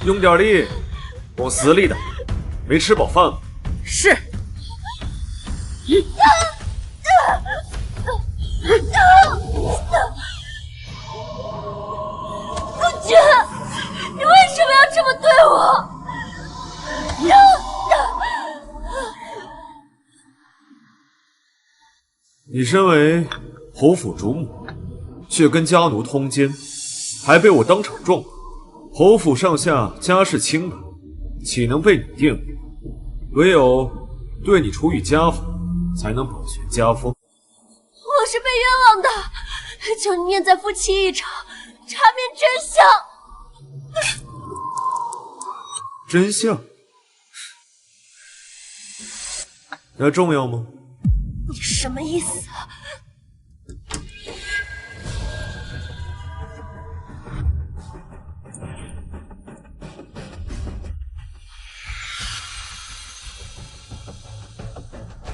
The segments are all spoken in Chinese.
用点力，往死里打！没吃饱饭吗？是。陆军，你为什么要这么对我？你身为侯府主母，却跟家奴通奸，还被我当场撞了。侯府上下家世清白，岂能被你玷污？唯有对你处以家法，才能保全家风。我是被冤枉的，求你念在夫妻一场，查明真相。真相？那重要吗？你什么意思啊？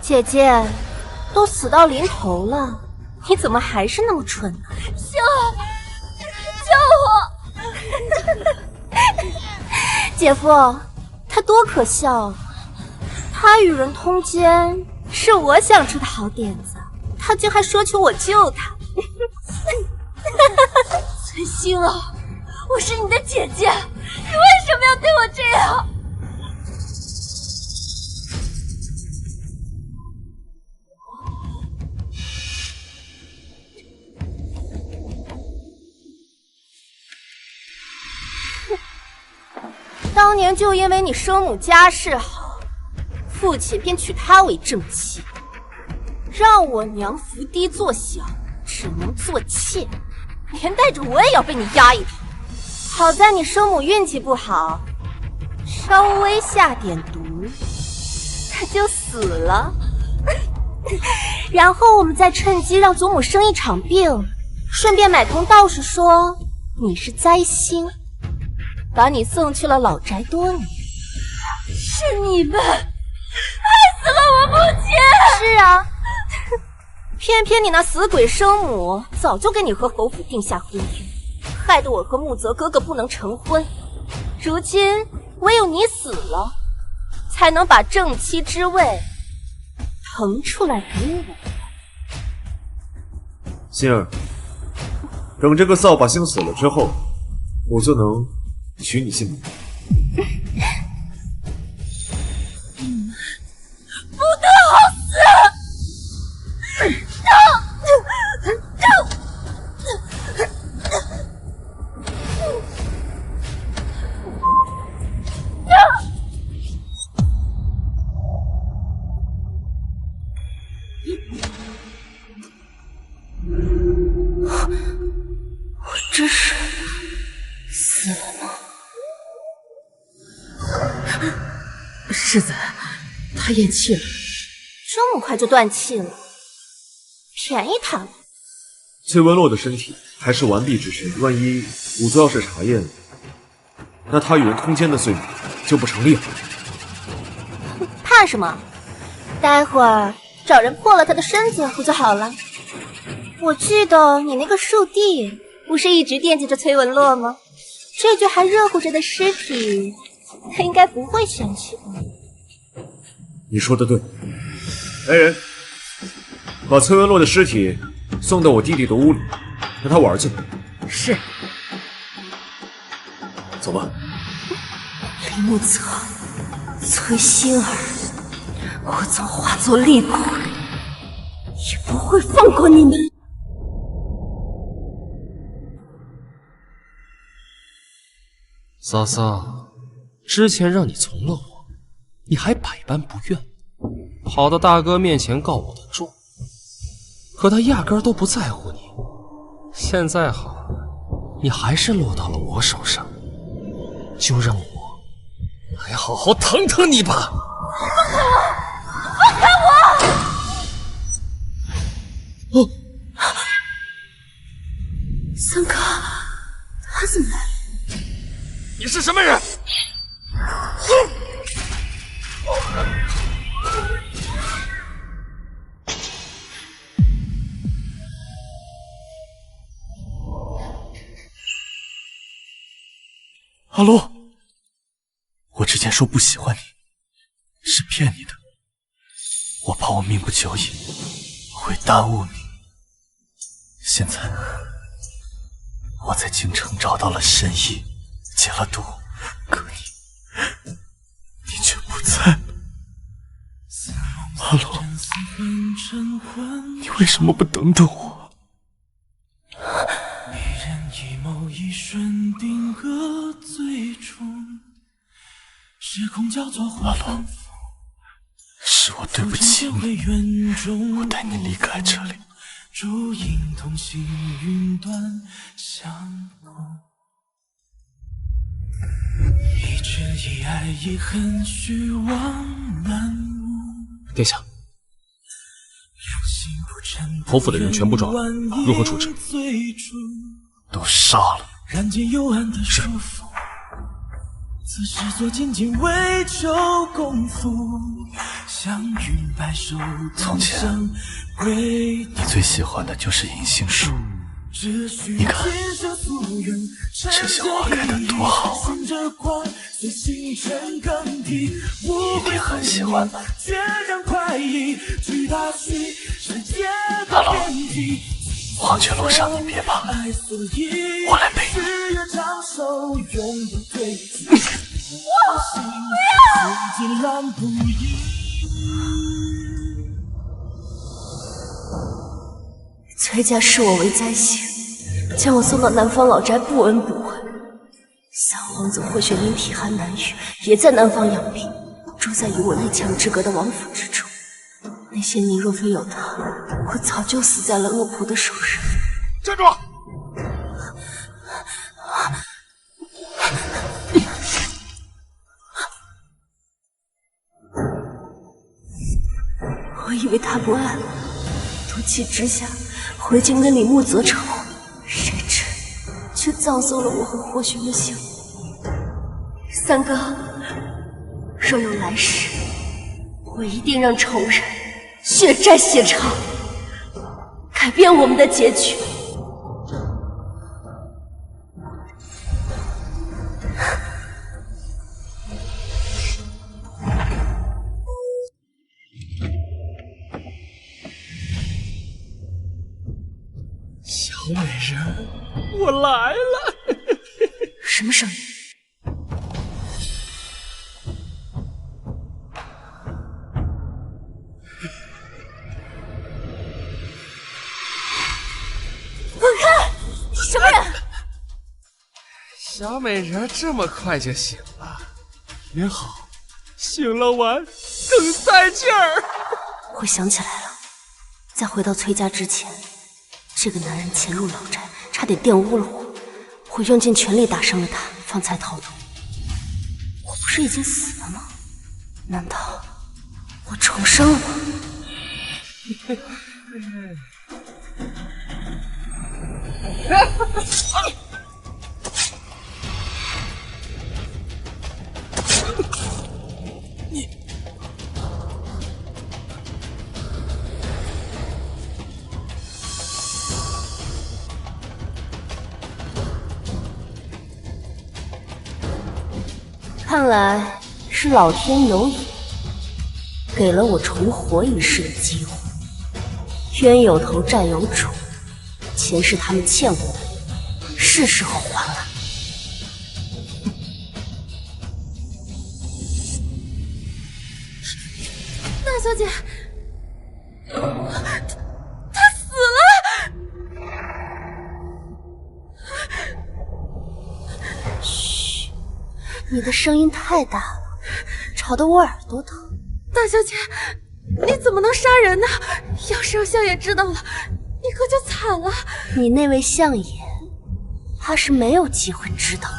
姐姐，都死到临头了，你怎么还是那么蠢呢？救我！姐夫，他多可笑！他与人通奸是我想出的好点子，他竟还说求我救他。崔馨儿，我是你的姐姐，你为什么要对我这样？当年就因为你生母家世好，父亲便娶她为正妻，让我娘伏低做小，只能做妾，连带着我也要被你压一头。好在你生母运气不好，稍微下点毒，她就死了。然后我们再趁机让祖母生一场病，顺便买通道士说你是灾星，把你送去了老宅多年。是你们害死了我母亲！是啊，偏偏你那死鬼生母早就跟你和侯府定下婚约，害得我和木泽哥哥不能成婚。如今唯有你死了，才能把正妻之位腾出来给我。馨儿，等这个扫把星死了之后，我就能娶你姓名。不得好死！我这是死了吗？世子，他咽气了。这么快就断气了，便宜他了。崔文洛的身体还是完璧之身，万一仵作要是查验，那他与人通奸的罪名就不成立了。怕什么？待会儿找人破了他的身子不就好了？我记得你那个寿弟不是一直惦记着崔文洛吗？这具还热乎着的尸体，他应该不会嫌弃的。你说的对，来人，把崔文洛的尸体送到我弟弟的屋里，让他玩去。是。走吧。李木泽、崔馨儿，我曾化作厉鬼，也不会放过你们。嫂嫂，之前让你从了我，你还百般不愿，跑到大哥面前告我的状，可他压根儿都不在乎你。现在好了，你还是落到了我手上，就让我来好好疼疼你吧。放开我！哦，三哥，他怎么来了？你是什么人？阿罗，前说不喜欢你，是骗你的。我怕我命不久矣，会耽误你。现在我在京城找到了神医，解了毒，可你却不在了。阿罗，你为什么不等等我？一瞬定格最终，时空交错会反复。是我对不起你，我带你离开这里。烛影同行，云端相逢。一挚一爱一恨，虚妄难悟。殿下，侯府的人全部抓了，如何处置？都杀了。是。此时所仅仅为求功夫，祥云白首。从前你最喜欢的就是银杏树，你看这些花开得多好啊，一定很喜欢吧。阿龙，黄泉路上你别怕，我来陪你。崔家视我为灾星，将我送到南方老宅不闻不问。三皇子霍雪林体寒难愈，也在南方养病，住在与我一墙之隔的王府之中。那些年若非有他，我早就死在了恶婆的手上。站住！我以为他不爱我，赌气之下回京跟李牧择仇，谁知却葬送了我和霍玄的性命。三哥，若有来世，我一定让仇人血债血偿，改变我们的结局。小美人，我来了！什么声音？什么人？小美人这么快就醒了，也好，醒了完更带劲儿。我想起来了，在回到崔家之前，这个男人潜入老宅，差点玷污了我，我用尽全力打伤了他，方才逃脱。我不是已经死了吗？难道我重生了吗？看来是老天有眼，给了我重活一世的机会。冤有头债有主，前世他们欠我的，是时候还了。大小姐，她死了！嘘，你的声音太大了，吵得我耳朵疼。大小姐，你怎么能杀人呢？要是让相爷知道了，你可就惨了。你那位相爷，怕是没有机会知道了。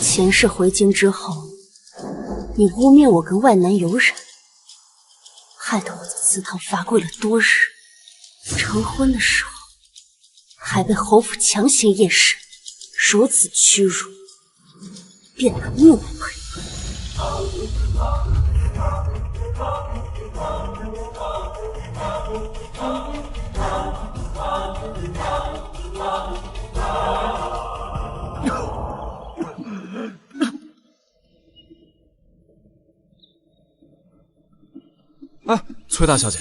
前世回京之后，你污蔑我跟外男有染，害得我在祠堂罚跪了多日。成婚的时候，还被侯府强行验尸，如此屈辱，便拿命来赔。崔大小姐，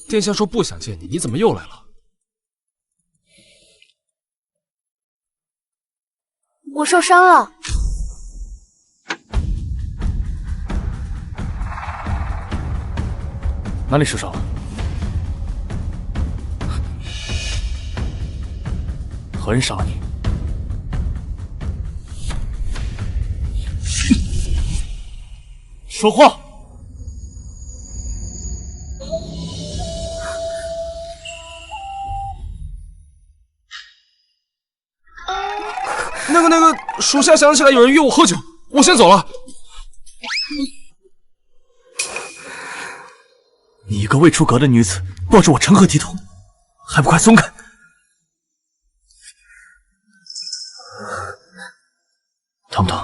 殿下说不想见你，你怎么又来了？我受伤了。哪里受伤了？何人杀了你？说话！那个，属下想起来有人约我喝酒，我先走了。你一个未出阁的女子，抱着我成何体统？还不快松开！疼不疼？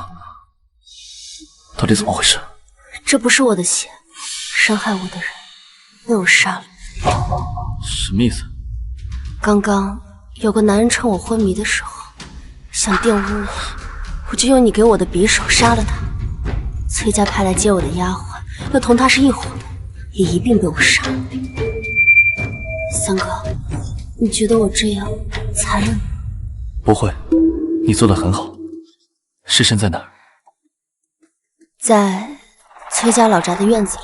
到底怎么回事？这不是我的血，伤害我的人被我杀了。什么意思？刚刚有个男人趁我昏迷的时候想玷污我，我就用你给我的匕首杀了他。崔家派来接我的丫鬟又同他是一伙的，也一并被我杀了。三哥，你觉得我这样残忍吗？不会，你做得很好。尸身在哪儿？在崔家老宅的院子里。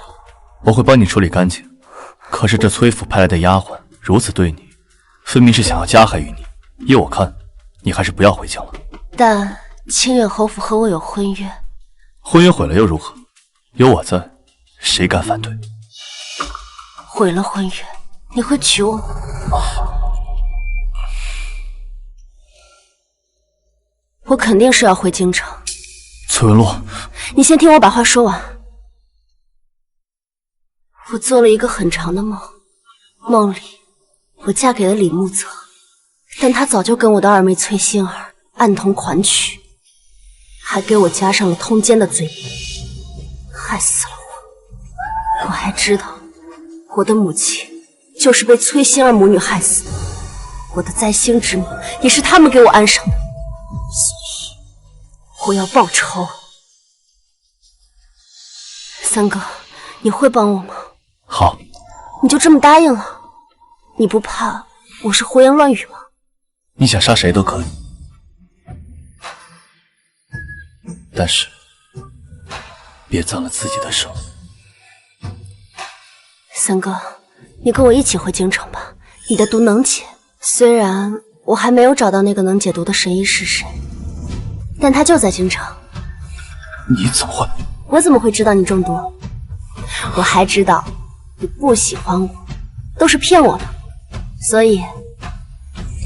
我会帮你处理干净。可是这崔府派来的丫鬟如此对你，分明是想要加害于你。依我看，你还是不要回京了。但清远侯府和我有婚约，婚约毁了又如何？有我在，谁敢反对？毁了婚约，你会娶我吗？我肯定是要回京城。崔文洛，你先听我把话说完。我做了一个很长的梦，梦里我嫁给了李木泽，但他早就跟我的二妹崔馨儿暗通款曲，还给我加上了通奸的罪名，害死了我。我还知道我的母亲就是被崔馨儿母女害死的，我的灾星之名也是他们给我安上的，所以我要报仇。三哥，你会帮我吗？好。你就这么答应了？你不怕我是胡言乱语吗？你想杀谁都可以，但是别脏了自己的手。三哥，你跟我一起回京城吧，你的毒能解。虽然我还没有找到那个能解毒的神医是谁，但他就在京城。你怎么会？我怎么会知道你中毒？我还知道你不喜欢我，都是骗我的，所以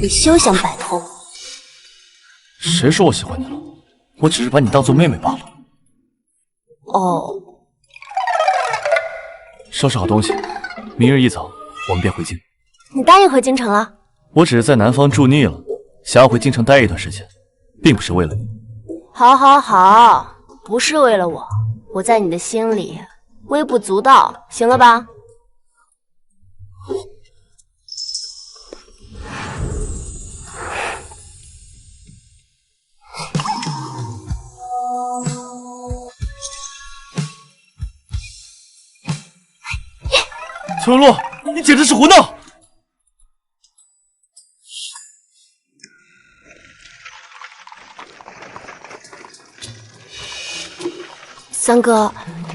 你休想摆脱我。谁说我喜欢你了？我只是把你当做妹妹罢了。哦，收拾好东西，明日一早我们便回京。你答应回京城了？我只是在南方住腻了，想要回京城待一段时间，并不是为了你。好，好，好，不是为了我，我在你的心里微不足道，行了吧？崔文洛，你简直是胡闹！三哥，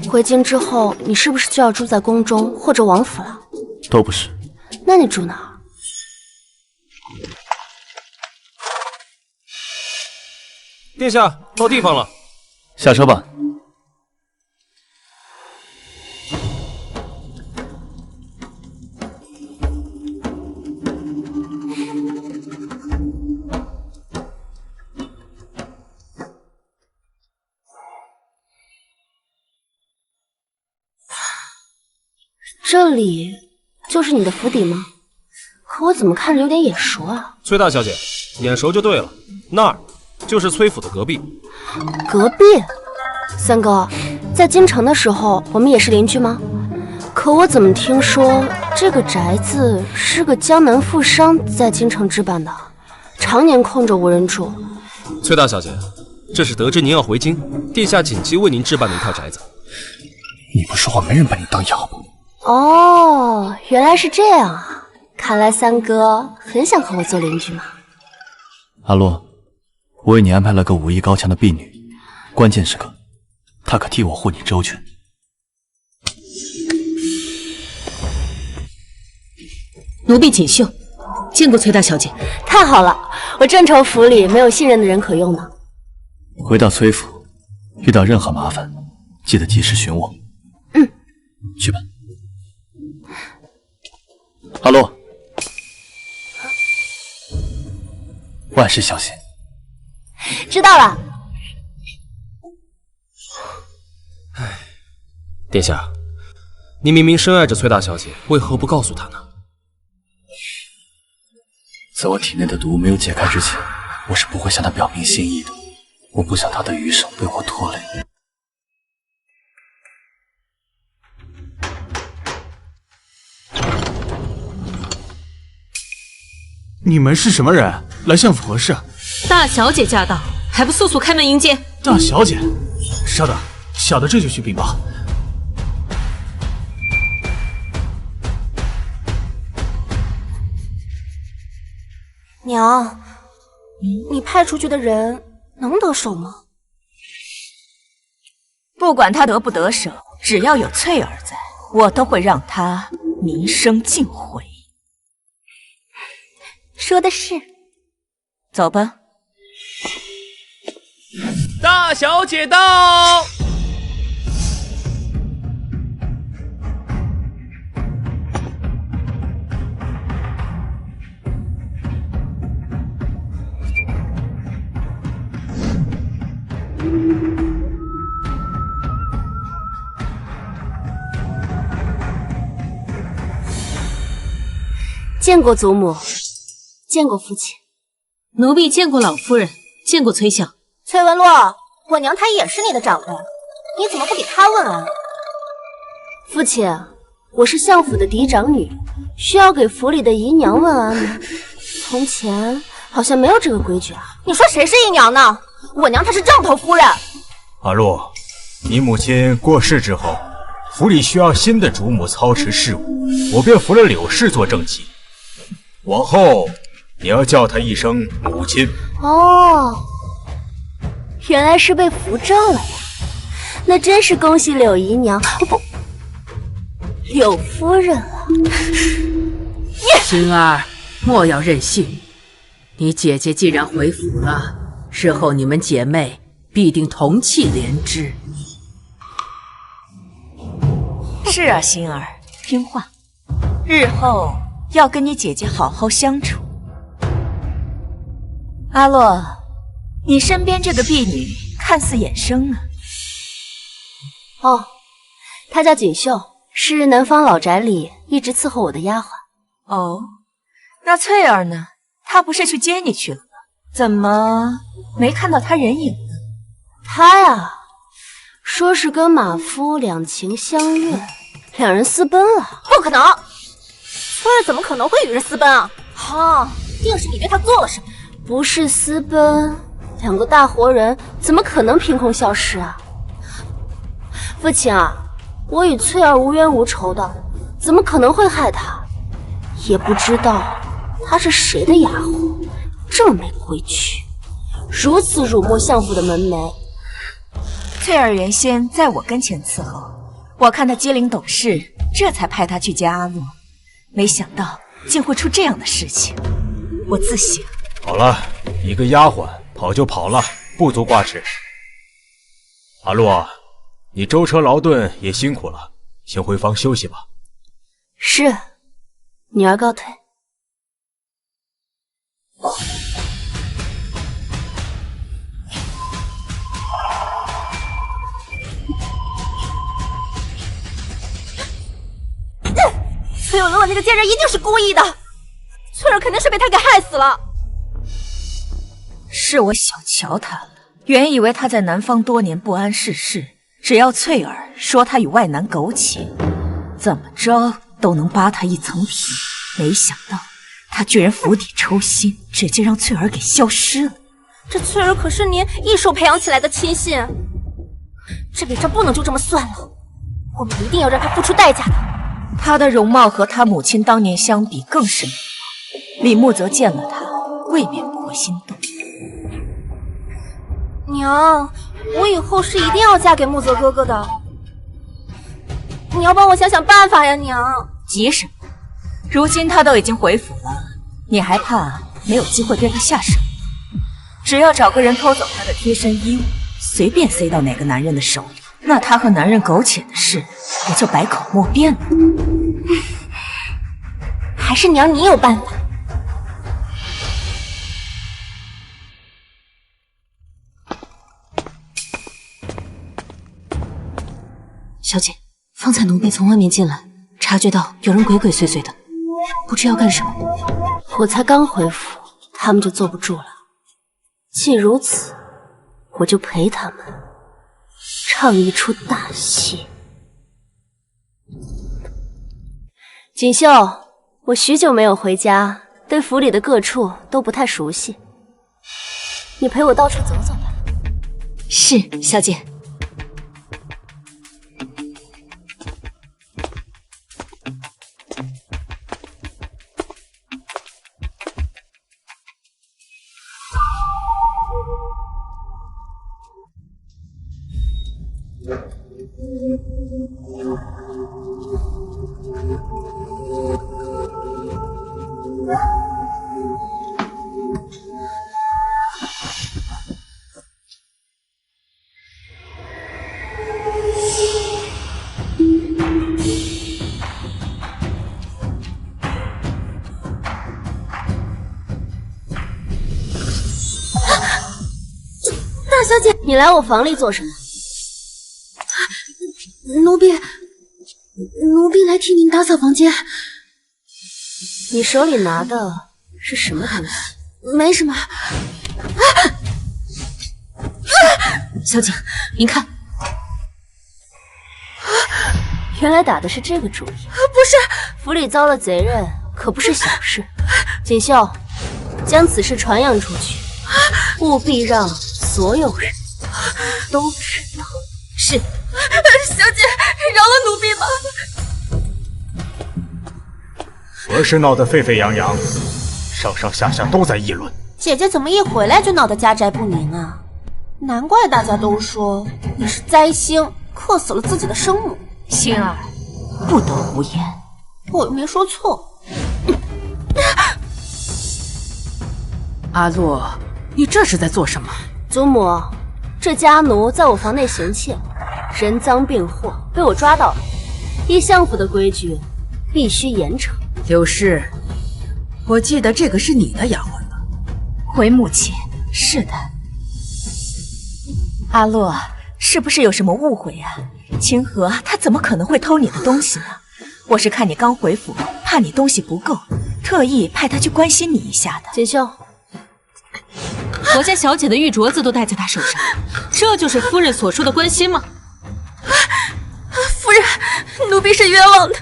回京之后，你是不是就要住在宫中或者王府了？都不是。那你住哪儿？殿下，到地方了。下车吧。这里就是你的府邸吗？可我怎么看着有点眼熟啊？崔大小姐，眼熟就对了，那儿就是崔府的隔壁。隔壁？三哥，在京城的时候我们也是邻居吗？可我怎么听说这个宅子是个江南富商在京城置办的，常年空着无人住。崔大小姐，这是得知您要回京，殿下紧急为您置办的一套宅子。你不说话，没人把你当哑巴。哦，原来是这样啊！看来三哥很想和我做邻居嘛。阿洛，我为你安排了个武艺高强的婢女，关键时刻，她可替我护你周全。奴婢锦绣，见过崔大小姐。太好了，我正愁府里没有信任的人可用呢。回到崔府，遇到任何麻烦，记得及时寻我。嗯，去吧。阿洛，万事小心。知道了。殿下，你明明深爱着崔大小姐，为何不告诉她呢？在我体内的毒没有解开之前，我是不会向她表明心意的。我不想她的余生被我拖累。你们是什么人？来相府何事？大小姐驾到，还不速速开门迎接？大小姐，稍等，小的这就去禀报。娘，你派出去的人能得手吗？不管他得不得手，只要有翠儿在，我都会让他名声尽毁。说的是。走吧。大小姐到。见过祖母，见过父亲。奴婢见过老夫人，见过崔相。崔文洛，我娘她也是你的长辈，你怎么不给她问安？父亲，我是相府的嫡长女，需要给府里的姨娘问安吗？从前好像没有这个规矩啊。你说谁是姨娘呢？我娘她是正头夫人。阿洛，你母亲过世之后，府里需要新的主母操持事务，我便扶了柳氏做正妻。往后你要叫她一声母亲。哦，原来是被扶正了呀！那真是恭喜柳姨娘，不，柳夫人了。星儿，莫要任性。你姐姐既然回府了，日后你们姐妹必定同气连枝。是啊，星儿，听话，日后要跟你姐姐好好相处。阿洛，你身边这个婢女看似眼生啊。哦，她叫锦绣，是南方老宅里一直伺候我的丫鬟。哦，那翠儿呢？她不是去接你去了吗？怎么没看到她人影呢？她呀，说是跟马夫两情相悦，两人私奔了。不可能，翠儿怎么可能会与人私奔啊？哈，定是你对她做了什么。不是私奔，两个大活人怎么可能凭空消失啊？父亲啊，我与翠儿无冤无仇的，怎么可能会害她？也不知道她是谁的丫鬟，这么没规矩，如此辱没相府的门楣。翠儿原先在我跟前伺候，我看她机灵懂事，这才派她去接阿洛，没想到竟会出这样的事情，我自省。好了，一个丫鬟跑就跑了，不足挂齿。阿洛，你舟车劳顿也辛苦了，先回房休息吧。是，女儿告退。崔有乐那个贱人一定是故意的，翠儿肯定是被他给害死了。是我小瞧他了，原以为他在南方多年不谙世事，只要翠儿说他与外男苟且，怎么着都能扒他一层皮。没想到他居然釜底抽薪，直接让翠儿给消失了。这翠儿可是您一手培养起来的亲信，这笔账不能就这么算了，我们一定要让他付出代价的。她的容貌和她母亲当年相比更是美貌。李慕泽见了她，未免不会心动。娘，我以后是一定要嫁给慕泽哥哥的。你要帮我想想办法呀，娘。急什么？如今他都已经回府了，你还怕没有机会对他下手？只要找个人偷走他的贴身衣物，随便塞到哪个男人的手里，那他和男人苟且的事不就百口莫辩了？还是娘你有办法。小姐，方才奴婢从外面进来，察觉到有人鬼鬼祟祟的，不知要干什么。我才刚回府，他们就坐不住了。既如此，我就陪他们唱一出大戏。锦绣，我许久没有回家，对府里的各处都不太熟悉，你陪我到处走走吧。是，小姐。大小姐，你来我房里做什么？奴婢来替您打扫房间。你手里拿的是什么东西？没什么。小姐，您看。原来打的是这个主意。不是，府里遭了贼人，可不是小事。锦绣，将此事传扬出去，务必让所有人都知道。是。小姐，饶了奴婢吧。何事闹得沸沸扬扬，上上下下都在议论。姐姐怎么一回来就闹得家宅不宁啊？难怪大家都说你是灾星，克死了自己的生母。星儿，不得胡言，我又没说错。阿洛，你这是在做什么？祖母，这家奴在我房内行窃，人赃并获，被我抓到了。依相府的规矩，必须严惩。柳氏，我记得这个是你的丫鬟吧？回母亲，是的。阿洛，是不是有什么误会啊？清河他怎么可能会偷你的东西呢？我是看你刚回府，怕你东西不够，特意派他去关心你一下的。锦绣，我家小姐的玉镯子都戴在他手上，这就是夫人所说的关心吗？夫人，奴婢是冤枉的，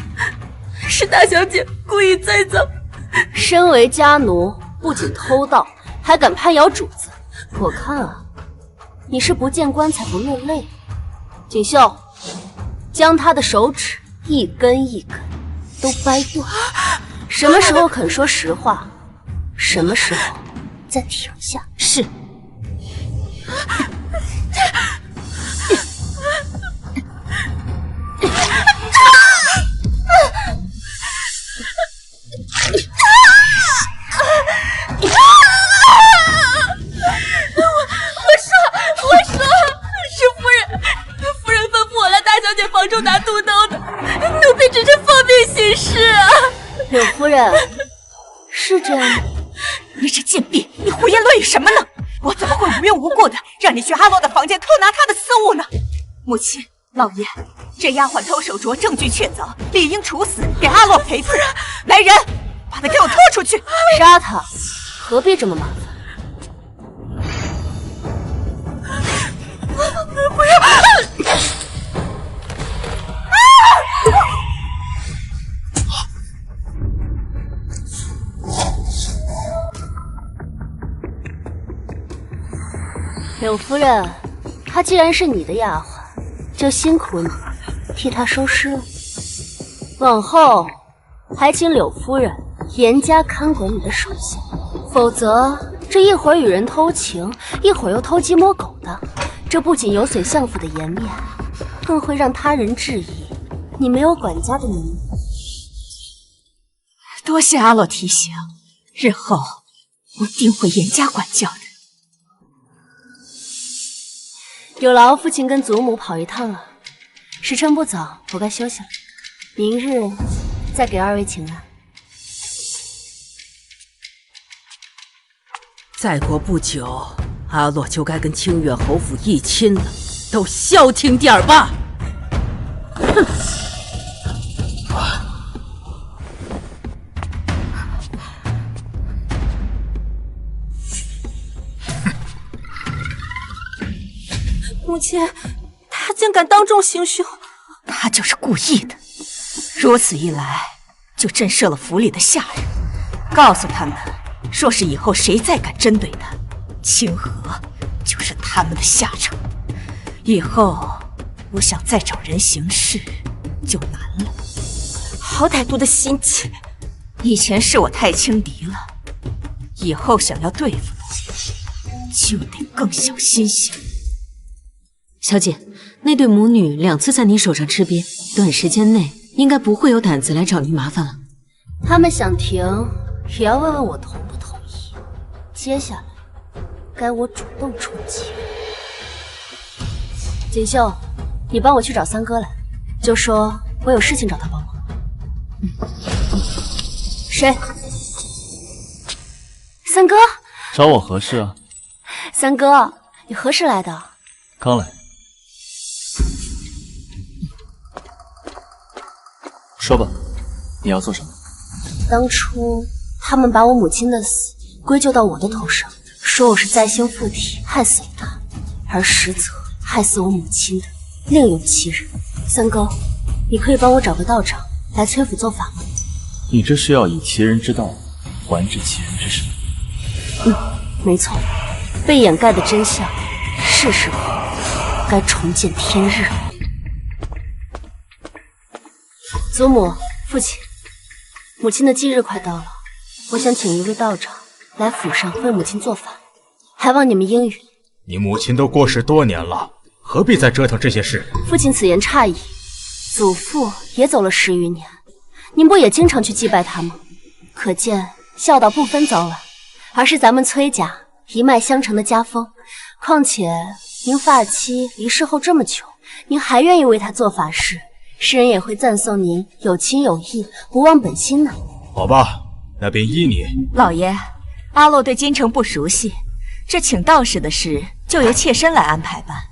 是大小姐故意栽赃。身为家奴，不仅偷盗，还敢攀咬主子，我看啊，你是不见棺材不落泪。锦绣，将他的手指一根一根都掰断。什么时候肯说实话，什么时候再停下。是。我说，是夫人吩咐我来大小姐房中拿肚兜的，奴婢只是奉命行事啊。柳夫人，是这样吗？你这贱婢，你胡言乱语什么呢？我怎么会无缘无故的让你去阿洛的房间偷拿他的私物呢？母亲，老爷，这丫鬟偷手镯，证据确凿，理应处死，给阿洛赔罪。来人，把他给我拖出去！杀他，何必这么麻烦？不要！柳夫人，她既然是你的丫鬟，就辛苦你替她收尸了。往后还请柳夫人严加看管你的手下，否则这一会儿与人偷情，一会儿又偷鸡摸狗的，这不仅有损相府的颜面，更会让他人质疑你没有管家的能力。多谢阿洛提醒，日后我定会严加管教的。有劳父亲跟祖母跑一趟了，时辰不早，我该休息了。明日再给二位请安。再过不久，阿洛就该跟清远侯府一亲了，都消停点儿吧！哼！母亲，他竟敢当众行凶！他就是故意的。如此一来，就震慑了府里的下人，告诉他们，若是以后谁再敢针对他，清河就是他们的下场。以后我想再找人行事就难了。好歹毒的心机！以前是我太轻敌了，以后想要对付你，就得更小心些。小姐，那对母女2次在你手上吃瘪，短时间内应该不会有胆子来找您麻烦了。他们想停，也要问问我同不同意。接下来，该我主动出击。锦绣，你帮我去找三哥来，就说我有事情找他帮忙。谁？三哥？找我何事啊？三哥，你何时来的？刚来。说吧，你要做什么？当初他们把我母亲的死归咎到我的头上，说我是灾星附体害死了她，而实则害死我母亲的另有其人。三哥，你可以帮我找个道长来崔府做法吗？你这是要以其人之道还治其人之身。没错，被掩盖的真相，是时候该重见天日了。祖母、父亲，母亲的忌日快到了，我想请一位道长来府上为母亲做法，还望你们应允。你母亲都过世多年了，何必再折腾这些事？父亲此言差矣，祖父也走了10余年，您不也经常去祭拜他吗？可见孝道不分早晚，而是咱们崔家一脉相承的家风。况且您发妻离世后这么久，您还愿意为他做法事，世人也会赞颂您有情有义，不忘本心呢。好吧，那便依你。老爷，阿洛对京城不熟悉，这请道士的事就由妾身来安排吧。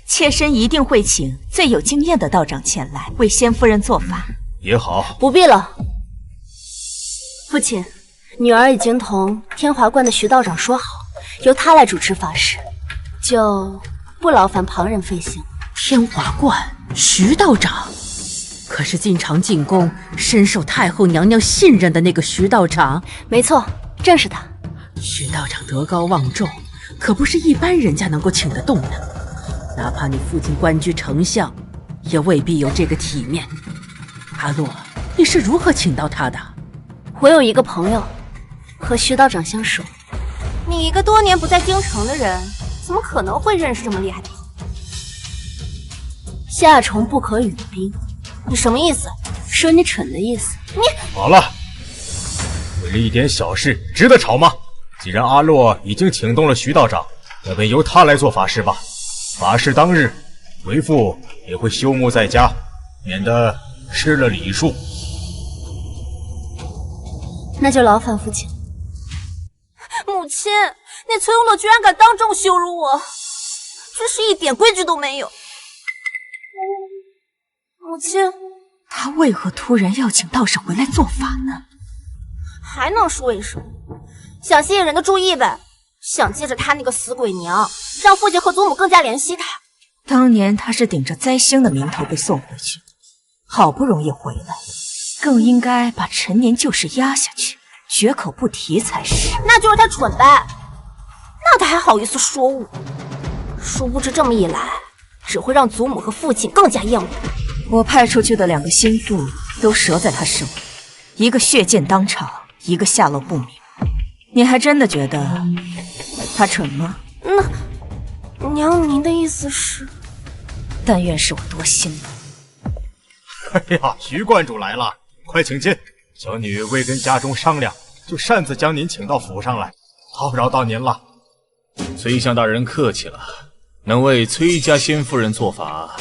妾身一定会请最有经验的道长前来为仙夫人做法。也好，不必了。父亲，女儿已经同天华观的徐道长说好，由他来主持法事，就不劳烦旁人费心。天华观徐道长，可是经常进宫、深受太后娘娘信任的那个徐道长？没错，正是他。徐道长德高望重，可不是一般人家能够请得动的。哪怕你父亲官居丞相，也未必有这个体面。阿洛，你是如何请到他的？我有一个朋友，和徐道长相熟。你一个多年不在京城的人，怎么可能会认识这么厉害的人？夏虫不可语的兵，你什么意思？说你蠢的意思。你好了，为了一点小事，值得吵吗？既然阿洛已经请动了徐道长，那便由他来做法事吧。法事当日，为父也会休沐在家，免得失了礼数。那就劳烦父亲。母亲，那崔永乐居然敢当众羞辱我，真是一点规矩都没有。母亲，他为何突然要请道士回来做法呢？还能是为什么？想吸引人的注意呗，想借着他那个死鬼娘，让父亲和祖母更加怜惜他。当年他是顶着灾星的名头被送回去，好不容易回来，更应该把陈年旧事压下去，绝口不提才是。那就是他蠢呗，那他还好意思说我？殊不知这么一来，只会让祖母和父亲更加厌恶。我派出去的2个心腹都折在他手里，一个血溅当场，一个下落不明。你还真的觉得他蠢吗？那娘，您的意思是？但愿是我多心了。哎呀，徐观主来了，快请进。小女未跟家中商量，就擅自将您请到府上来，叨扰到您了。崔相大人客气了，能为崔家先夫人做法，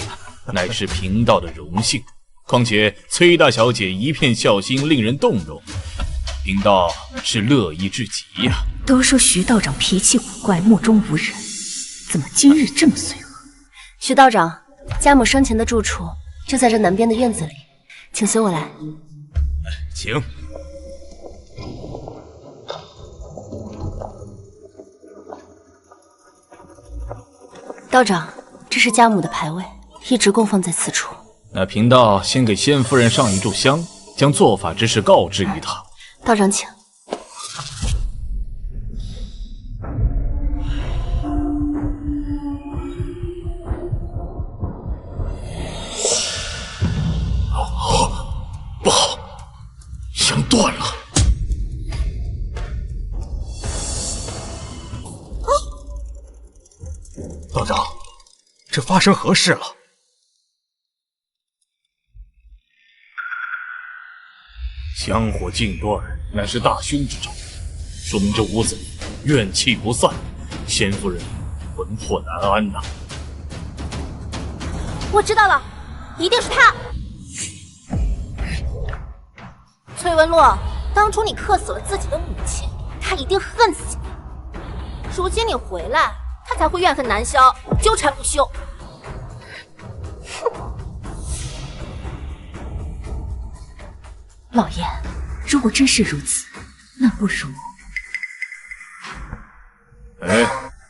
乃是贫道的荣幸。况且崔大小姐一片孝心，令人动容，贫道是乐意至极呀。都说徐道长脾气古怪，目中无人，怎么今日这么随和？徐道长，家母生前的住处就在这南边的院子里，请随我来。请。道长，这是家母的牌位，一直供奉在此处。那贫道先给先夫人上一炷香，将做法之事告知于她。道长请。不好，香断了。道长，这发生何事了？香火尽断，乃是大凶之兆，说明这屋子里怨气不散，先夫人魂魄难安呐。我知道了，一定是他。崔文洛，当初你克死了自己的母亲，他一定恨死你。如今你回来，他才会怨恨难消，纠缠不休。老爷，如果真是如此，那不如……哎，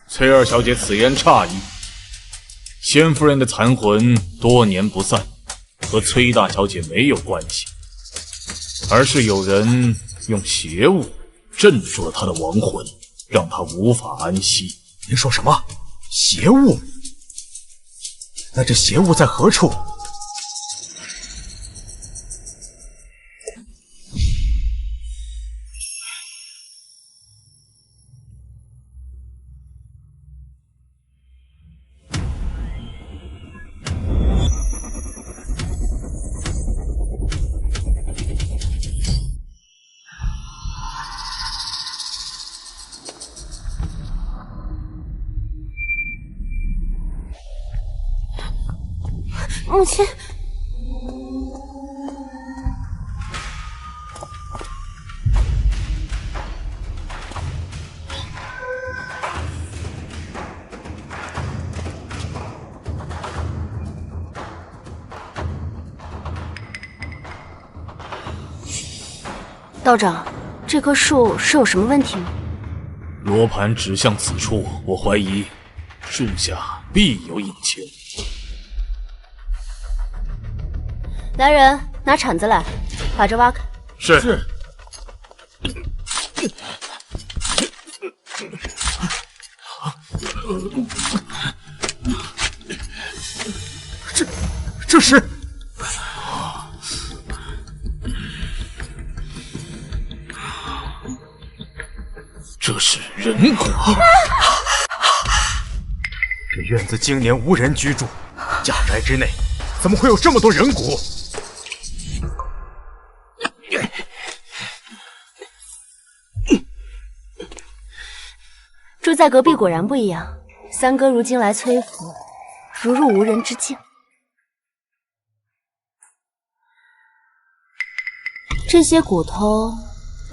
崔二小姐此言差矣。先夫人的残魂多年不散，和崔大小姐没有关系，而是有人用邪物镇住了她的亡魂，让她无法安息。您说什么？邪物？那这邪物在何处？母亲，道长，这棵树是有什么问题吗？罗盘指向此处，我怀疑树下必有隐情。来人，拿铲子来，把这挖开。是。这是……这是人骨。这院子经年无人居住，家宅之内怎么会有这么多人骨？住在隔壁果然不一样。三哥如今来崔府，如入无人之境。这些骨头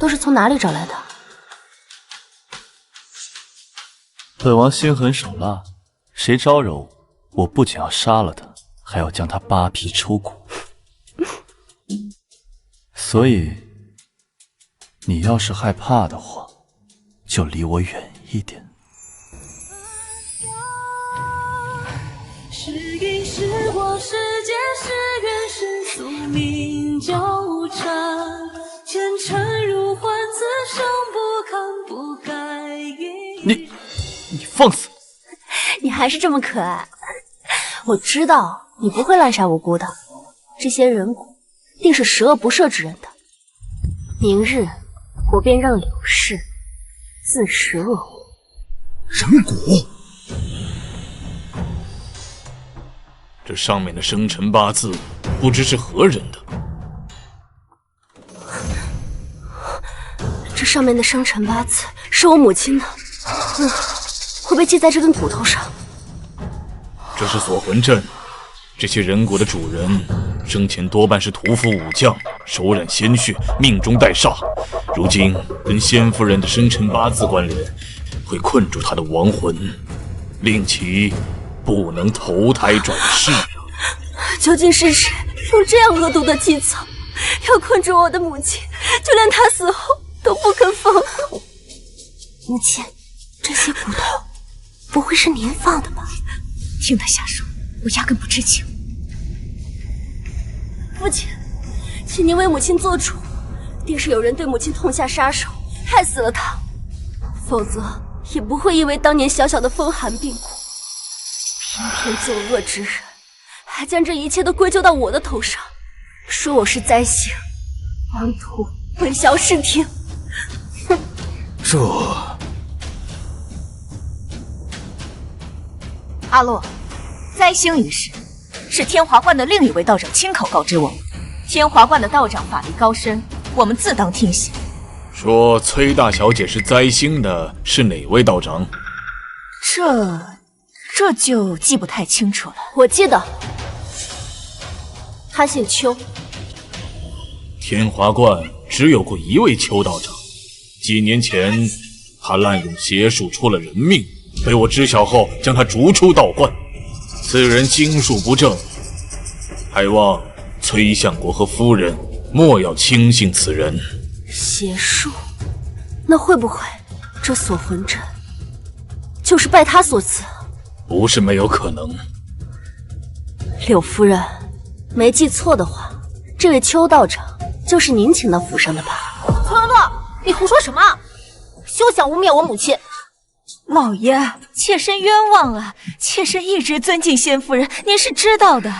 都是从哪里找来的？本王心狠手辣，谁招惹我不仅要杀了他，还要将他扒皮抽骨。所以，你要是害怕的话，就离我远一点。是因是果，是劫是缘，是宿命纠缠，前尘如幻，此生不堪不该你放肆！你还是这么可爱。我知道你不会滥杀无辜的，这些人骨定是十恶不赦之人的。明日我便让柳氏自食恶果。人骨，这上面的生辰八字不知是何人的。这上面的生辰八字是我母亲的，会被记在这根骨头上。这是锁魂阵，这些人骨的主人生前多半是屠夫武将，手染鲜血，命中带煞。如今跟仙夫人的生辰八字关联，会困住她的亡魂，令其不能投胎转世。究竟是谁用这样恶毒的计策，要困住我的母亲，就连她死后都不肯放过。母亲，这些骨头不会是您放的吧？听他瞎说，我压根不知情。父亲，请您为母亲做主，定是有人对母亲痛下杀手，害死了她，否则也不会因为当年小小的风寒病故。偏偏作恶之人，还将这一切都归咎到我的头上，说我是灾星，妄图混淆视听。哼！阿洛，灾星一事是天华观的另一位道长亲口告知我们。天华观的道长法力高深，我们自当听信。说崔大小姐是灾星的是哪位道长？这就记不太清楚了。我记得，他姓邱。天华观只有过一位邱道长，几年前他滥用邪术出了人命，被我知晓后将他逐出道观。此人心术不正，还望崔相国和夫人莫要轻信此人。邪术？那会不会这锁魂阵就是拜他所赐？不是没有可能。柳夫人，没记错的话，这位邱道长就是您请到府上的吧？崔文洛，你胡说什么？休想污蔑我母亲！老爷，妾身冤枉啊！妾身一直尊敬仙夫人，您是知道的。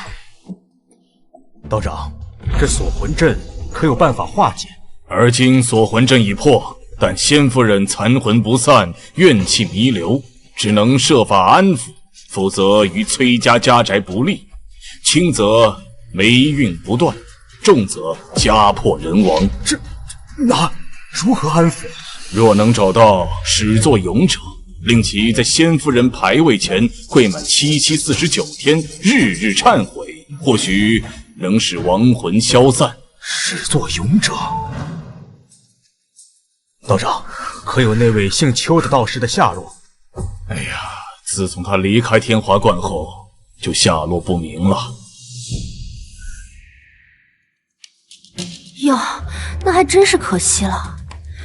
道长，这锁魂阵可有办法化解？而今锁魂阵已破，但仙夫人残魂不散，怨气弥留，只能设法安抚，否则与崔家家宅不利。轻则霉运不断，重则家破人亡。那如何安抚？若能找到始作俑者，令其在仙夫人牌位前跪满749天，日日忏悔，或许能使亡魂消散。始作俑者？道长，可有那位姓邱的道士的下落？哎呀，自从他离开天华观后，就下落不明了。哟，那还真是可惜了。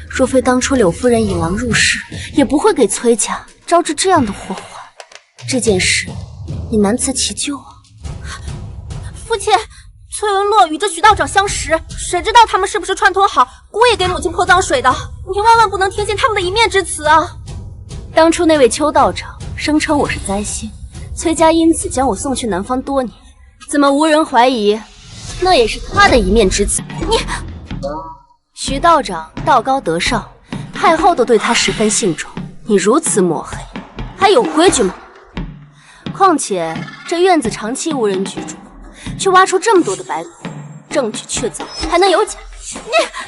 若非当初柳夫人引狼入室，也不会给崔家招致这样的祸患。这件事也难辞其咎啊。父亲，崔文洛与这许道长相识，谁知道他们是不是串通好，故意给母亲泼脏水的？你万万不能听信他们的一面之词啊！当初那位邱道长声称我是灾星，崔家因此将我送去南方多年，怎么无人怀疑？那也是他的一面之词。你，徐道长道高德上，太后都对他十分信重，你如此抹黑，还有规矩吗？况且这院子长期无人居住，却挖出这么多的白骨，证据确凿，还能有假？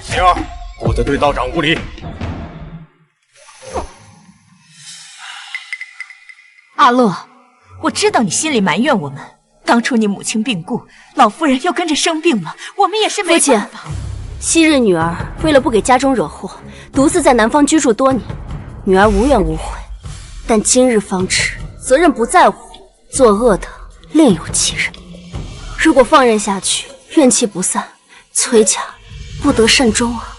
灵儿，不得对道长无礼。阿洛，我知道你心里埋怨我们，当初你母亲病故，老夫人又跟着生病了，我们也是没办法。昔日女儿为了不给家中惹祸，独自在南方居住多年，女儿无怨无悔。但今日方知责任不在乎，作恶的另有其人。如果放任下去，怨气不散，崔家不得善终啊。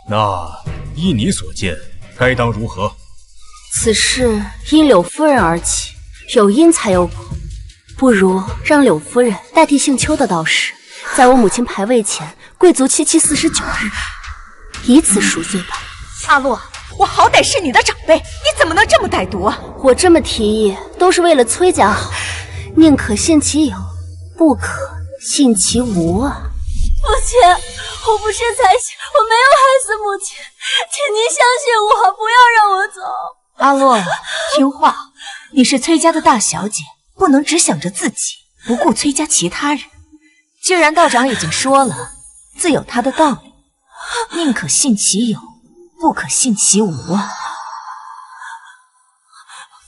那依你所见，该当如何？此事因柳夫人而起，有因才有果，不如让柳夫人代替姓邱的道士，在我母亲牌位前跪足749日，以此赎罪吧。阿洛，我好歹是你的长辈，你怎么能这么歹毒啊？我这么提议都是为了崔家好，宁可信其有，不可信其无啊！父亲，我不是才信，我没有害死母亲，请您相信我，不要让我走。阿洛，听话，你是崔家的大小姐，不能只想着自己，不顾崔家其他人。既然道长已经说了，自有他的道理，宁可信其有，不可信其无啊。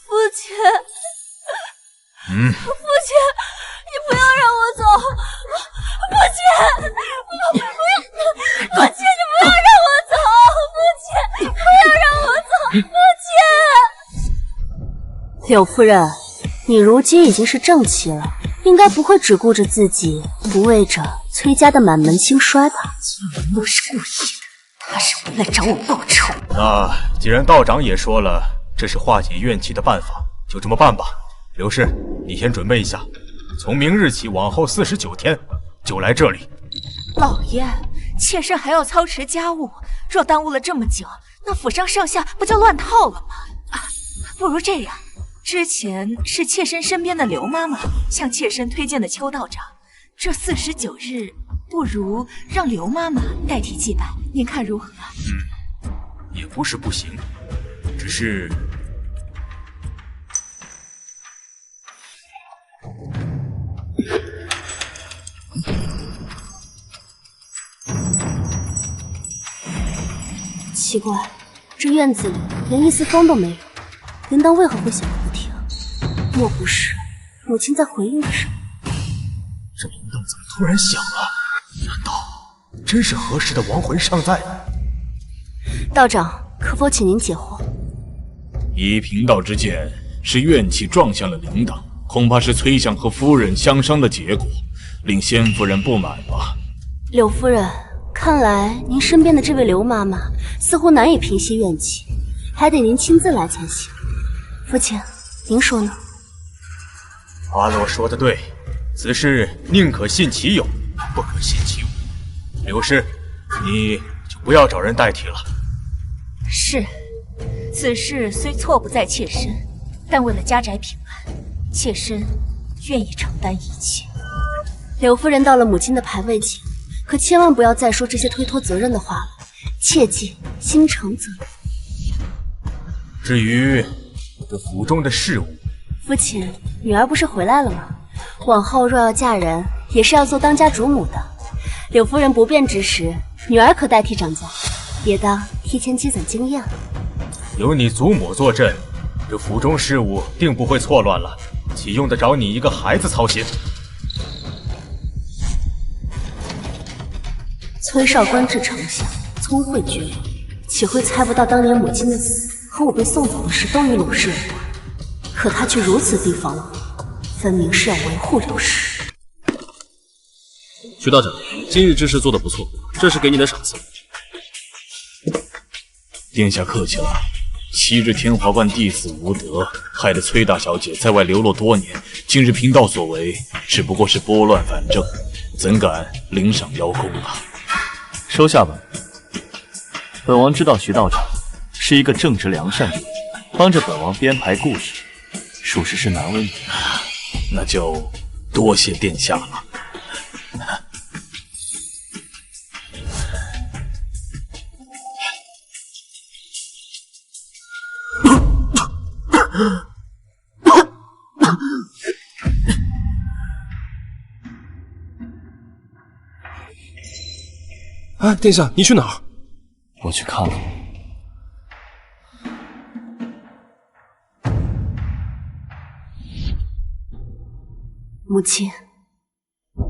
父亲，父亲，你不要让我走！父亲，不要！父亲，你不要让我走！父亲，不要让我走！父亲，柳夫人，你如今已经是正妻了，应该不会只顾着自己，不为着崔家的满门兴衰吧？不是故意的，他是为了找我报仇。那既然道长也说了，这是化解怨气的办法，就这么办吧。刘氏，你先准备一下，从明日起往后49天就来这里。老爷，妾身还要操持家务，若耽误了这么久，那府上上下不就乱套了吗？不如这样，之前是妾身身边的刘妈妈向妾身推荐的邱道长，这49日不如让刘妈妈代替祭拜，您看如何？也不是不行，只是奇怪，这院子里连一丝风都没有，铃铛为何会响个不停？莫不是母亲在回应着什么？这铃铛怎么突然响了？难道真是何时的亡魂尚在呢？道长，可否请您解惑？以贫道之见，是怨气撞向了铃铛，恐怕是崔相和夫人相伤的结果，令先夫人不满吧。柳夫人，看来您身边的这位刘妈妈似乎难以平息怨气，还得您亲自来才行。父亲，您说呢？阿洛说的对，此事宁可信其有，不可信其无。刘氏，你就不要找人代替了。是，此事虽错不在妾身，但为了家宅平安，妾身愿意承担一切。柳夫人到了母亲的牌位前，可千万不要再说这些推脱责任的话了，切记心诚则灵。至于这府中的事务，父亲，女儿不是回来了吗？往后若要嫁人，也是要做当家主母的。柳夫人不便之时，女儿可代替掌家，也当提前积攒经验了。有你祖母坐镇，这府中事务定不会错乱了，岂用得着你一个孩子操心？崔少官至丞相，聪慧绝伦，岂会猜不到当年母亲的死和我被送走的事都与柳氏有关？可他却如此提防我，分明是要维护柳氏。徐道长，今日之事做得不错，这是给你的赏赐。殿下客气了。昔日天华观弟子无德，害得崔大小姐在外流落多年。今日贫道所为，只不过是拨乱反正，怎敢领赏邀功啊？收下吧。本王知道徐道长是一个正直良善的人，帮着本王编排故事，属实是难为你。那就多谢殿下了。啊，殿下，你去哪儿？我去看看。母亲，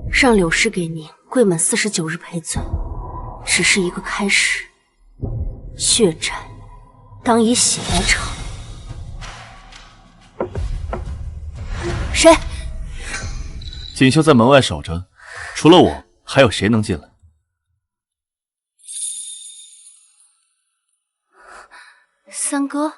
让柳氏给您跪满49日赔罪，只是一个开始，血债当以血来偿。谁？锦绣在门外守着，除了我，还有谁能进来？三哥。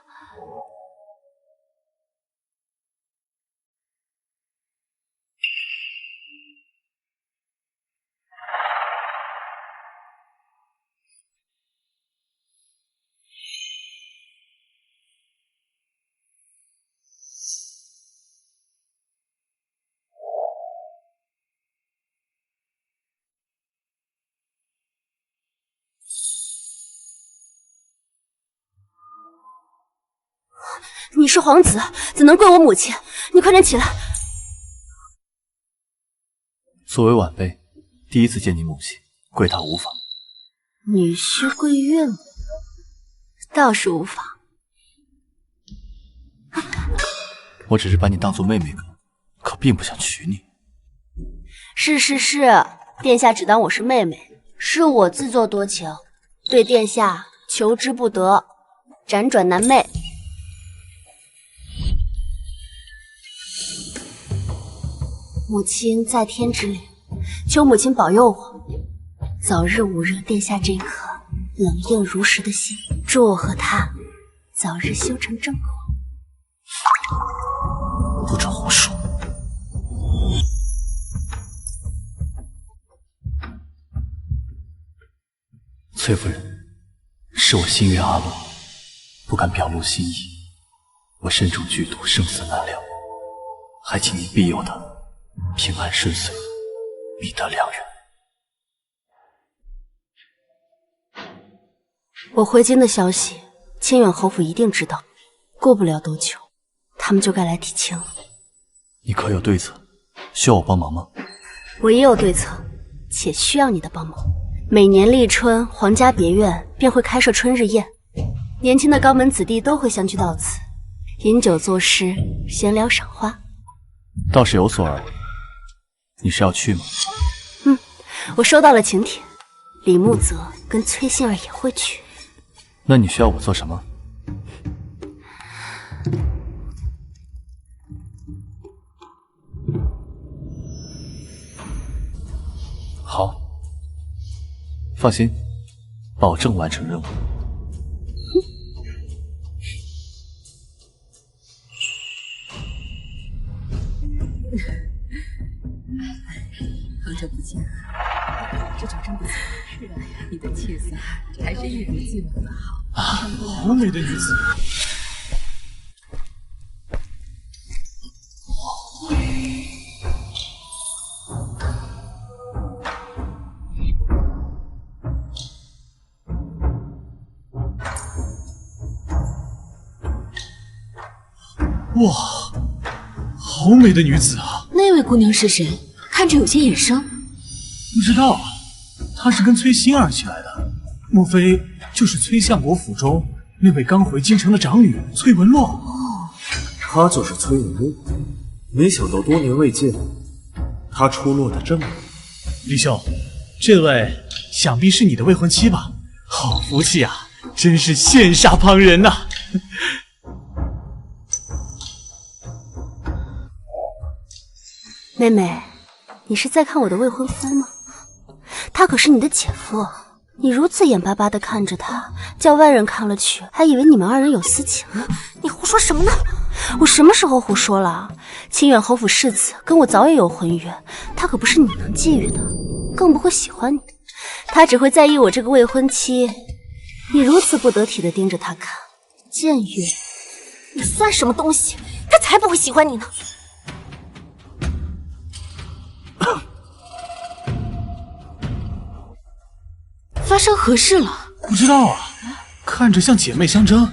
你是皇子，怎能跪我母亲？你快点起来！作为晚辈，第一次见你母亲，跪她无妨。女婿跪岳母，倒是无妨。我只是把你当做妹妹可并不想娶你。是，殿下只当我是妹妹，是我自作多情，对殿下求之不得，辗转难寐。母亲在天之灵，求母亲保佑我，早日捂热殿下这颗冷硬如石的心，祝我和他早日修成正果。不准胡说！崔夫人，是我心悦阿洛，不敢表露心意。我身中剧毒，生死难料，还请您庇佑他平安顺遂，觅得良缘。我回京的消息，清远侯府一定知道，过不了多久，他们就该来提亲了。你可有对策？需要我帮忙吗？我也有对策，且需要你的帮忙。每年立春，皇家别院便会开设春日宴，年轻的高门子弟都会相聚到此，饮酒作诗，闲聊赏花。倒是有所耳闻，你是要去吗？我收到了请帖，李慕泽跟崔杏儿也会去。那你需要我做什么？好，放心，保证完成任务。好久不见，这酒真不错。是啊，你的气色还是一如既往的好。好美的女子。哇，好美的女子啊！那位姑娘是谁？看着有些眼生。不知道，她是跟崔馨儿一起来的，莫非就是崔相国府中那位刚回京城的长女崔文洛？哦，她就是崔文洛，没想到多年未见，她出落得这么美。李兄，这位想必是你的未婚妻吧？好福气啊，真是羡煞旁人呐！妹妹，你是在看我的未婚夫吗？他可是你的姐夫，你如此眼巴巴地看着他，叫外人看了去，还以为你们二人有私情呢。你胡说什么呢？我什么时候胡说了？清远侯府世子跟我早已有婚约，他可不是你能觊觎的，更不会喜欢你，他只会在意我这个未婚妻。你如此不得体地盯着他看，僭越！你算什么东西？他才不会喜欢你呢！发生何事了？不知道啊，看着像姐妹相争。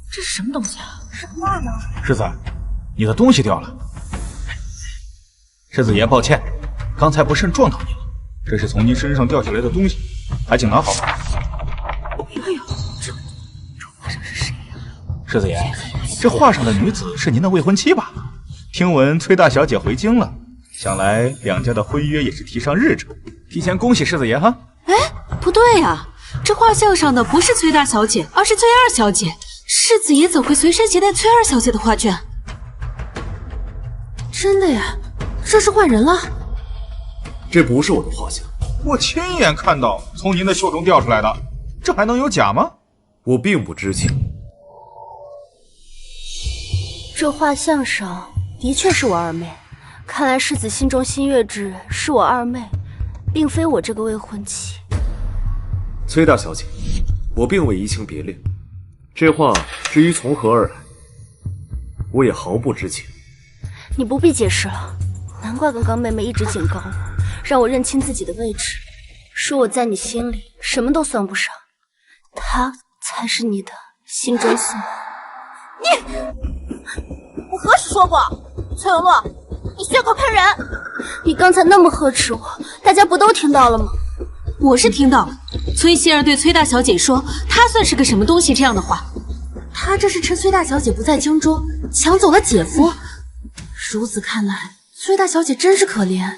这是什么东西啊？什么话呢？世子，你的东西掉了。世子爷，抱歉，刚才不慎撞到你了。这是从您身上掉下来的东西，还请拿好吧。哎呦，这画上是谁呀？世子爷，这画上的女子是您的未婚妻吧？听闻崔大小姐回京了，想来两家的婚约也是提上日程。提前恭喜世子爷哈！哎，不对呀，这画像上的不是崔大小姐，而是崔二小姐。世子爷怎会随身携带崔二小姐的画卷？真的呀，这是换人了。这不是我的画像，我亲眼看到从您的袖中掉出来的，这还能有假吗？我并不知情。这画像上的确是我二妹，看来世子心中心悦之人是我二妹，并非我这个未婚妻。崔大小姐，我并未移情别恋，这画至于从何而来，我也毫不知情。你不必解释了。难怪刚刚妹妹一直警告我，让我认清自己的位置，说我在你心里什么都算不上，她才是你的心中所。你，我何时说过？崔文洛，你血口喷人！你刚才那么呵斥我，大家不都听到了吗？我是听到了，崔希儿对崔大小姐说她算是个什么东西这样的话。她这是趁崔大小姐不在京中抢走了姐夫。如此看来，崔大小姐真是可怜。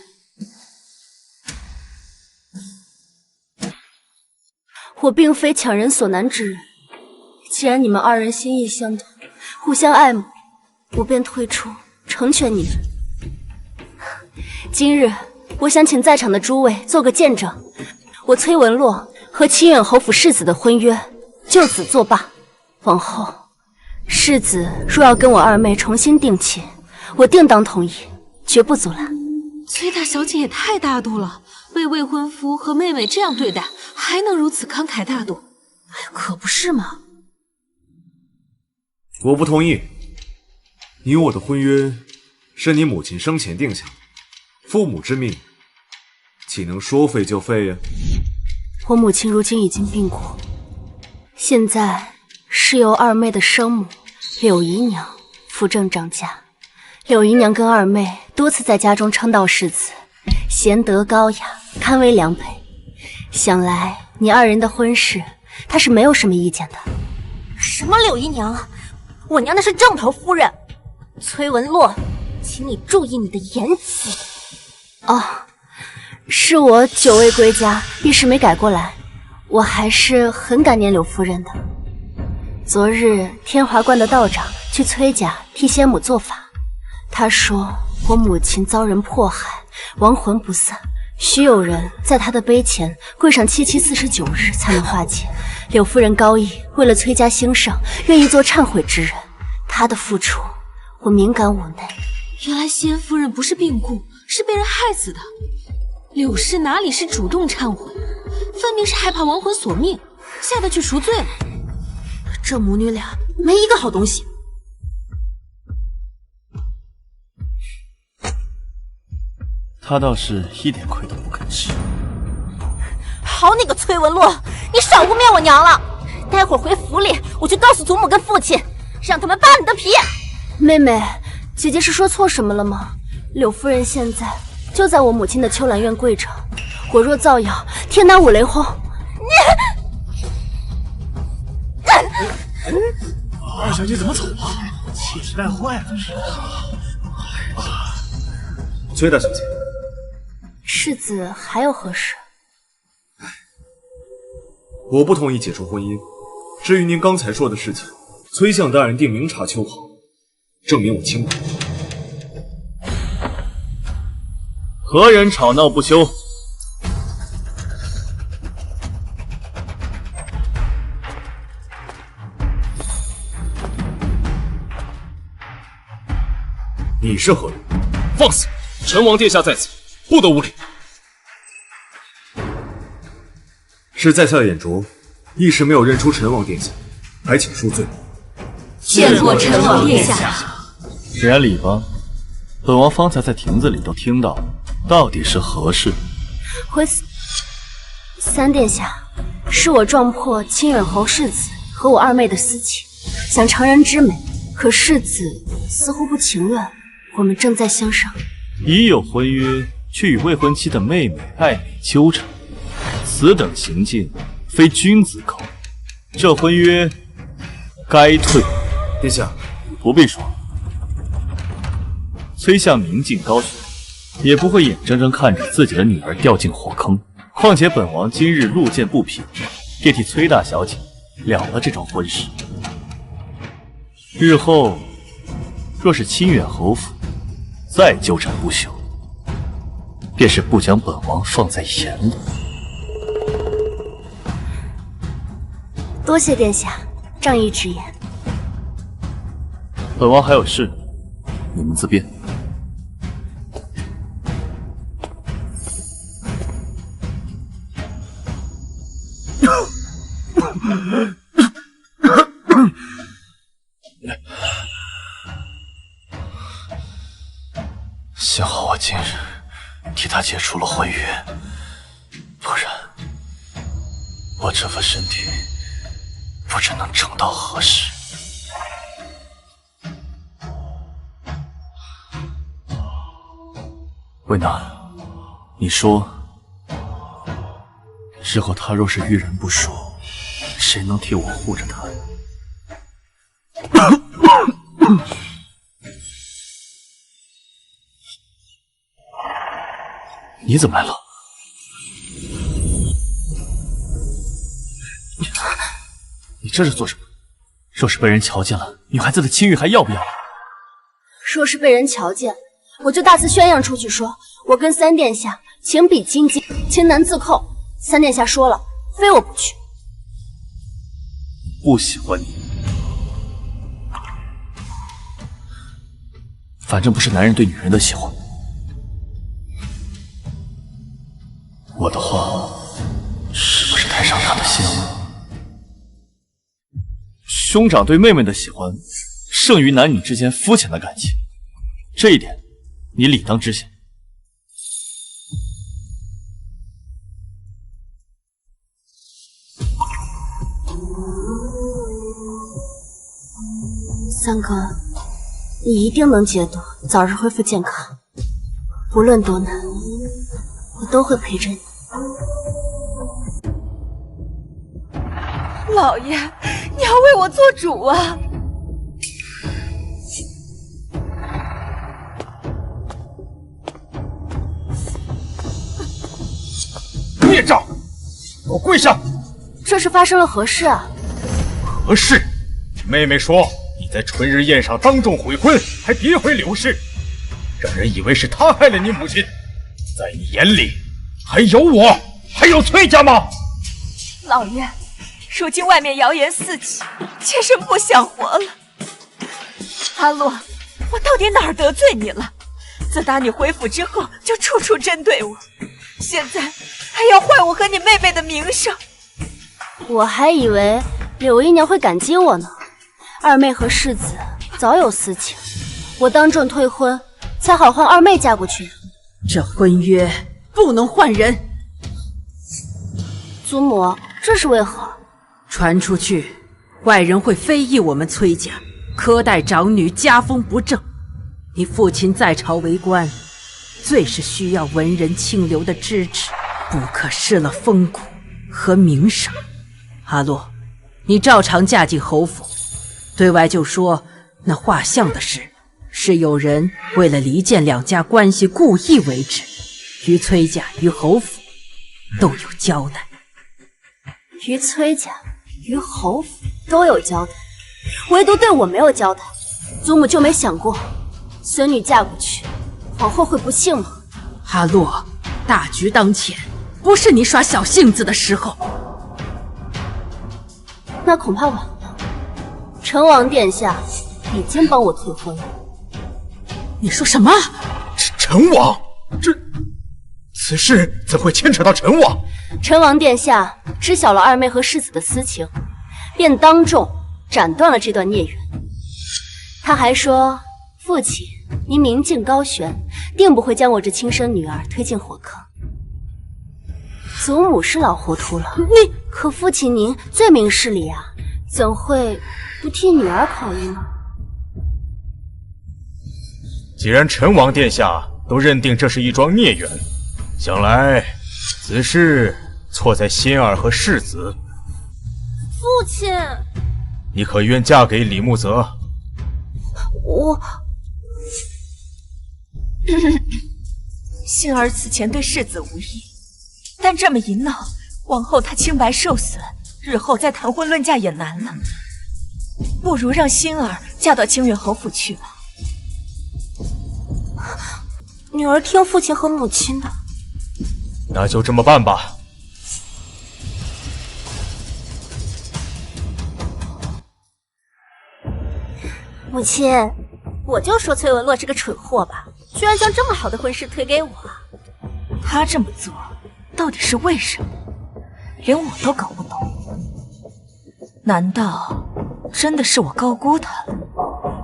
我并非强人所难之人，既然你们二人心意相通，互相爱慕，我便退出，成全你们。今日，我想请在场的诸位做个见证，我崔文洛和清远侯府世子的婚约就此作罢。往后，世子若要跟我二妹重新定亲，我定当同意，绝不阻拦。崔大小姐也太大度了，被未婚夫和妹妹这样对待，还能如此慷慨大度，哎，可不是吗？我不同意。你我的婚约是你母亲生前定下的，父母之命，岂能说废就废呀？我母亲如今已经病故，现在是由二妹的生母柳姨娘扶正掌家。柳姨娘跟二妹多次在家中称道世子，贤德高雅，堪为良配。想来你二人的婚事，她是没有什么意见的。什么柳姨娘？我娘那是正头夫人。崔文洛，请你注意你的言辞。哦，是我久未归家，一时没改过来。我还是很感念柳夫人的。昨日天华观的道长去崔家替仙母做法，他说我母亲遭人迫害，亡魂不散，需有人在她的碑前跪上749日才能化解。柳夫人高义，为了崔家兴盛，愿意做忏悔之人。她的付出，我敏感妩内。原来仙夫人不是病故，是被人害死的。柳氏哪里是主动忏悔，分明是害怕亡魂索命，下得去赎罪了。这母女俩没一个好东西。他倒是一点亏都不肯吃。好你个崔文洛，你少污蔑我娘了！待会儿回府里，我去告诉祖母跟父亲，让他们扒你的皮。妹妹，姐姐是说错什么了吗？柳夫人现在就在我母亲的秋兰院跪着，我若造谣，天打五雷轰。二小姐怎么走了？气质带坏了。崔大小姐，世子还有何事？我不同意解除婚姻。至于您刚才说的事情，崔相大人定明察秋毫，证明我清白。何人吵闹不休？你是何人？放肆！陈王殿下在此，不得无礼。是在下的眼拙，一时没有认出陈王殿下，还请恕罪。见过陈王殿下。既然礼邦，本王方才在亭子里都听到了，到底是何事？回三殿下，是我撞破清远侯世子和我二妹的私情，想成人之美，可世子似乎不情愿。我们正在相商，已有婚约，却与未婚妻的妹妹暧昧纠缠，此等行径非君子口。这婚约该退。殿下，不必说，崔相明镜高悬，也不会眼睁睁看着自己的女儿掉进火坑。况且本王今日路见不平，便替崔大小姐了了这桩婚事。日后若是清远侯府再纠缠不休，便是不将本王放在眼里。多谢殿下仗义直言。本王还有事，你们自便。幸好我今日替他解除了婚约，不然我这副身体不知能撑到何时。魏娜，你说，日后他若是遇人不淑，谁能替我护着他？你怎么来了？你这是做什么？若是被人瞧见了，女孩子的清誉还要不要？若是被人瞧见，我就大肆宣扬出去说，我跟三殿下情比金坚，情难自扣。三殿下说了，非我不娶。不喜欢你，反正不是男人对女人的喜欢。我的话是不是太伤他的心了？兄长对妹妹的喜欢，胜于男女之间肤浅的感情，这一点你理当知晓。三哥，你一定能解毒，早日恢复健康。无论多难，我都会陪着你。老爷，你要为我做主啊！孽障，给我跪下！这是发生了何事啊？何事？妹妹说你在春日宴上当众悔婚，还诋毁柳氏，让人以为是她害了你母亲。在你眼里，还有我，还有崔家吗？老爷，如今外面谣言四起，妾身不想活了。阿洛，我到底哪儿得罪你了？自打你回府之后，就处处针对我，现在还要坏我和你妹妹的名声。我还以为柳姨娘会感激我呢。二妹和世子早有私情，我当众退婚，才好换二妹嫁过去。这婚约不能换人。祖母，这是为何？传出去，外人会非议我们崔家苛待长女，家风不正。你父亲在朝为官，最是需要文人清流的支持，不可失了风骨和名声。阿洛，你照常嫁进侯府，对外就说那画像的事是有人为了离间两家关系故意为之，于崔家于侯府都有交代。于崔家于侯府都有交代，唯独对我没有交代。祖母就没想过孙女嫁过去，皇后会不幸吗？阿洛，大局当前，不是你耍小性子的时候。那恐怕晚了。成王殿下已经帮我退婚了。你说什么？陈王，此事怎会牵扯到陈王？陈王殿下知晓了二妹和世子的私情，便当众斩断了这段孽缘。他还说，父亲您明镜高悬，定不会将我这亲生女儿推进火坑。祖母是老糊涂了，可父亲您最明事理啊，怎会不替女儿考虑呢？既然陈王殿下都认定这是一桩孽缘，想来此事错在仙儿和世子。父亲，你可愿嫁给李慕泽？我杏儿此前对世子无意，但这么一闹，往后她清白受损，日后再谈婚论嫁也难了。不如让杏儿嫁到清远侯府去吧。女儿听父亲和母亲的。那就这么办吧。母亲，我就说崔文洛是个蠢货吧，居然将这么好的婚事推给我。他这么做到底是为什么？连我都搞不懂。难道真的是我高估他了？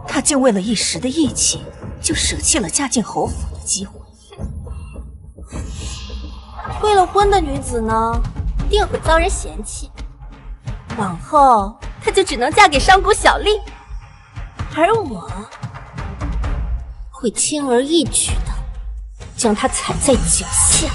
他竟为了一时的义气，就舍弃了嫁进侯府的机会。未了婚的女子呢，定会遭人嫌弃，往后她就只能嫁给上古小丽，而我会轻而易举的将她踩在脚下。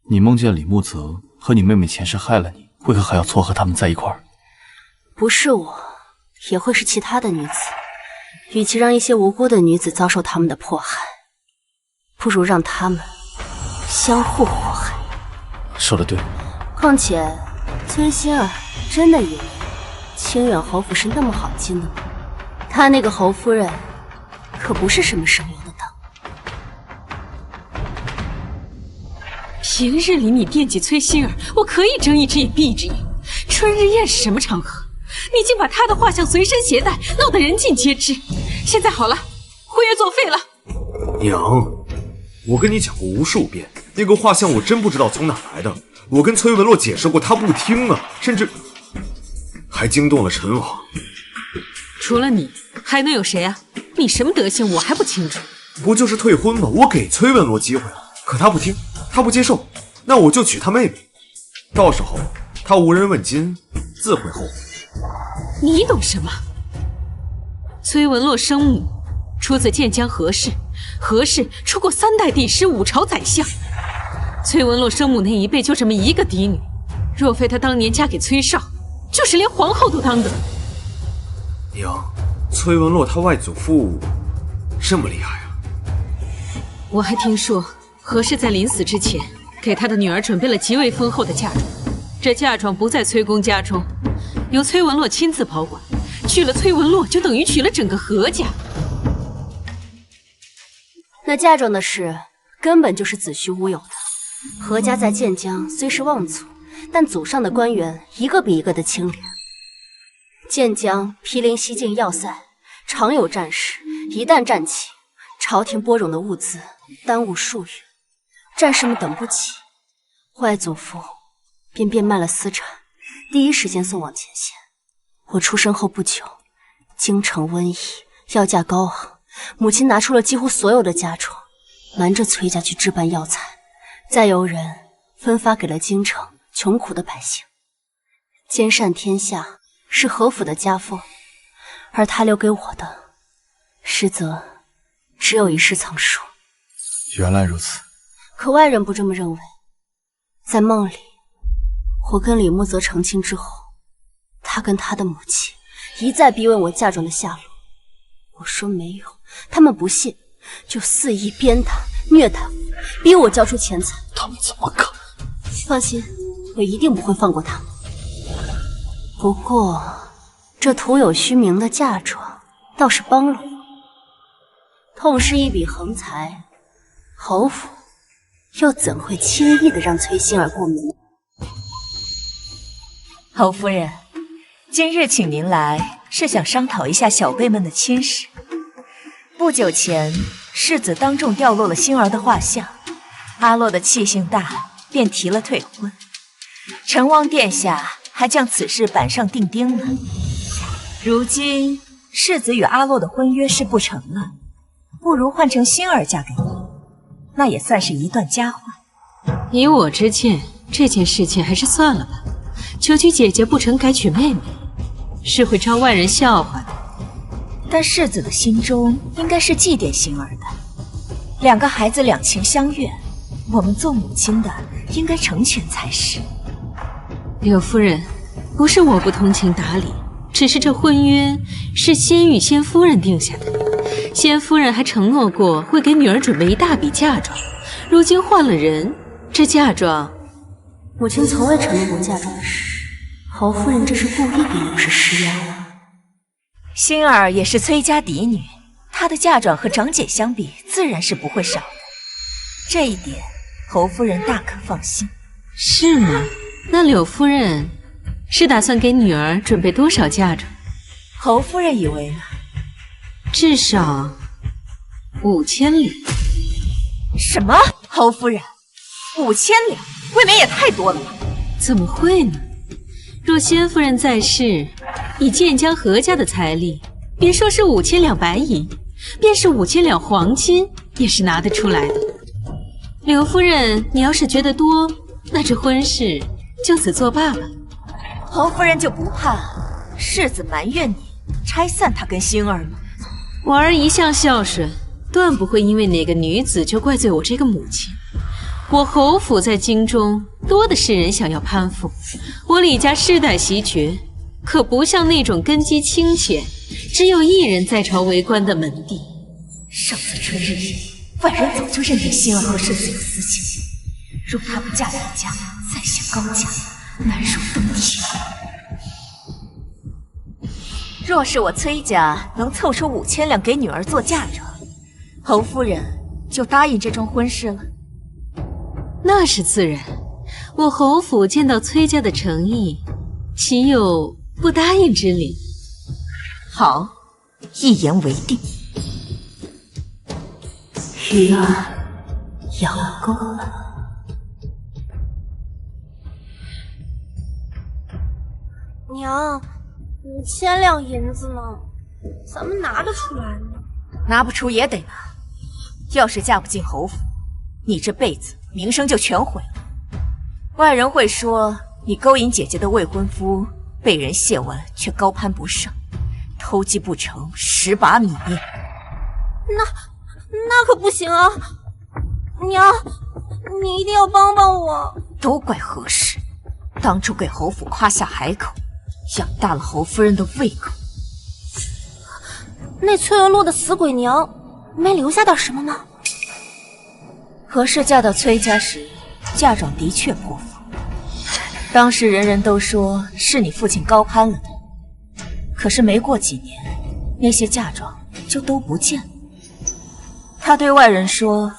你梦见李慕泽和你妹妹前世害了你，为何还要撮合他们在一块儿？不是我，也会是其他的女子。与其让一些无辜的女子遭受他们的迫害，不如让他们相互祸害。说得对。况且，崔心儿真的以为清远侯府是那么好进的吗？他那个侯夫人可不是什么省油的灯。平日里你惦记崔心儿，我可以睁一只眼闭一只眼。春日宴是什么场合？你竟把她的画像随身携带，闹得人尽皆知。现在好了，婚约作废了。娘，我跟你讲过无数遍，那个画像我真不知道从哪来的。我跟崔文洛解释过，他不听啊，甚至还惊动了陈王。除了你，还能有谁啊？你什么德行，我还不清楚。不就是退婚吗？我给崔文洛机会了，可他不听，他不接受，那我就娶他妹妹。到时候他无人问津，自会后悔。你懂什么？崔文洛生母出自建江何氏，何氏出过3代帝师，5朝宰相。崔文洛生母那一辈就这么一个嫡女，若非她当年嫁给崔少，就是连皇后都当得。娘，崔文洛他外祖父这么厉害啊！我还听说何氏在临死之前给他的女儿准备了极为丰厚的嫁妆，这嫁妆不在崔公家中，由崔文洛亲自保管，娶了崔文洛就等于娶了整个何家。那嫁妆的事根本就是子虚乌有的。何家在建江虽是望族，但祖上的官员一个比一个的清廉。建江毗邻西境要塞，常有战事，一旦战起，朝廷拨冗的物资耽误数月，战士们等不起，外祖父便变卖了私产，第一时间送往前线。我出生后不久，京城瘟疫，药价高昂，母亲拿出了几乎所有的家宠，瞒着崔家去置办药材，再由人分发给了京城穷苦的百姓。兼善天下是何府的家风，而他留给我的，实则只有一世藏书。原来如此。可外人不这么认为。在梦里，我跟李慕泽成亲之后，他跟他的母亲一再逼问我嫁妆的下落。我说没有，他们不信，就肆意鞭打、虐待我，逼我交出钱财。他们怎么可？放心，我一定不会放过他们。不过，这徒有虚名的嫁妆倒是帮了我。痛失一笔横财，侯府又怎会轻易的让崔心儿过门？侯夫人，今日请您来，是想商讨一下小辈们的亲事。不久前，世子当众掉落了心儿的画像，阿洛的气性大，便提了退婚。陈王殿下还将此事板上钉钉呢。如今世子与阿洛的婚约是不成了，不如换成心儿嫁给你，那也算是一段佳话。以我之见，这件事情还是算了吧。求娶姐姐不成，改娶妹妹，是会招外人笑话的。但世子的心中应该是祭奠心儿的，两个孩子两情相悦，我们做母亲的应该成全才是。柳夫人，不是我不通情达理，只是这婚约是先与先夫人定下的，先夫人还承诺过会给女儿准备一大笔嫁妆，如今换了人，这嫁妆……母亲从未承诺过嫁妆的事，侯夫人这是故意给柳氏施压了。心儿也是崔家嫡女，她的嫁妆和长姐相比，自然是不会少的，这一点侯夫人大可放心。是吗？那柳夫人是打算给女儿准备多少嫁妆？侯夫人以为呢？至少5000两。什么？侯夫人，5000两，未免也太多了吧？怎么会呢？若先夫人在世，以建江何家的财力，别说是5000两白银，便是5000两黄金，也是拿得出来的。柳夫人，你要是觉得多，那这婚事就此作罢吧。侯夫人就不怕世子埋怨你拆散她跟星儿吗？我儿一向孝顺，断不会因为哪个女子就怪罪我这个母亲。我侯府在京中多的是人想要攀附，我李家世代袭爵，可不像那种根基清浅，只有一人在朝为官的门第。上次春日夜，外人早就认定星儿和世子有私情，若她不嫁李家，再享高价，难容登天。若是我崔家能凑出5000两给女儿做嫁妆，侯夫人就答应这桩婚事了。那是自然，我侯府见到崔家的诚意，岂有不答应之理？好，一言为定。鱼儿咬钩了。娘，5000两银子呢，咱们拿得出来吗？拿不出也得拿。要是嫁不进侯府，你这辈子名声就全毁了。外人会说你勾引姐姐的未婚夫，被人亵玩却高攀不上，偷鸡不成蚀把米。那可不行啊！娘，你一定要帮帮我。都怪何氏，当初给侯府夸下海口，养大了侯夫人的胃口。那崔娥洛的死鬼娘没留下点什么吗？何氏嫁到崔家时，嫁妆的确颇丰，当时人人都说是你父亲高攀了她。可是没过几年，那些嫁妆就都不见了。他对外人说，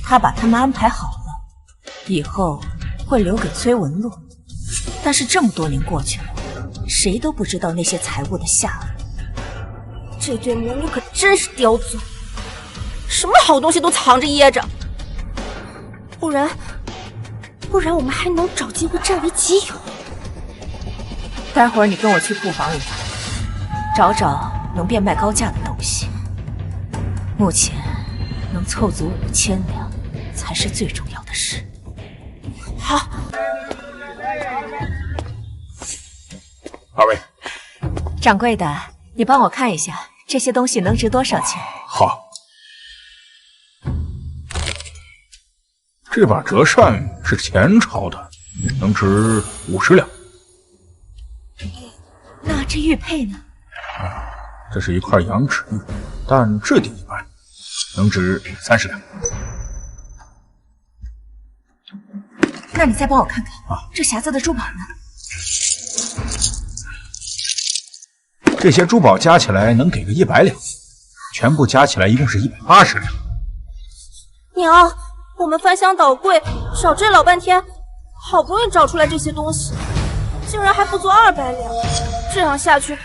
他把他们安排好了，以后会留给崔文洛。但是这么多年过去了，谁都不知道那些财物的下落。这对母女可真是刁钻，什么好东西都藏着掖着，不然我们还能找机会占为己有。待会儿你跟我去库房里找找能变卖高价的东西。目前能凑足5000两才是最重要的事。好。二位，掌柜的，你帮我看一下这些东西能值多少钱？好，这把折扇是前朝的，能值50两。那这玉佩呢？这是一块羊齿玉，但质地一般，能值30两。那你再帮我看看这匣子的珠宝呢？这些珠宝加起来能给个100两，全部加起来一共是180两。娘，我们翻箱倒柜找这老半天，好不容易找出来这些东西，竟然还不足200两。这样下去，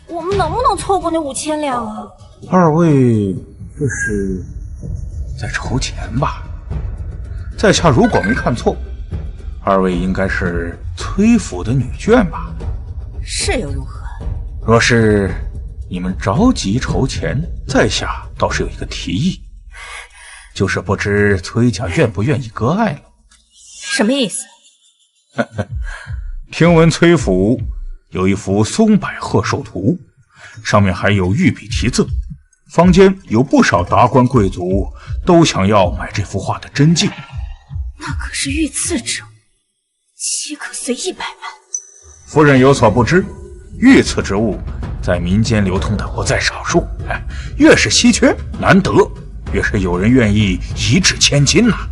我们能不能凑够那5000两啊？二位这是在筹钱吧？在下如果没看错，二位应该是崔府的女眷吧？是又如何？若是你们着急筹钱，在下倒是有一个提议，就是不知崔家愿不愿意割爱了。什么意思？听闻崔府有一幅松柏贺寿图，上面还有御笔题字，坊间有不少达官贵族都想要买这幅画的真迹。那可是御赐之物，岂可随意摆卖？夫人有所不知，御赐之物在民间流通的不在少数，越是稀缺难得，越是有人愿意一掷千金呐。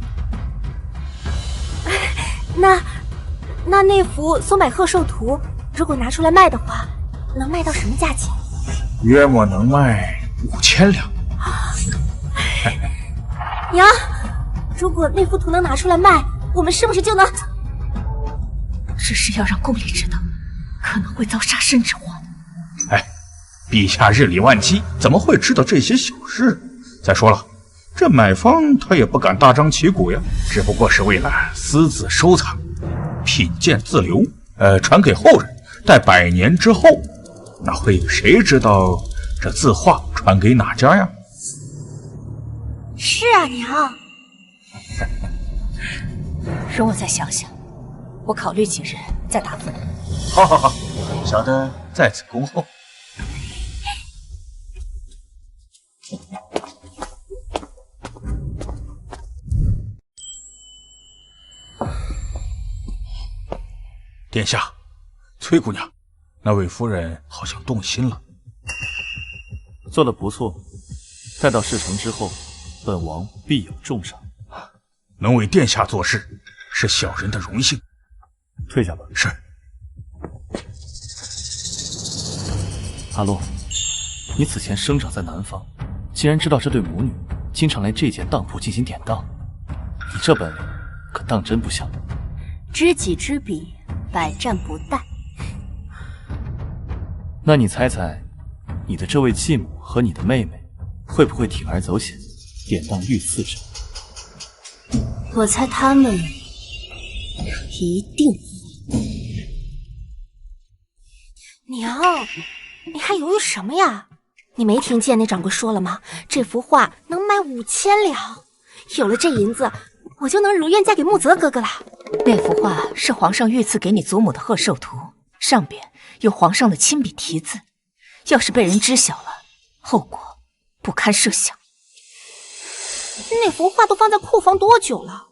那幅松柏贺寿图，如果拿出来卖的话，能卖到什么价钱？约莫能卖5000两。娘，如果那幅图能拿出来卖，我们是不是就能……只是要让宫里知道，可能会遭杀身之祸的。陛下日理万机，怎么会知道这些小事？再说了，这买方他也不敢大张旗鼓呀，只不过是为了私自收藏，品鉴自留，传给后人，待100年之后，那会有谁知道这字画传给哪家呀？是啊，娘。容我再想想，我考虑几日再答复你。好好好，小的在此恭候。殿下，崔姑娘，那位夫人好像动心了。做得不错，待到事成之后，本王必有重赏。能为殿下做事，是小人的荣幸。退下吧。是。阿洛，你此前生长在南方，既然知道这对母女经常来这间当铺进行典当，你这本领可当真不小。知己知彼，百战不殆。那你猜猜，你的这位继母和你的妹妹会不会铤而走险，典当御赐者？我猜他们一定会。娘，你还犹豫什么呀？你没听见那掌柜说了吗？这幅画能卖5000两，有了这银子，我就能如愿嫁给木泽哥哥了。那幅画是皇上御赐给你祖母的贺寿图，上边有皇上的亲笔题字，要是被人知晓了，后果不堪设想。那幅画都放在库房多久了，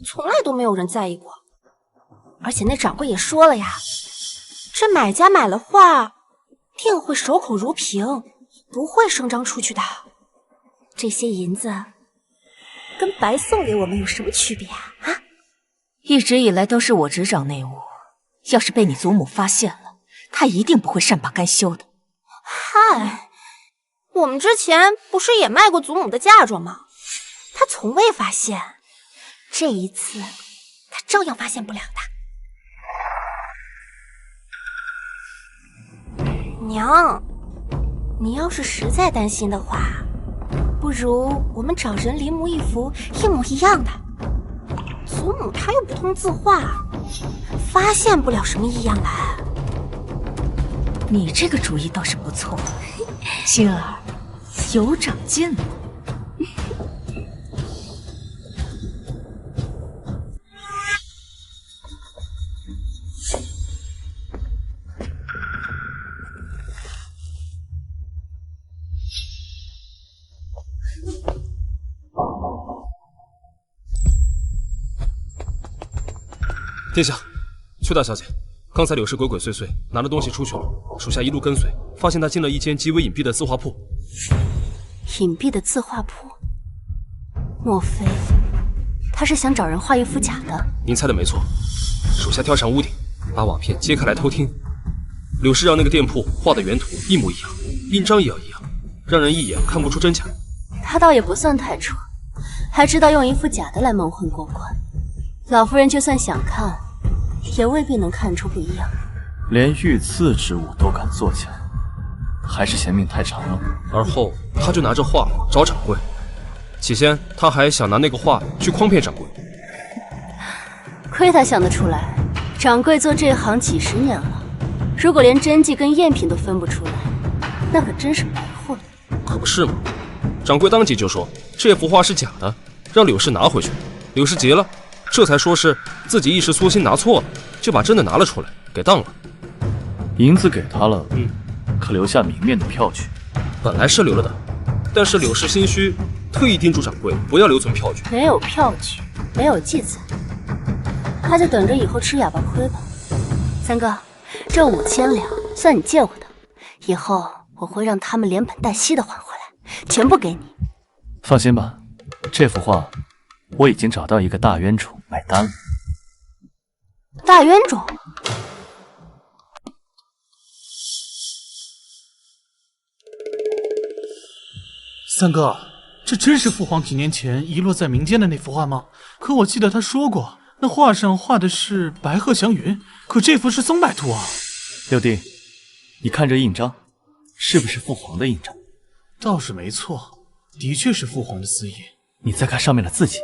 从来都没有人在意过。而且那掌柜也说了呀，这买家买了画，定会守口如瓶，不会声张出去的。这些银子跟白送给我们有什么区别啊？一直以来都是我执掌内务，要是被你祖母发现了，她一定不会善罢甘休的。嗨，我们之前不是也卖过祖母的嫁妆吗？她从未发现，这一次她照样发现不了的。娘，你要是实在担心的话，不如我们找人临摹一幅一模一样的。祖母她又不通字画，发现不了什么异样来。你这个主意倒是不错，星儿有长进了。殿下，邱大小姐，刚才柳氏鬼鬼祟祟拿着东西出去了，属下一路跟随，发现他进了一间极为隐蔽的字画铺。隐蔽的字画铺？莫非他是想找人画一幅假的？您猜的没错，属下跳上屋顶，把瓦片揭开来偷听。柳氏让那个店铺画的原图一模一样，印章也要一样，让人一眼看不出真假。他倒也不算太蠢，还知道用一副假的来蒙混过关。老夫人就算想看，也未必能看出不一样。连御赐之物都敢做假，还是嫌命太长了。而后他就拿着画找掌柜，起先他还想拿那个画去诓骗掌柜。亏他想得出来，掌柜做这行几10年了，如果连真迹跟赝品都分不出来，那可真是白混。可不是嘛，掌柜当即就说这幅画是假的，让柳氏拿回去。柳氏急了，这才说是自己一时粗心拿错了，就把真的拿了出来，给当了。银子给他了，可留下明面的票据。本来是留了的，但是柳氏心虚，特意叮嘱掌柜不要留存票据。没有票据，没有记载，他就等着以后吃哑巴亏吧。三哥，这5000两算你借我的，以后我会让他们连本带息的还回来，全部给你。放心吧，这幅画我已经找到一个大冤种买单了。大冤种？三哥，这真是父皇几年前遗落在民间的那幅画吗？可我记得他说过，那画上画的是白鹤祥云，可这幅是松柏图啊。六弟，你看这印章，是不是父皇的印章？倒是没错，的确是父皇的私印。你再看上面的字迹，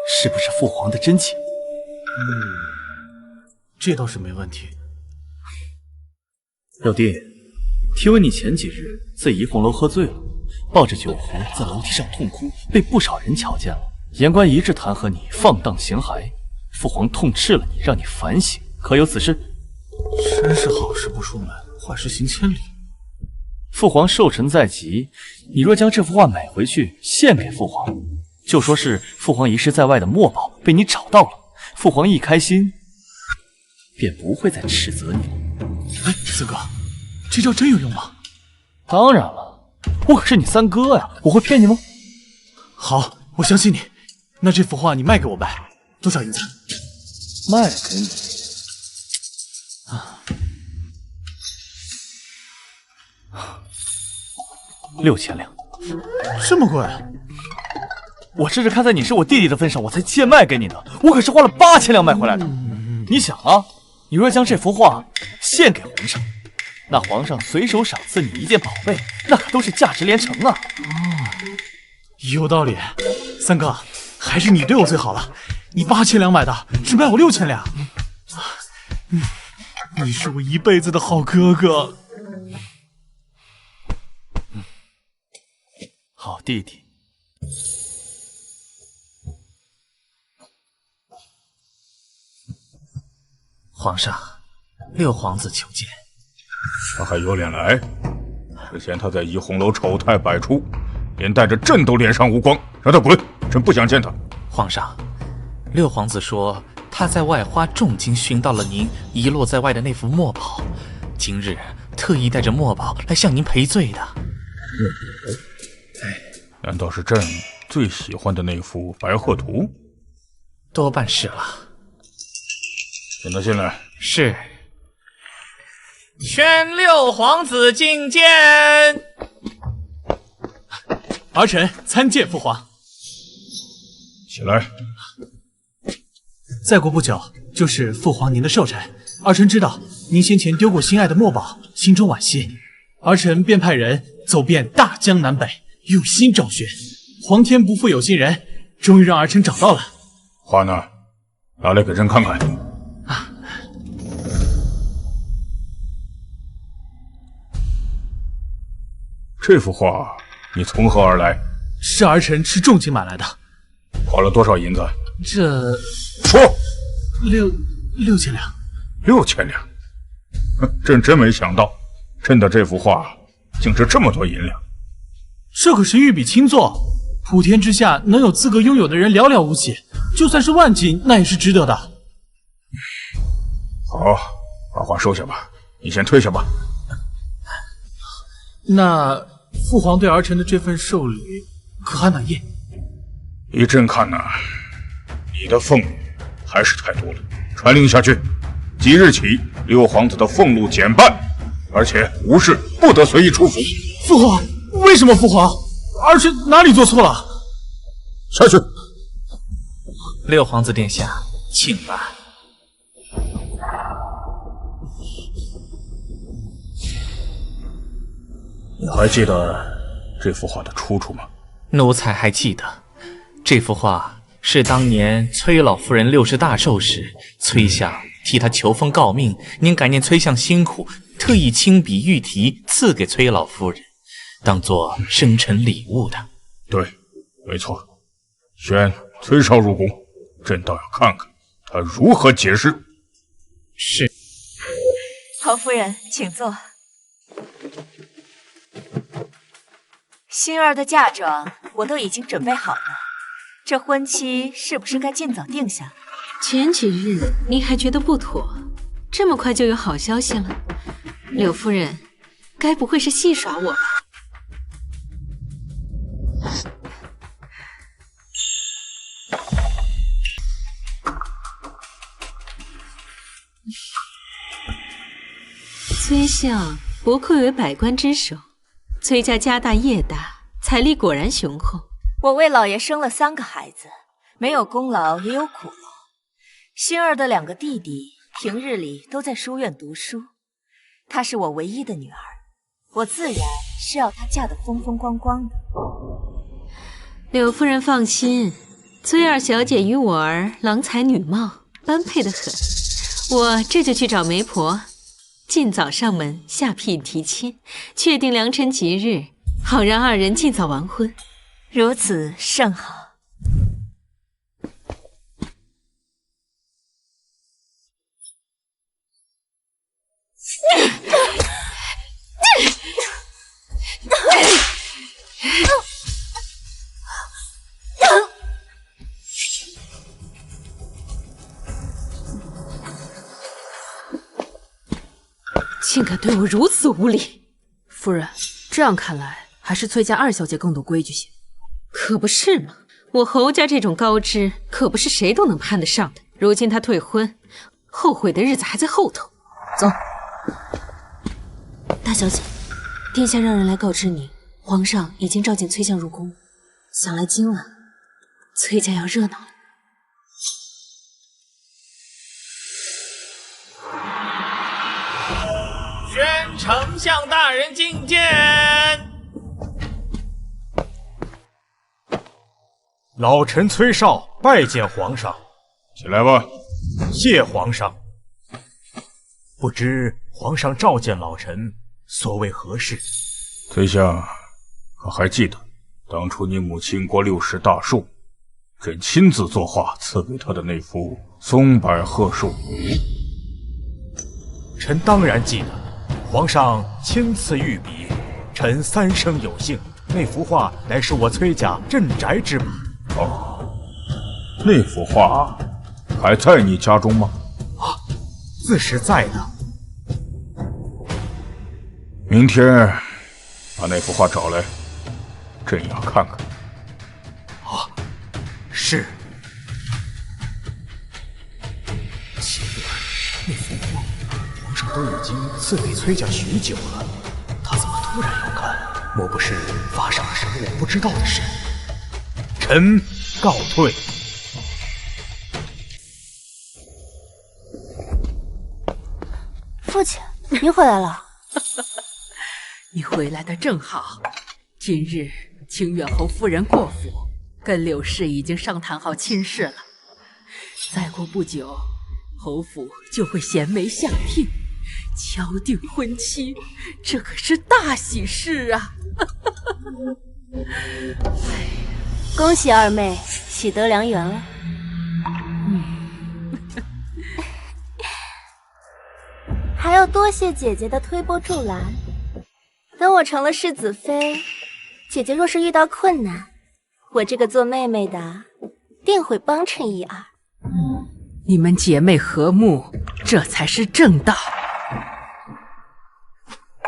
是不是父皇的真迹？这倒是没问题。老弟，听闻你前几日在怡红楼喝醉了，抱着酒壶在楼梯上痛哭，被不少人瞧见了。言官一致弹劾你放荡形骸，父皇痛斥了你，让你反省，可有此事？真是好事不出门，坏事行千里。父皇寿辰在即，你若将这幅画买回去献给父皇，就说是父皇遗失在外的墨宝被你找到了，父皇一开心，便不会再斥责你了。哎，四哥，这招真有用吗？当然了，我可是你三哥呀，我会骗你吗？好，我相信你。那这幅画你卖给我呗，多少银子？卖给你6000两。这么贵？我这是看在你是我弟弟的份上，我才贱卖给你的。我可是花了8000两买回来的。你想啊，你若将这幅画献给皇上，那皇上随手赏赐你一件宝贝，那可都是价值连城啊。有道理。三哥，还是你对我最好了。你8000两买的，只卖我6000两。你是我一辈子的好哥哥。好弟弟。皇上，六皇子求见。他还有脸来？之前他在怡红楼丑态百出，连带着朕都脸上无光，让他滚！朕不想见他。皇上，六皇子说他在外花重金寻到了您遗落在外的那幅墨宝，今日特意带着墨宝来向您赔罪的。难道是朕最喜欢的那幅白鹤图？多半是了。请他进来。是。宣六皇子觐见。儿臣参见父皇。起来。再过不久就是父皇您的寿辰，儿臣知道您先前丢过心爱的墨宝，心中惋惜，儿臣便派人走遍大江南北，用心找寻。皇天不负有心人，终于让儿臣找到了。画呢？拿来给朕看看。这幅画你从何而来？是儿臣斥重金买来的。花了多少银子？这说6000两。6000两？朕真没想到，朕的这幅画竟值这么多银两。这可是御笔亲作，普天之下能有资格拥有的人寥寥无几，就算是万金，那也是值得的。好，把画收下吧，你先退下吧。那父皇对儿臣的这份寿礼可还满意？依朕看呐，你的俸禄还是太多了。传令下去，即日起六皇子的俸禄减半，而且无事不得随意出府。父皇，为什么父皇？儿臣哪里做错了？下去。六皇子殿下，请吧。你还记得这幅画的出处吗？奴才还记得，这幅画是当年崔老夫人60大寿时，崔相替她求封诰命，您感念崔相辛苦，特意亲笔御题赐给崔老夫人，当作生辰礼物的。对，没错。宣崔少入宫，朕倒要看看他如何解释。是。曹夫人，请坐。心儿的嫁妆我都已经准备好了，这婚期是不是该尽早定下？前几日您还觉得不妥，这么快就有好消息了？柳夫人，该不会是戏耍我吧？崔相不愧为百官之首，崔家家大业大，财力果然雄厚。我为老爷生了3个孩子，没有功劳也有苦劳。心儿的2个弟弟平日里都在书院读书，她是我唯一的女儿，我自然是要她嫁得风风光光的。柳夫人放心，崔二小姐与我儿郎才女貌，般配得很。我这就去找媒婆，尽早上门下聘提亲，确定良辰吉日，好让二人尽早完婚。如此甚好。竟敢对我如此无礼！夫人，这样看来，还是崔家二小姐更懂规矩些。可不是嘛，我侯家这种高枝，可不是谁都能攀得上的。如今她退婚，后悔的日子还在后头。走。大小姐，殿下让人来告知您，皇上已经召见崔相入宫，想来今晚崔家要热闹了。宣丞相大人觐见。老臣崔绍拜见皇上。起来吧。谢皇上。不知皇上召见老臣，所谓何事？崔相，可还记得当初你母亲过60大寿，朕亲自作画赐给她的那幅松柏鹤寿图？臣当然记得，皇上亲赐御笔，臣3生有幸。那幅画乃是我崔家镇宅之宝。哦，那幅画还在你家中吗？啊，自是在的。明天把那幅画找来，朕要看看。啊，是。奇怪，那幅画皇上都已经赐给崔家许久了，他怎么突然要看？莫不是发生了什么我不知道的事？臣告退。父亲，您回来了。你回来的正好。今日清远侯夫人过府，跟柳氏已经商谈好亲事了。再过不久，侯府就会衔媒下聘，敲定婚期，这可是大喜事啊！恭喜二妹喜得良缘了。还要多谢姐姐的推波助澜。等我成了世子妃，姐姐若是遇到困难，我这个做妹妹的定会帮衬一二。你们姐妹和睦，这才是正道。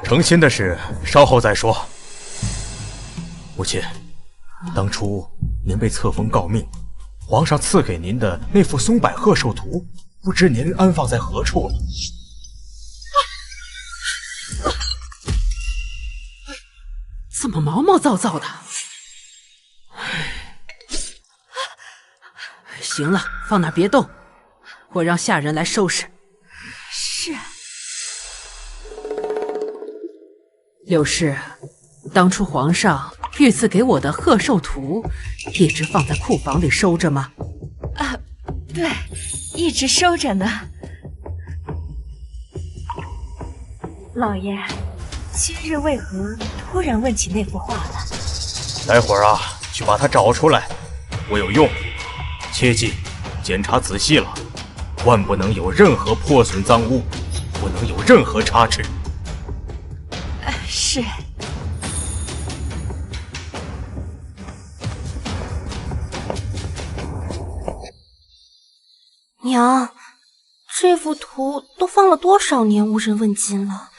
成亲的事稍后再说。母亲，当初您被册封诰命，皇上赐给您的那幅松柏鹤寿图，不知您安放在何处了？怎么毛毛躁躁的？行了，放那别动，我让下人来收拾。是。柳氏，当初皇上御赐给我的鹤寿图，一直放在库房里收着吗？啊，对，一直收着呢。老爷，今日为何突然问起那幅画了？待会儿啊，去把它找出来，我有用。切记，检查仔细了，万不能有任何破损脏物，不能有任何差池。是。娘，这幅图都放了多少年无人问津了，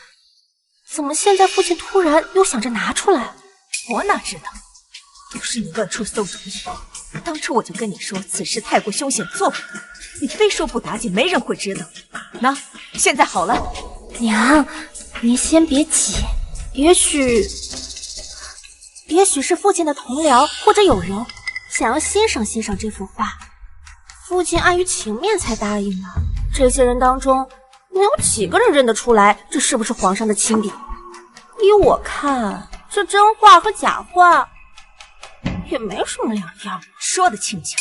怎么现在父亲突然又想着拿出来？我哪知道，都是你乱出馊主意。当初我就跟你说，此事太过凶险，做不得。你非说不打紧，没人会知道。那现在好了，娘，您先别急，也许是父亲的同僚或者友人想要欣赏欣赏这幅画，父亲碍于情面才答应的。这些人当中，能有几个人认得出来这是不是皇上的亲笔？依我看，这真画和假画也没什么两样。说的轻巧，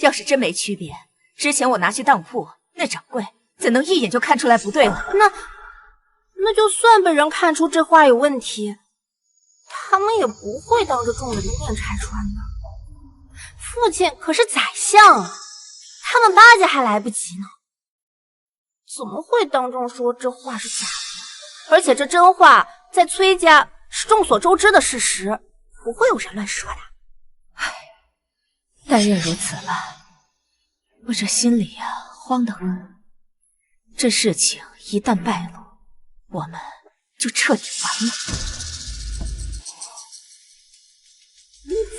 要是真没区别，之前我拿去当铺，那掌柜怎能一眼就看出来不对了？那就算被人看出这话有问题，他们也不会当着众人的面拆穿的。父亲可是宰相啊，他们巴结还来不及呢，怎么会当众说这话是假的？而且这真话在崔家是众所周知的事实，不会有人乱说的。唉，但愿如此吧。我这心里呀，慌得很。这事情一旦败露，我们就彻底完了。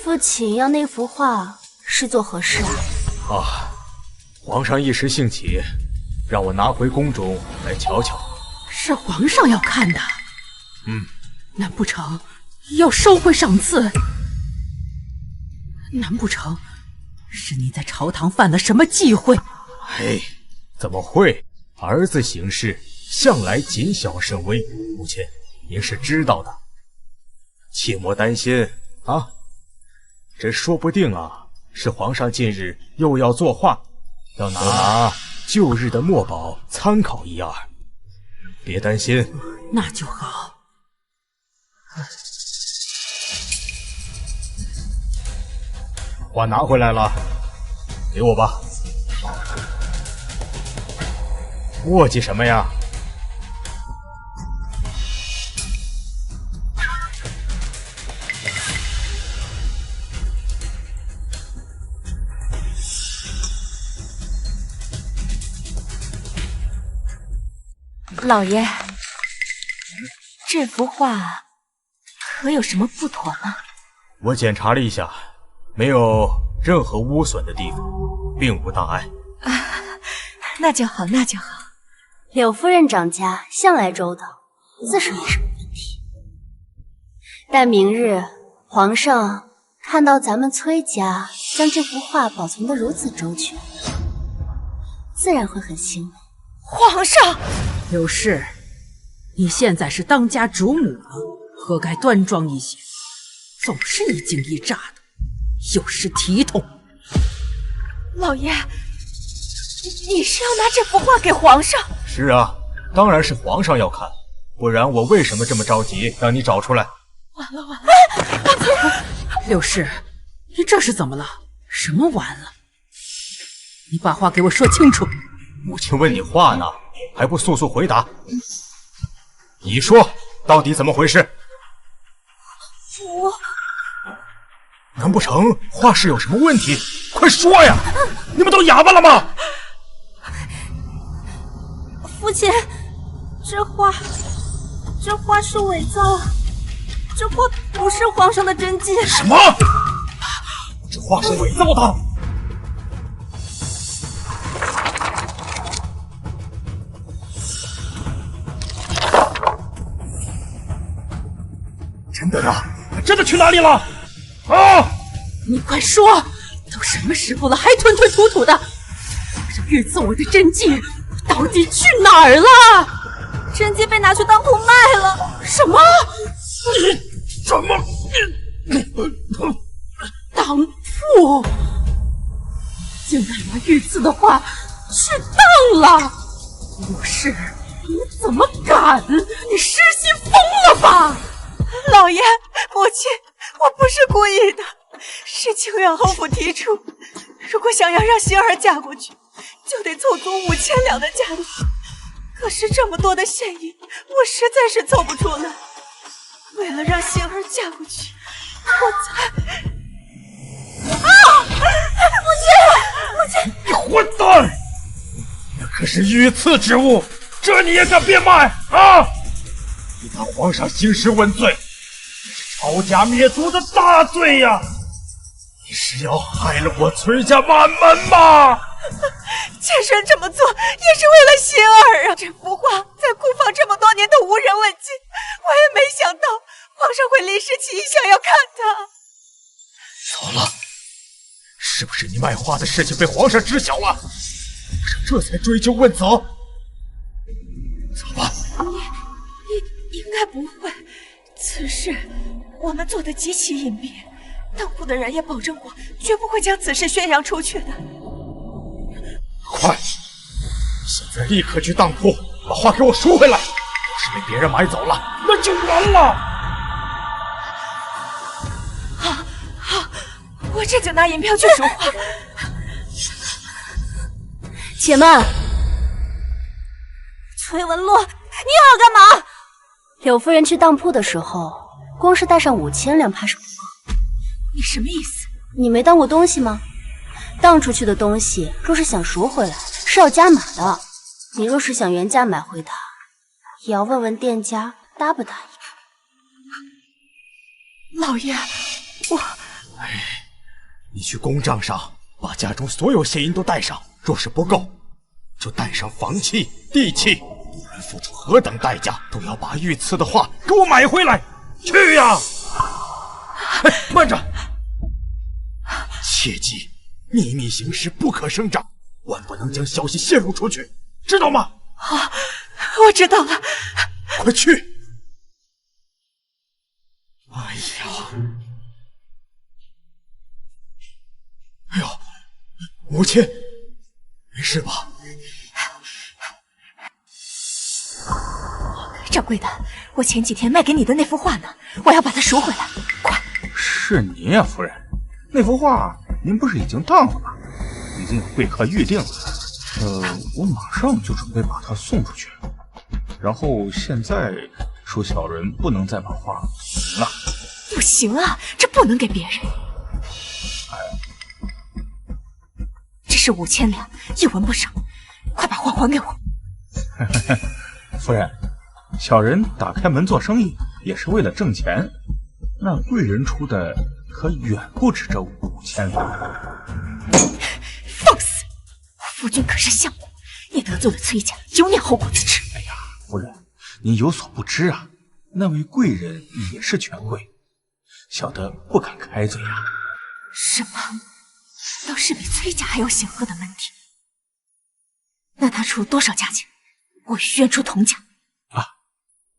父亲要那幅画是做何事啊？皇上一时兴起，让我拿回宫中来瞧瞧。是皇上要看的。难不成要收回赏赐？难不成是你在朝堂犯了什么忌讳？怎么会？儿子行事向来谨小慎微，母亲您是知道的，切莫担心啊。这说不定是皇上近日又要作画，要拿旧日的墨宝参考一二，别担心。那就好。画拿回来了，给我吧。磨叽什么呀？老爷，这幅画可有什么不妥吗？我检查了一下，没有任何污损的地方，并无大碍。那就好，那就好。柳夫人掌家向来周到，自是没什么问题。但明日皇上看到咱们崔家将这幅画保存得如此周全，自然会很欣慰。皇上，柳氏，你现在是当家主母了，何该端庄一些？总是一惊一乍的，有失体统。老爷，你是要拿这幅画给皇上？是啊，当然是皇上要看，不然我为什么这么着急让你找出来？完了完了！柳氏，你这是怎么了？什么完了？你把话给我说清楚。母亲问你话呢，还不速速回答？你说到底怎么回事？难不成画室有什么问题？快说呀！你们都哑巴了吗？父亲，这画是伪造，这画不是皇上的真迹。什么？这画是伪造的？真的呀？真的去哪里了？啊！你快说，都什么时候了，还吞吞吐吐的？这玉字我的真迹到底去哪儿了？真迹被拿去当铺卖了。什么？什么？当铺？竟然把玉字的画去当了！柳氏，你怎么敢？你失心疯了吧？老爷，母亲，我不是故意的，是清远侯府提出，如果想要让星儿嫁过去，就得凑足5000两的价钱。可是这么多的现银，我实在是凑不出来。为了让星儿嫁过去，我才……母亲！你混蛋！那可是御赐之物，这你也敢变卖啊？你当皇上兴师问罪，这是抄家灭族的大罪呀！你是要害了我崔家满门吗？妾身这么做也是为了星儿啊！这幅画在库房这么多年都无人问津，我也没想到皇上会临时起意想要看它。糟了，是不是你卖画的事情被皇上知晓了？皇上这才追究问责。走吧。应该不会，此事我们做得极其隐蔽，当铺的人也保证过，绝不会将此事宣扬出去的。快！现在立刻去当铺，把画给我赎回来。要是被别人买走了，那就完了。好，我这就拿银票去赎画。且慢，崔文洛，你又要干嘛？柳夫人去当铺的时候，光是带上5000两怕是不够。你什么意思？你没当过东西吗？当出去的东西，若是想赎回来，是要加码的。你若是想原价买回它，也要问问店家答不答应。老爷，你去公账上把家中所有现银都带上，若是不够，就带上房契、地契，无论付出何等代价，都要把御赐的画给我买回来。去呀！慢着，切记秘密行事，不可声张，万不能将消息泄露出去，知道吗？好，我知道了。快去！哎呀！哎呦，母亲，没事吧？掌柜的，我前几天卖给你的那幅画呢？我要把它赎回来，快！是您呀，夫人，那幅画您不是已经当了吗？已经有贵客预定了。我马上就准备把它送出去。然后现在说小人不能再把画送了。不行啊，这不能给别人。这是5000两，一文不少，快把画还给我。夫人，小人打开门做生意也是为了挣钱，那贵人出的可远不止这5000两。放肆！夫君可是相公，你得罪了崔家，有你后果自持。哎呀，夫人，您有所不知啊，那位贵人也是权贵，小的不敢开嘴啊。什么？倒是比崔家还要显赫的门第。那他出多少价钱？我愿出同价。啊，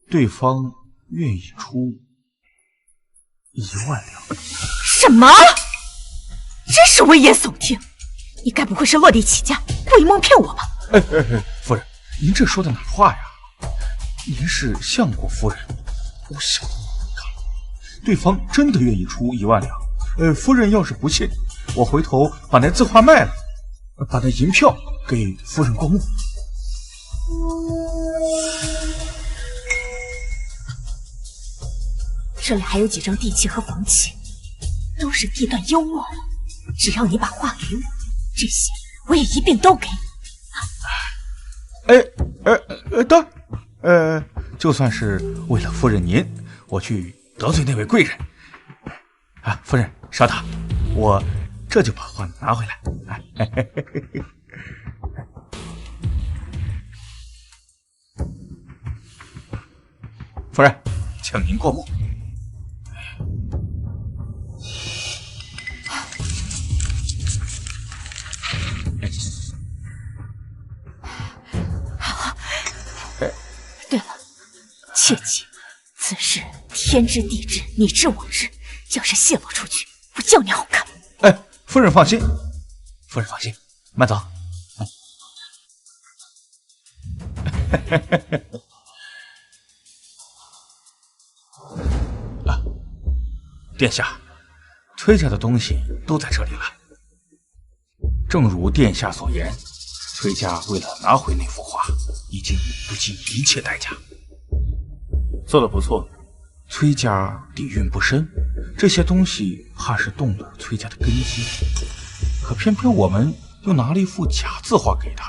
对方愿意出1万两。什么？真是危言耸听！你该不会是落地起价，故意蒙骗我吧？夫人，您这说的哪话呀？您是相国夫人，我小的看，对方真的愿意出1万两。夫人要是不信，我回头把那字画卖了，把那银票给夫人过目。这里还有几张地契和房契，都是地段优渥了。只要你把画给我，这些我也一并都给等，就算是为了夫人您，我去得罪那位贵人啊！夫人稍等，我这就把画拿回来。夫人，请您过目。对了，切记，此事天知地知，你知我知，要是泄露出去，我叫你好看。夫人放心，夫人放心，慢走。殿下，崔家的东西都在这里了。正如殿下所言，崔家为了拿回那幅画，已经不计一切代价。做得不错。崔家底蕴不深，这些东西怕是动了崔家的根基。可偏偏我们又拿了一幅假字画给他，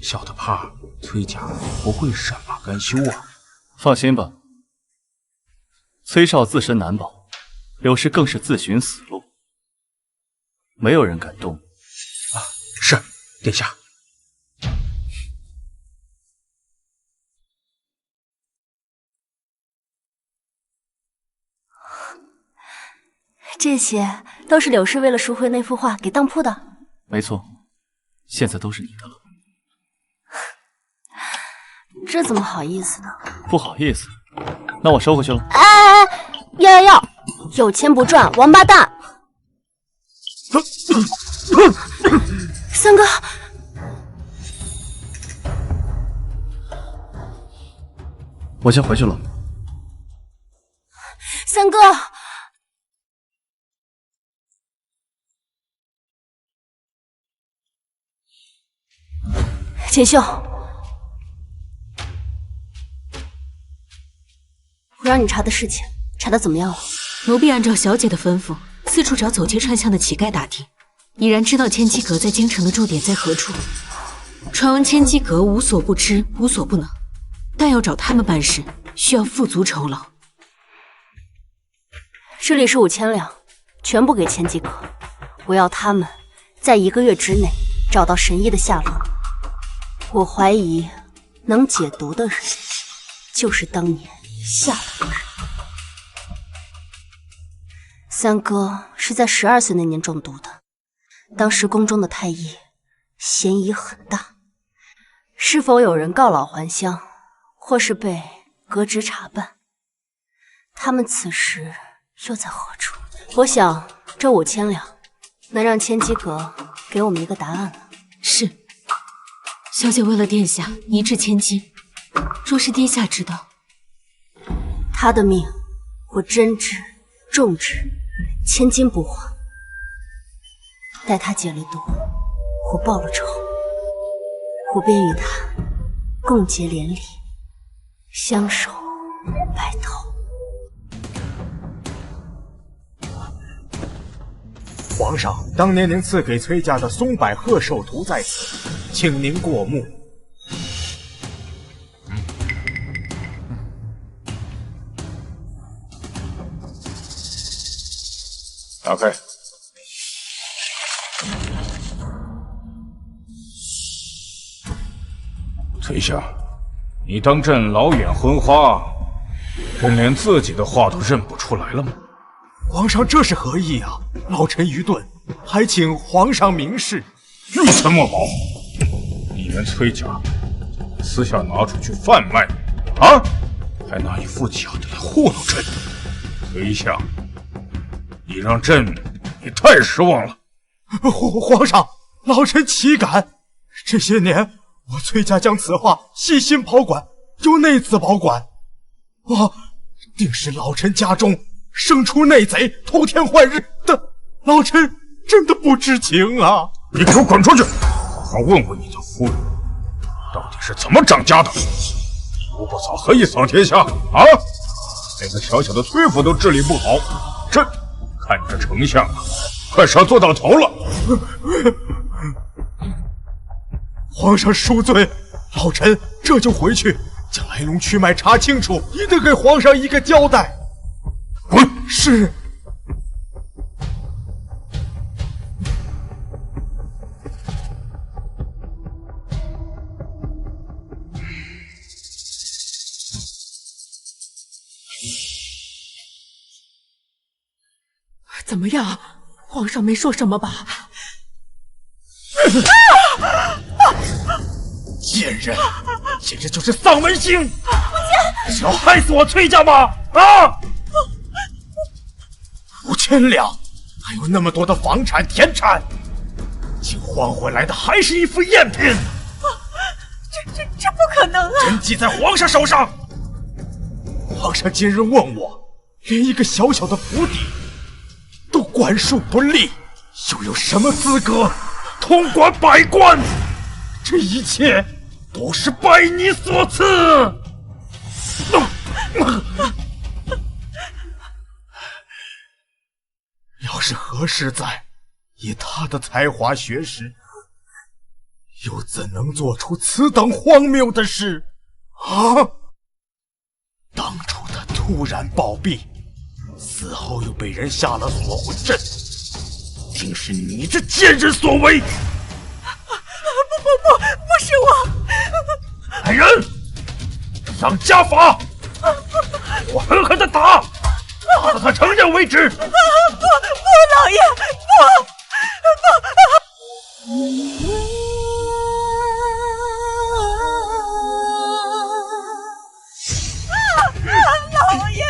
小的怕崔家不会善罢甘休啊。放心吧，崔少自身难保，柳氏更是自寻死路，没有人敢动。是，殿下。这些都是柳氏为了赎回那幅画给当铺的。没错，现在都是你的了。这怎么好意思呢？不好意思，那我收回去了。要，有钱不赚王八蛋！三哥，我先回去了。三哥，锦绣，我让你查的事情，查的怎么样了？奴婢按照小姐的吩咐，四处找走街串巷的乞丐打听，已然知道千机阁在京城的驻点在何处。传闻千机阁无所不知，无所不能，但要找他们办事，需要付足酬劳。这里是5000两，全部给千机阁。我要他们在1个月之内找到神医的下落。我怀疑能解毒的人，就是当年下毒人。三哥是在12岁那年中毒的，当时宫中的太医嫌疑很大，是否有人告老还乡，或是被革职查办？他们此时又在何处？我想这5000两能让千机阁给我们一个答案了。是，小姐为了殿下一掷千金，若是殿下知道，他的命我真掷重掷，千金不换。待他解了毒，我报了仇，我便与他共结连理，相守白头。皇上，当年您赐给崔家的松柏鹤寿图在此，请您过目。打开。崔相，你当朕老眼昏花，朕连自己的话都认不出来了吗？皇上这是何意啊？老臣愚钝，还请皇上明示。玉存墨宝，你们崔家私下拿出去贩卖啊？还拿一副假的来糊弄朕？崔相，你让朕也太失望了。皇上，老臣岂敢？这些年我崔家将此话细心保管，由内子保管。定是老臣家中生出内贼，偷天换日的，老臣真的不知情啊！你给我滚出去！好好问问你的夫人，到底是怎么长家的？一屋不扫，何以扫天下啊？连个小小的崔府都治理不好，朕看着丞相快是要做到头了。皇上恕罪，老臣这就回去将来龙去脉查清楚，一定给皇上一个交代。滚！是。怎么样？皇上没说什么吧？贱人，简直就是丧门星！是要害死我崔家吗？啊！5000两，还有那么多的房产田产，竟换回来的还是一副赝品！这不可能啊！真记在皇上手上。皇上今日问我，连一个小小的府邸都管束不力，又有什么资格统管百官？这一切都是拜你所赐。要是何世在，以他的才华学识，又怎能做出此等荒谬的事啊？当初他突然暴毙，死后又被人下了锁魂阵，定是你这贱人所为！不是我！来人，上家法！我狠狠的打，打到他承认为止！不，老爷，不！老爷！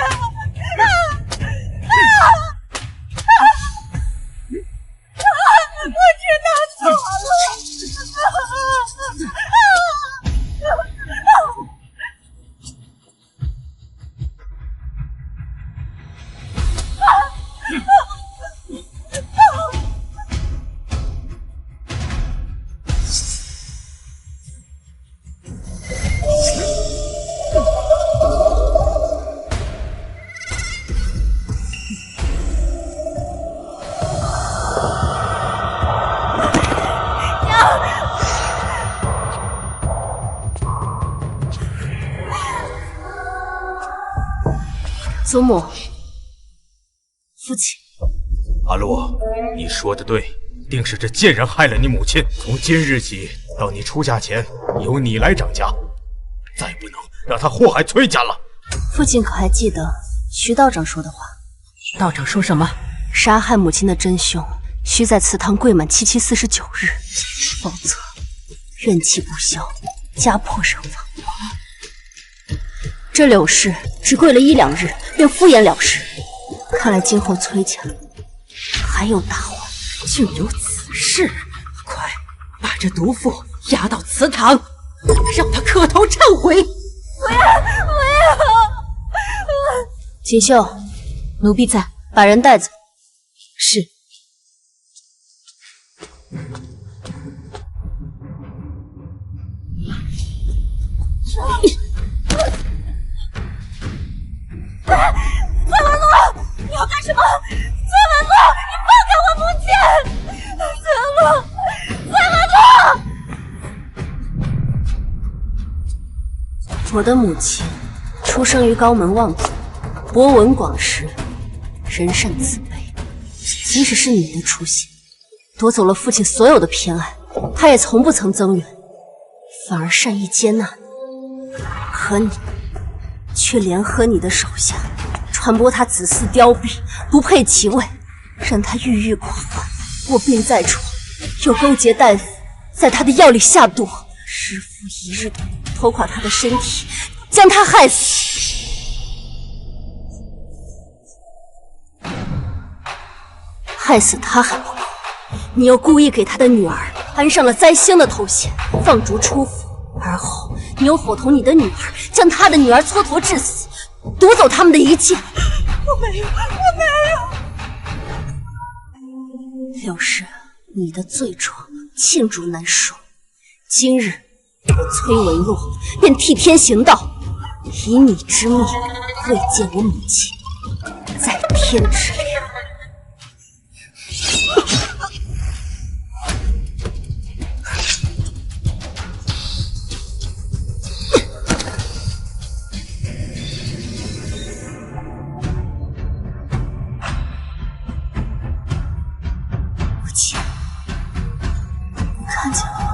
祖母，父亲。阿洛，你说的对，定是这贱人害了你母亲。从今日起到你出嫁前，由你来掌家，再不能让他祸害崔家了。父亲可还记得徐道长说的话？道长说什么？杀害母亲的真凶需在祠堂跪满749日，否则怨气不消，家破人亡。这柳氏只跪了1、2日，便敷衍了事。看来今后崔家还有大患。竟有此事！快把这毒妇押到祠堂，让她磕头忏悔。我要！锦绣，奴婢在，把人带走。是。崔文洛，你要干什么？崔文洛，你放开我母亲！崔文洛！我的母亲出生于高门望族，博闻广识，人善慈悲。即使是你的出现，夺走了父亲所有的偏爱，他也从不曾增援，反而善意接纳你。可你却联合你的手下，传播他子嗣凋敝，不配其位，让他郁郁寡欢，卧病在床，又勾结大夫在他的药里下毒，日复一日地拖垮他的身体，将他害死。害死他还不够，你又故意给他的女儿安上了灾星的头衔，放逐出府，而后你又伙同你的女儿，将他的女儿蹉跎致死，夺走他们的一切。我没有。柳氏，你的罪状罄竹难书。今日我崔文洛便替天行道，以你之命慰藉我母亲，在天之灵。母亲，你看见了吗？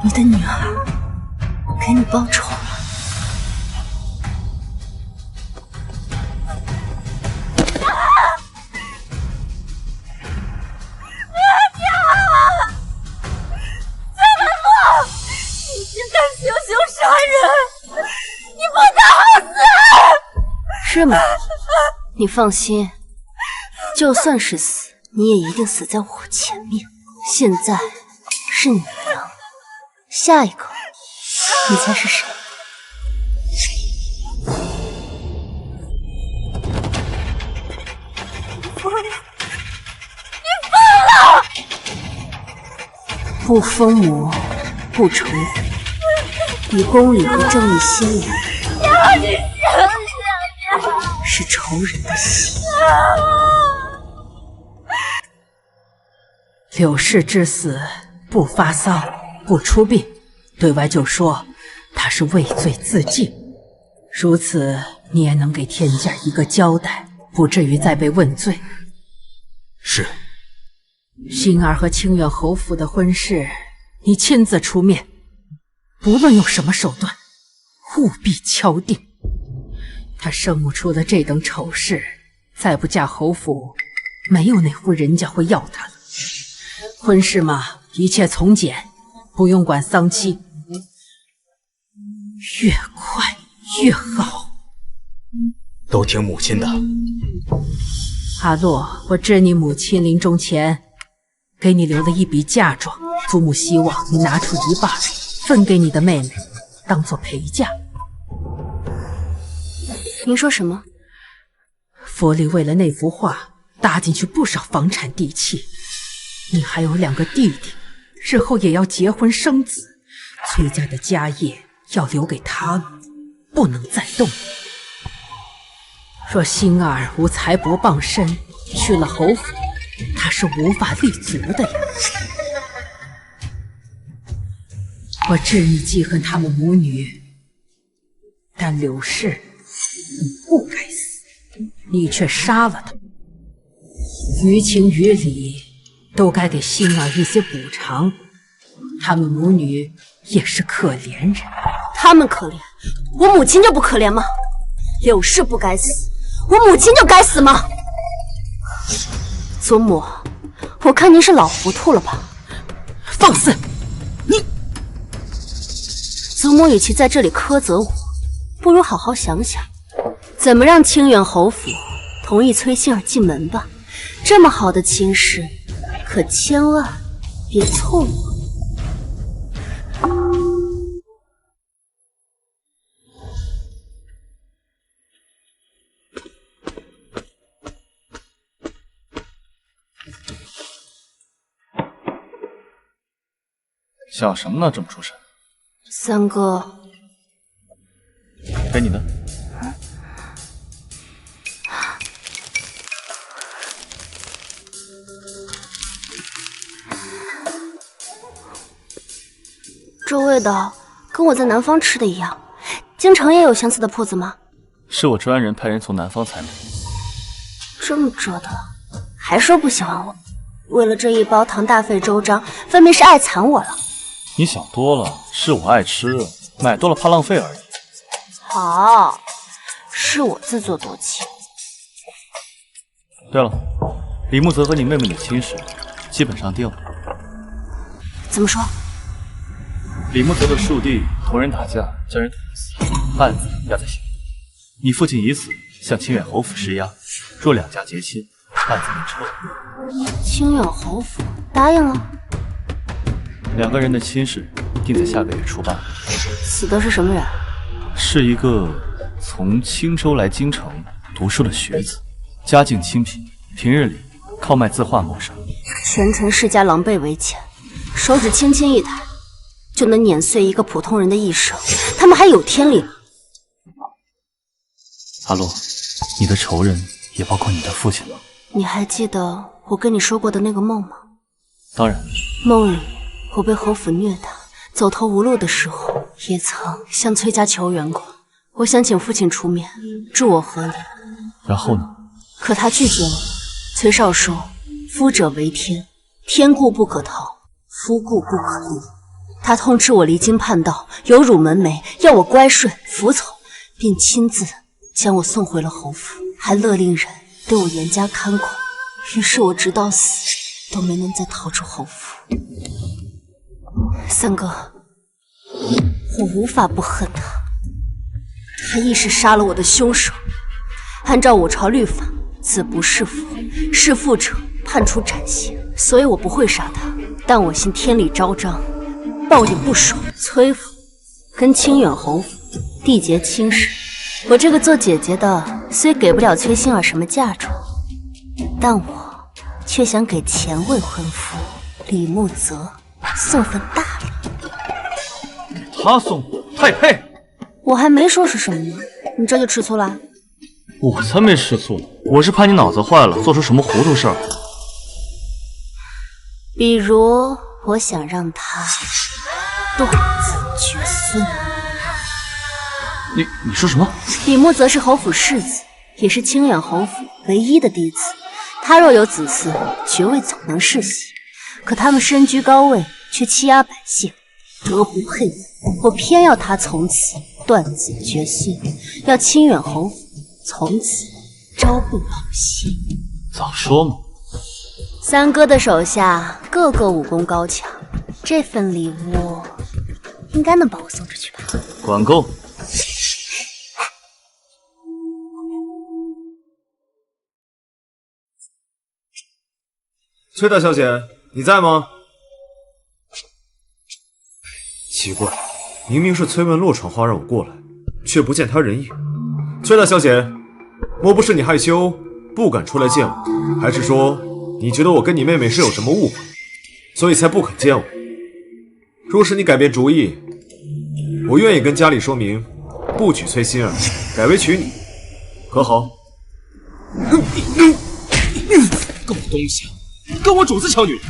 你的女儿给你报仇了。是吗？你放心，就算是死，你也一定死在我前面。现在是你娘，下一个你猜是谁？你疯了！不疯魔，不成魂，以公理和正义心理，是仇人的心。柳氏之死不发丧，不出殡，对外就说他是畏罪自尽。如此，你也能给天家一个交代，不至于再被问罪。是。星儿和清远侯府的婚事，你亲自出面，不论用什么手段，务必敲定。她生母出了这等丑事，再不嫁侯府，没有哪户人家会要她了。婚事嘛，一切从简，不用管丧期，越快越好。都听母亲的。阿洛，我知你母亲临终前给你留了一笔嫁妆，祖母希望你拿出一半分给你的妹妹，当做陪嫁。您说什么？府里为了那幅画搭进去不少房产地契，你还有2个弟弟，日后也要结婚生子，崔家的家业要留给他们，不能再动。若星儿无财帛傍身，去了侯府，他是无法立足的呀。我知你记恨他们母女，但柳氏，你不该你却杀了他。于情于理，都该给星儿一些补偿。他们母女也是可怜人。他们可怜，我母亲就不可怜吗？柳氏不该死，我母亲就该死吗？祖母，我看您是老糊涂了吧？放肆！你，祖母与其在这里苛责我，不如好好想想，怎么让清远侯府同意崔馨儿进门吧。这么好的亲事，可千万别错过。想什么呢？这么出神。三哥，给你的。这味道跟我在南方吃的一样。京城也有相似的铺子吗？是我专人派人从南方采买。这么折腾，还说不喜欢我？为了这一包唐大费周章，分明是爱惨我了。你想多了，是我爱吃，买多了怕浪费而已。好，是我自作多情。对了，李木泽和你妹妹的亲事基本上定了。怎么说？李木泽的庶弟同人打架，将人捅死，案子压在县里。你父亲以此向清远侯府施压，若两家结亲，案子能撤。清远侯府答应了。两个人的亲事定在下个月初办。死的是什么人？是一个从青州来京城读书的学子，家境清贫，平日里靠卖字画谋生。前尘世家狼狈为奸，手指轻轻一抬，就能碾碎一个普通人的一生。他们还有天理吗？阿洛，你的仇人也包括你的父亲吗？你还记得我跟你说过的那个梦吗？当然。梦里我被侯府虐打，走投无路的时候，也曾向崔家求援过。我想请父亲出面助我和离。然后呢？可他拒绝了。崔少说：“夫者为天，天固不可逃，夫固不可离。”他痛斥我离经叛道，有辱门楣，要我乖顺服从，并亲自将我送回了侯府，还勒令人对我严加看管。于是我直到死都没能再逃出侯府。三哥，我无法不恨他，他亦是杀了我的凶手。按照我朝律法，子不弑父，弑父者判处斩刑，所以我不会杀他。但我信天理昭彰，报应不爽。崔府跟清远侯府缔结亲事，我这个做姐姐的虽给不了崔馨儿什么嫁妆，但我却想给前未婚夫李木泽送份大礼。他送太配。我还没说是什么呢，你这就吃醋了？我才没吃醋，我是怕你脑子坏了，做出什么糊涂事儿。比如，我想让他断子绝孙。你说什么？李木泽是侯府世子，也是清远侯府唯一的嫡子。他若有子嗣，爵位总能世袭。可他们身居高位，却欺压百姓，德不配位。我偏要他从此断子绝孙，要清远侯府从此朝不保夕。早说嘛！三哥的手下个个武功高强，这份礼物应该能把我送出去吧？管够！崔大小姐，你在吗？奇怪，明明是崔文洛传话让我过来，却不见他人影。崔大小姐，莫不是你害羞不敢出来见我，还是说你觉得我跟你妹妹是有什么误会，所以才不肯见我？若是你改变主意，我愿意跟家里说明，不娶崔馨儿，改为娶你，可好？狗东西，跟我主子抢女人，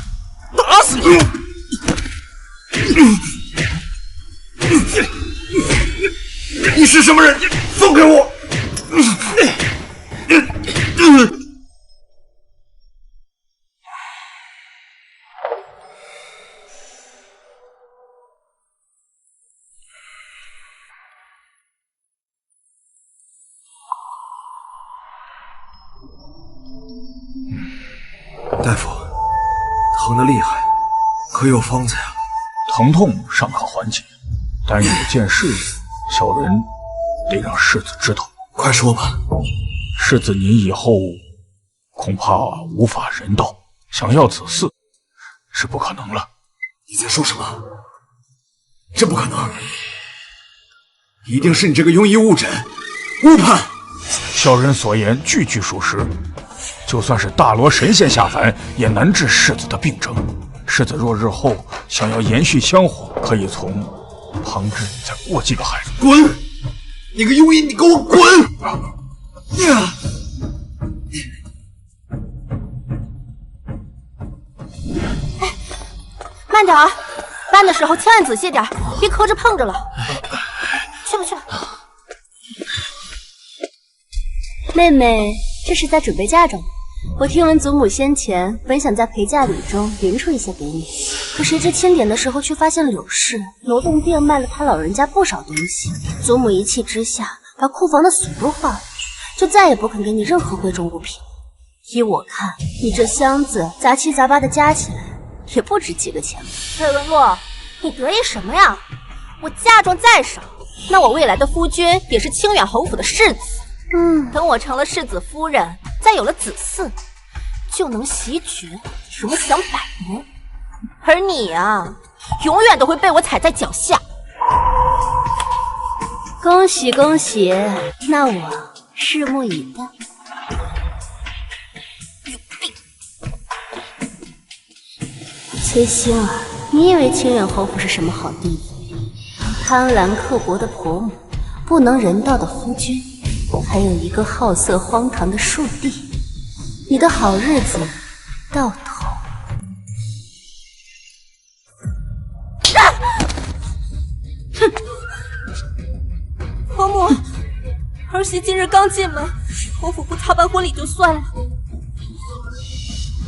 打死你！你是什么人？放开我！大夫，疼得厉害，可有方子呀？疼痛尚可缓解，但有件事，小人得让世子知道。快说吧。世子您以后恐怕无法人道，想要子嗣是不可能了。你在说什么？这不可能！一定是你这个庸医误诊、误判。小人所言句句属实，就算是大罗神仙下凡，也难治世子的病症。世子若日后想要延续香火，可以从旁支再过几个孩子。滚！你个庸医，你给我滚！慢点儿，搬的时候千万仔细点，别磕着碰着了。去吧去吧。妹妹，这是在准备嫁妆吗？我听闻祖母先前本想在陪嫁礼中匀出一些给你，可谁知清点的时候却发现柳氏罗洞店卖了他老人家不少东西。祖母一气之下，把库房的锁都换了，就再也不肯给你任何贵重物品。依我看，你这箱子杂七杂八的加起来，也不值几个钱吧。裴文洛，你得意什么呀？我嫁妆再少，那我未来的夫君也是清远侯府的世子。等我成了世子夫人，再有了子嗣，就能袭爵，什么享百年。而你啊，永远都会被我踩在脚下。恭喜恭喜，那我拭目以待。崔星儿，你以为清远侯府是什么好地方？贪婪刻薄的婆母，不能人道的夫君，还有一个好色荒唐的庶弟，你的好日子到头。哼！婆母，儿媳今日刚进门，侯府不操办婚礼就算了，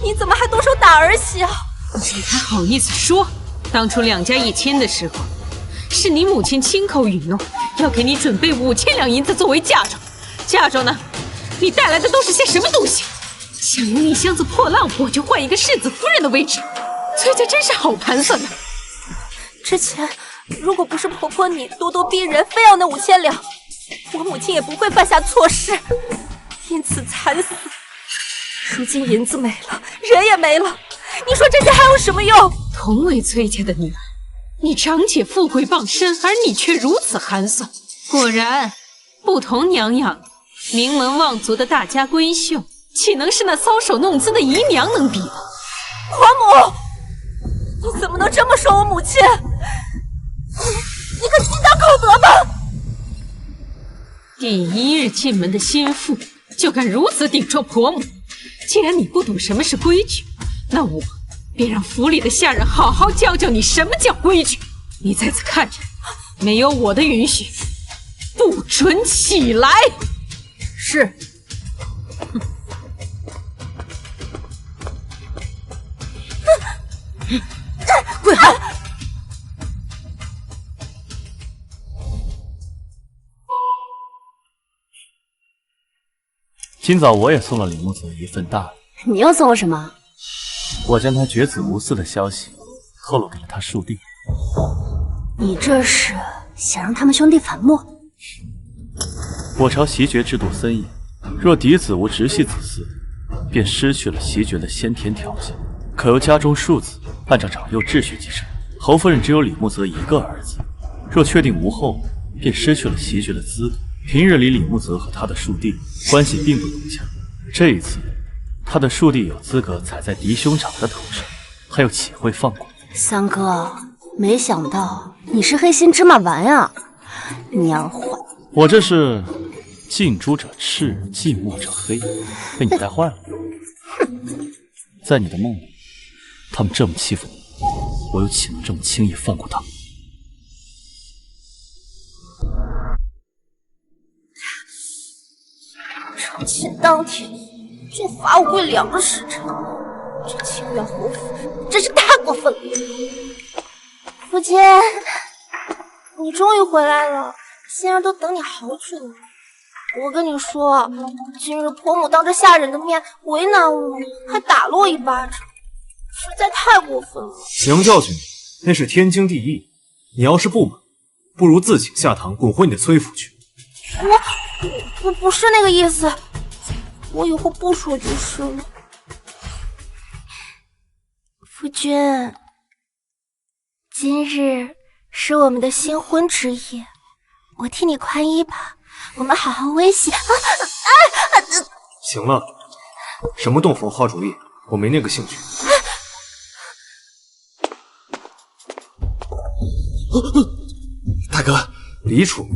你怎么还动手打儿媳啊？你还好意思说？当初两家一亲的时候，是你母亲亲口允诺，要给你准备5000两银子作为嫁妆。嫁妆呢？你带来的都是些什么东西？想用一箱子破烂货就换一个世子夫人的位置，崔家真是好盘算的。之前如果不是婆婆你咄咄逼人，非要那5000两，我母亲也不会犯下错事，因此惨死。如今银子没了，人也没了，你说这些还有什么用？同为崔家的女儿，你长姐富贵傍身，而你却如此寒酸。果然，不同娘养，名门望族的大家闺秀，岂能是那搔首弄姿的姨娘能比的？婆母，你怎么能这么说我母亲？你可心当口德吧！第一日进门的心腹，就敢如此顶撞婆母。既然你不懂什么是规矩，那我便让府里的下人好好教教你什么叫规矩。你在此看着，没有我的允许，不准起来。是。跪好！今早我也送了李木子一份大礼。你又送我什么？我将他绝子无嗣的消息透露给了他庶弟。你这是想让他们兄弟反目？我朝袭爵制度森严，若嫡子无直系子嗣，便失去了袭爵的先天条件，可由家中庶子按照长幼秩序继承。侯夫人只有李木泽一个儿子，若确定无后，便失去了袭爵的资格。平日里李木泽和他的庶弟关系并不融洽，这一次他的庶弟有资格踩在嫡兄长的头上，他又岂会放过？三哥，没想到你是黑心芝麻丸呀！你要坏，我这是近朱者赤，近墨者黑，被你带坏了。在你的梦里，他们这么欺负我，我又岂能这么轻易放过他们？成亲当天就罚我跪2个时辰，这清远侯府真是太过分了。父亲，你终于回来了，心儿都等你好久了。我跟你说，今日婆母当着下人的面为难我，还打了我一巴掌，实在太过分了。娘教训你，那是天经地义。你要是不满，不如自请下堂滚回你的崔府去。我不是那个意思，我以后不说就是了。夫君，今日是我们的新婚之夜，我替你宽衣吧，我们好好温习。行了，什么洞房花烛夜，我没那个兴趣。大哥，李楚，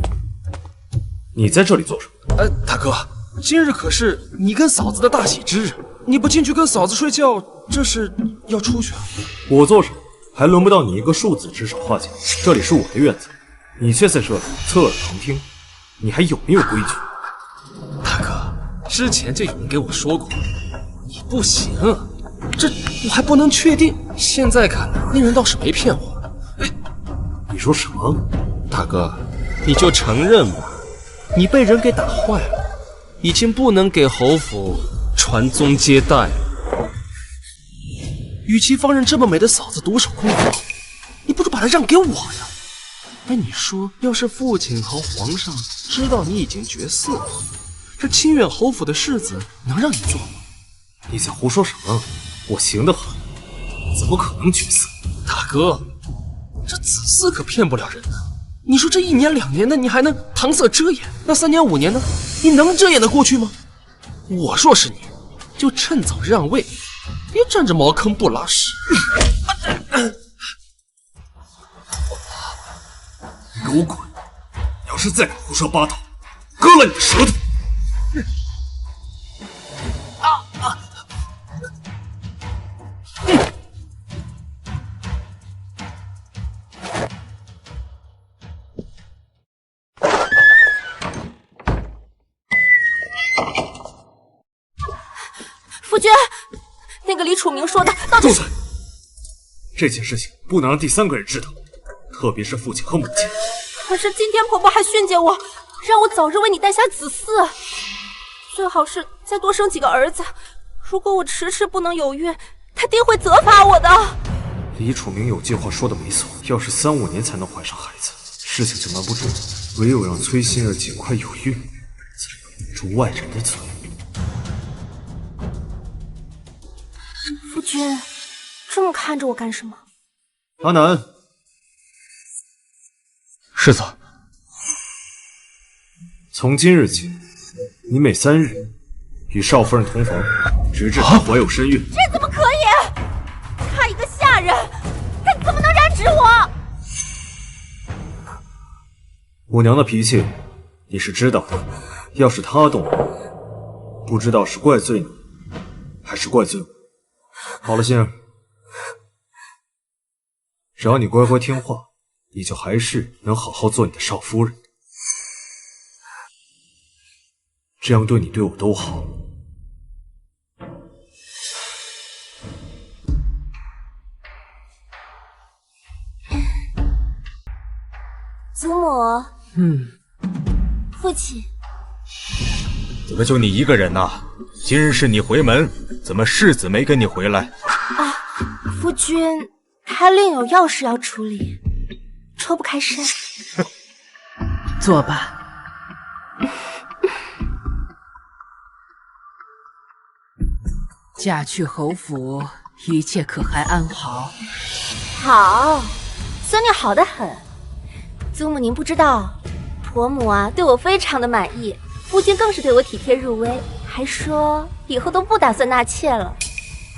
你在这里做什么？大哥，今日可是你跟嫂子的大喜之日，你不进去跟嫂子睡觉，这是要出去啊？我做什么，还轮不到你一个庶子指手画脚。这里是我的院子，你却在这里侧耳旁听，你还有没有规矩？大哥，之前就有人给我说过，你不行，这我还不能确定。现在看来，那人倒是没骗我。你说什么？大哥，你就承认吧，你被人给打坏了，已经不能给侯府传宗接代了。与其放任这么美的嫂子独守空房，你不如把她让给我呀。哎，你说，要是父亲和皇上知道你已经绝嗣了，这清远侯府的世子能让你做吗？你在胡说什么？我行得很，怎么可能绝嗣？大哥，这子嗣可骗不了人的。你说这1年2年的你还能搪塞遮掩，那3年5年呢？你能遮掩得过去吗？我说是你，就趁早让位，别占着茅坑不拉屎。你给我滚！要是再敢胡说八道，割了你的舌头！夫君，那个李楚明说的到底是……住嘴！这件事情不能让第3个人知道，特别是父亲和母亲。可是今天婆婆还训诫我，让我早日为你诞下子嗣，最好是再多生几个儿子。如果我迟迟不能有孕，她定会责罚我的。李楚明有句话说的没错，要是3、5年才能怀上孩子，事情就瞒不住。唯有让崔心儿尽快有孕，才能住外人的嘴。夫君，这么看着我干什么？阿南，世子，从今日起，你每3日与少夫人同房，直至她怀有身孕。这怎么可以？她一个下人，她怎么能染指我？我娘的脾气你是知道的，要是她动了，不知道是怪罪你，还是怪罪我。好了，心儿，只要你乖乖听话，你就还是能好好做你的少夫人，这样对你对我都好。祖母，父亲，怎么就你一个人呐？今日是你回门，怎么世子没跟你回来？啊，夫君，他另有要事要处理，抽不开身。坐吧。嫁去侯府，一切可还安好？好，孙女好得很。祖母您不知道，婆母啊对我非常的满意，夫君更是对我体贴入微，还说以后都不打算纳妾了，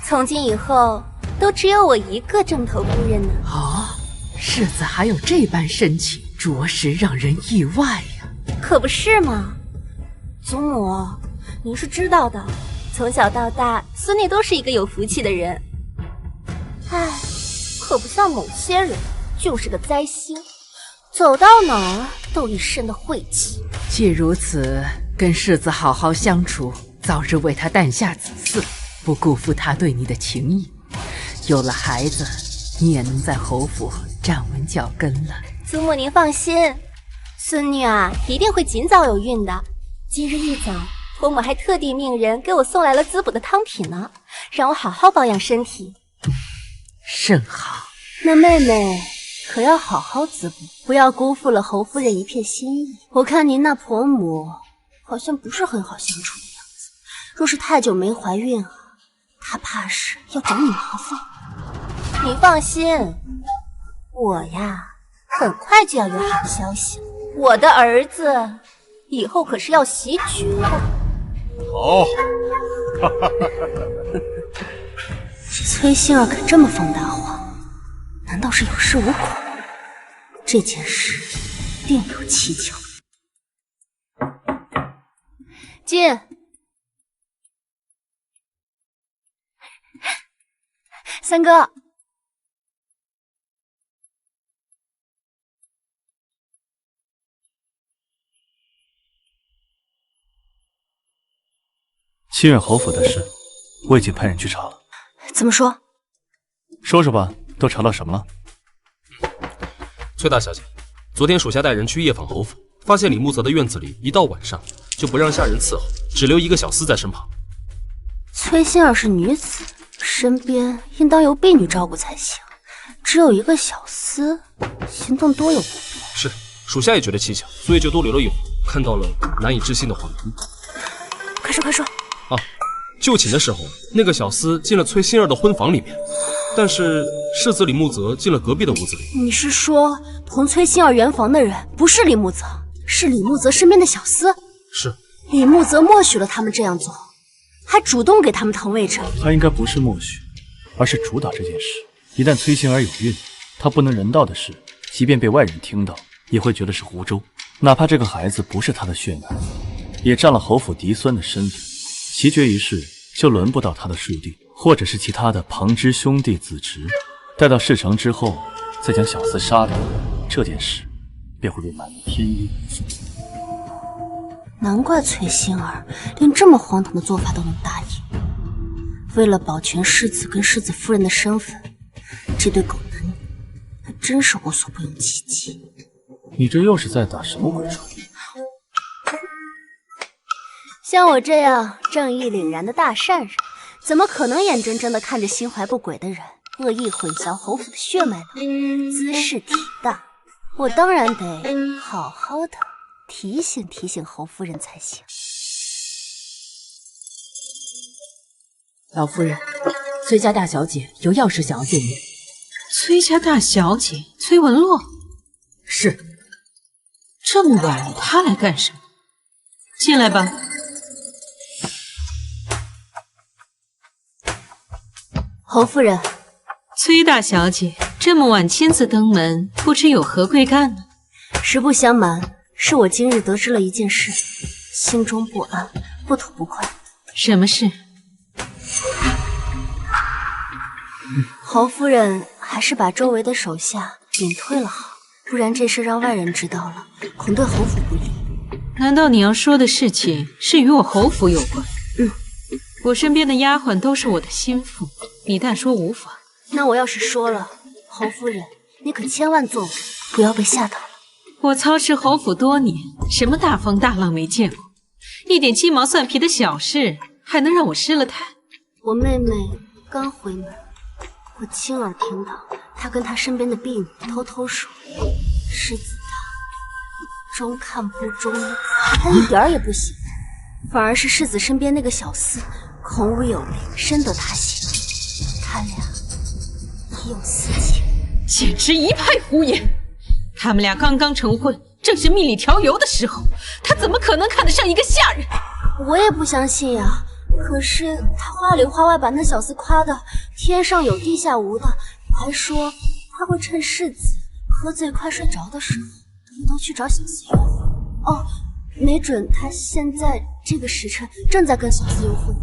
从今以后都只有我一个正头夫人呢。哦，世子还有这般深情，着实让人意外呀。可不是嘛，祖母，您是知道的，从小到大，孙女都是一个有福气的人。唉，可不像某些人，就是个灾星，走到哪儿都一身的晦气。既如此，跟世子好好相处，早日为他诞下子嗣，不辜负他对你的情谊。有了孩子，你也能在侯府站稳脚跟了。祖母您放心，孙女啊一定会尽早有孕的。今日一早，婆母还特地命人给我送来了滋补的汤品呢，让我好好保养身体。甚好。那妹妹可要好好滋补，不要辜负了侯夫人一片心意。我看您那婆母好像不是很好相处的样子，若是太久没怀孕啊，她怕是要找你麻烦。你放心，我呀很快就要有好消息了。我的儿子以后可是要袭爵的。好，崔馨儿可这么放大话，难道是有恃无恐？这件事定有蹊跷。进。三哥，新任侯府的事，我已经派人去查了。怎么说？说说吧，都查到什么了？崔大小姐，昨天属下带人去夜访侯府，发现李木泽的院子里一到晚上就不让下人伺候，只留一个小厮在身旁。崔馨儿是女子，身边应当由婢女照顾才行，只有一个小厮，行动多有不便。是，属下也觉得蹊跷，所以就多留了一会儿，看到了难以置信的恍惚。快说快说！啊，就寝的时候，那个小厮进了崔馨儿的婚房里面，但是世子李木泽进了隔壁的屋子里。你是说同崔馨儿圆房的人不是李木泽，是李木泽身边的小厮？是。李木泽默许了他们这样做，还主动给他们腾位置。他应该不是默许，而是主导这件事。一旦崔馨儿有孕，他不能人道的事，即便被外人听到，也会觉得是胡诌。哪怕这个孩子不是他的血脉，也占了侯府嫡孙的身份，袭爵一事就轮不到他的庶弟，或者是其他的旁支兄弟子侄。待到事成之后，再将小厮杀掉，这件事便会被满天阴。难怪崔馨儿连这么荒唐的做法都能答应。为了保全世子跟世子夫人的身份，这对狗男女还真是无所不用其极。你这又是在打什么鬼主意？像我这样正义凛然的大善人，怎么可能眼睁睁地看着心怀不轨的人恶意混淆侯府的血脉呢？滋事体大，我当然得好好的提醒提醒侯夫人才行。老夫人，崔家大小姐有要事想要见您。崔家大小姐崔文洛？是。这么晚她来干什么？进来吧。侯夫人，崔大小姐这么晚亲自登门，不知有何贵干呢？实不相瞒，是我今日得知了一件事，心中不安，不吐不快。什么事？侯夫人还是把周围的手下隐退了好，不然这事让外人知道了，恐对侯府不利。难道你要说的事情是与我侯府有关？我身边的丫鬟都是我的心腹，你但说无妨。那我要是说了，侯夫人，你可千万做不要被吓到了。我操持侯府多年，什么大风大浪没见过，一点鸡毛蒜皮的小事还能让我失了态？我妹妹刚回门，我亲耳听到她跟她身边的婢女偷偷说，世子他中看不中用，他一点也不喜欢，反而是世子身边那个小厮孔武有力，深得他心，他俩已有私情。简直一派胡言！他们俩刚刚成婚，正是蜜里调油的时候，他怎么可能看得上一个下人？我也不相信呀，可是他话里话外把那小厮夸的天上有地下无的，还说他会趁世子喝醉快睡着的时候偷偷去找小厮约会。哦，没准他现在这个时辰正在跟小厮幽会。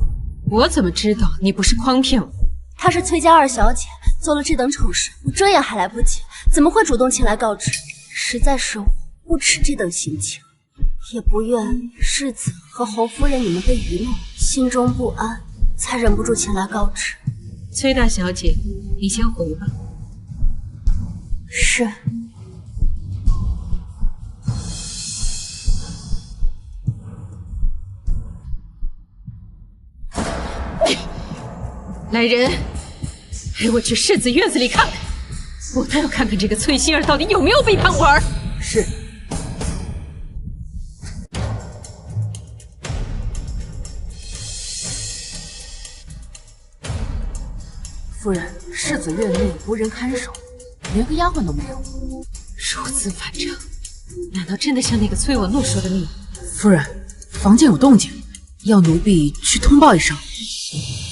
我怎么知道你不是诓骗我？她是崔家二小姐，做了这等丑事，我遮掩还来不及，怎么会主动前来告知？实在是不耻这等行径，也不愿世子和侯夫人你们被愚弄，心中不安，才忍不住前来告知。崔大小姐，你先回吧。是。来人，陪我去世子院子里看看，我倒要看看这个崔心儿到底有没有背叛我儿。是。夫人，世子院内无人看守，连个丫鬟都没有。如此反常，难道真的像那个崔文洛说的那样？夫人，房间有动静，要奴婢去通报一声。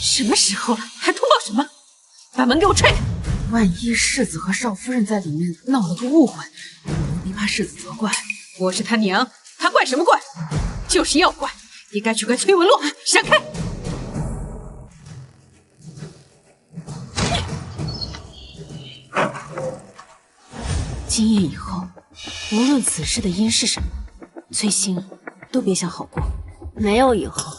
什么时候了，还通报什么？把门给我踹开！万一世子和少夫人在里面闹了个误会，奴婢怕世子责怪。我是他娘，他怪什么怪？就是要怪，也该去怪崔文洛。闪开！今夜以后，无论此事的因是什么，崔心儿都别想好过。没有以后，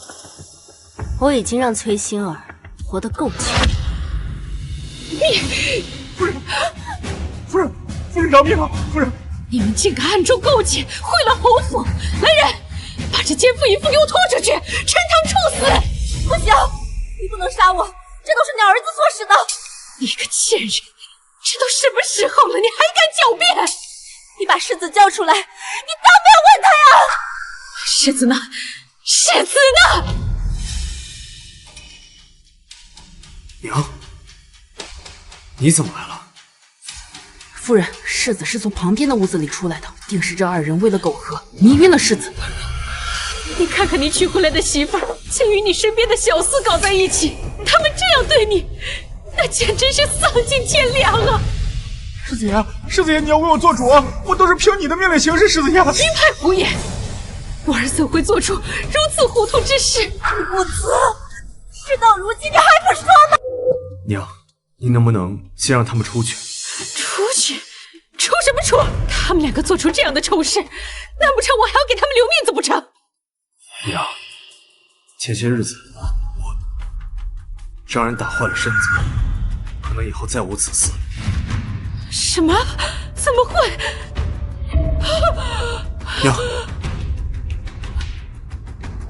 我已经让崔心儿活得够呛。你，夫人，饶命啊！夫人，你们竟敢暗中勾结，贿赂侯府！来人，把这奸妇淫妇给我拖出去，沉塘处死！不行，你不能杀我，这都是你儿子所使的。你个贱人！这都什么时候了，你还敢狡辩？你把世子叫出来，你当面问他呀！世子呢？世子呢？娘，你怎么来了？夫人，世子是从旁边的屋子里出来的，定是这二人为了苟合迷晕了世子。你看看你娶回来的媳妇儿，竟与你身边的小厮搞在一起，他们这样对你，那简直是丧尽天良啊！世子爷，世子爷，你要为我做主啊！我都是凭你的命令行事，世子爷。一派胡言！我儿怎会做出如此糊涂之事？无子，事到如今你还不说吗？娘，你能不能先让他们出去？出去？出什么出？他们两个做出这样的丑事，难不成我还要给他们留面子不成？娘，前些日子我让人打坏了身子，可能以后再无此事。什么？怎么会？娘，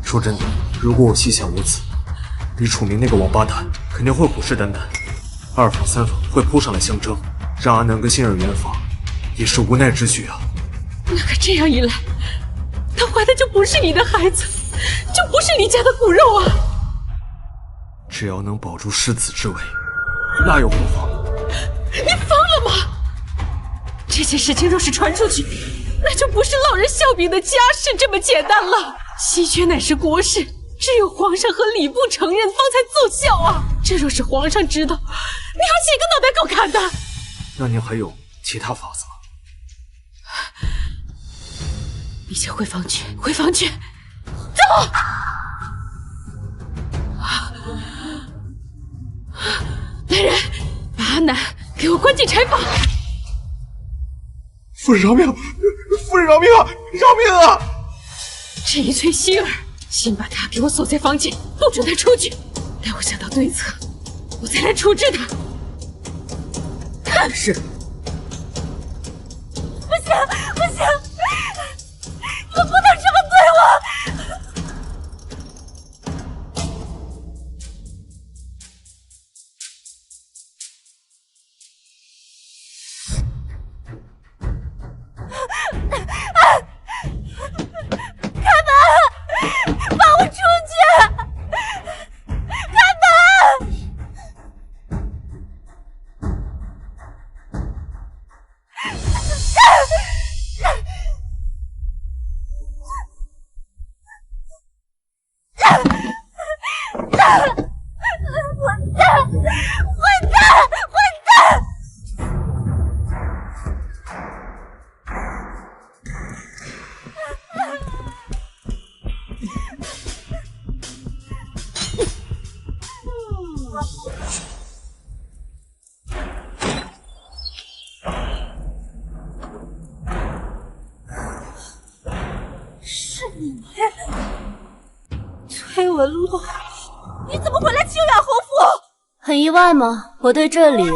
说真的，如果我膝下无子，李楚明那个王八蛋肯定会虎视眈眈，二坊三坊会扑上来相争，让阿南跟心儿圆房也是无奈之举啊。那可这样一来，他怀的就不是你的孩子，就不是你家的骨肉啊！只要能保住世子之位，那又何妨？你疯了吗？这件事情若是传出去，那就不是落人笑柄的家事这么简单了。西决乃是国事，只有皇上和礼部承认方才奏效啊！这若是皇上知道，你有几个脑袋够砍的？那您还有其他法子吗？你先回房去，回房去，走！来人，把阿南给我关进柴房！夫人饶命！夫人饶命啊！饶命啊！这一崔希儿，先把他给我锁在房间，不准他出去。待我想到对策，我再来处置他。看是。不行，不行，你们不能这么对我！开门！放我出去！开门！混蛋！混蛋！混蛋！是你，崔文洛，你怎么会来清远侯府？很意外吗？我对这里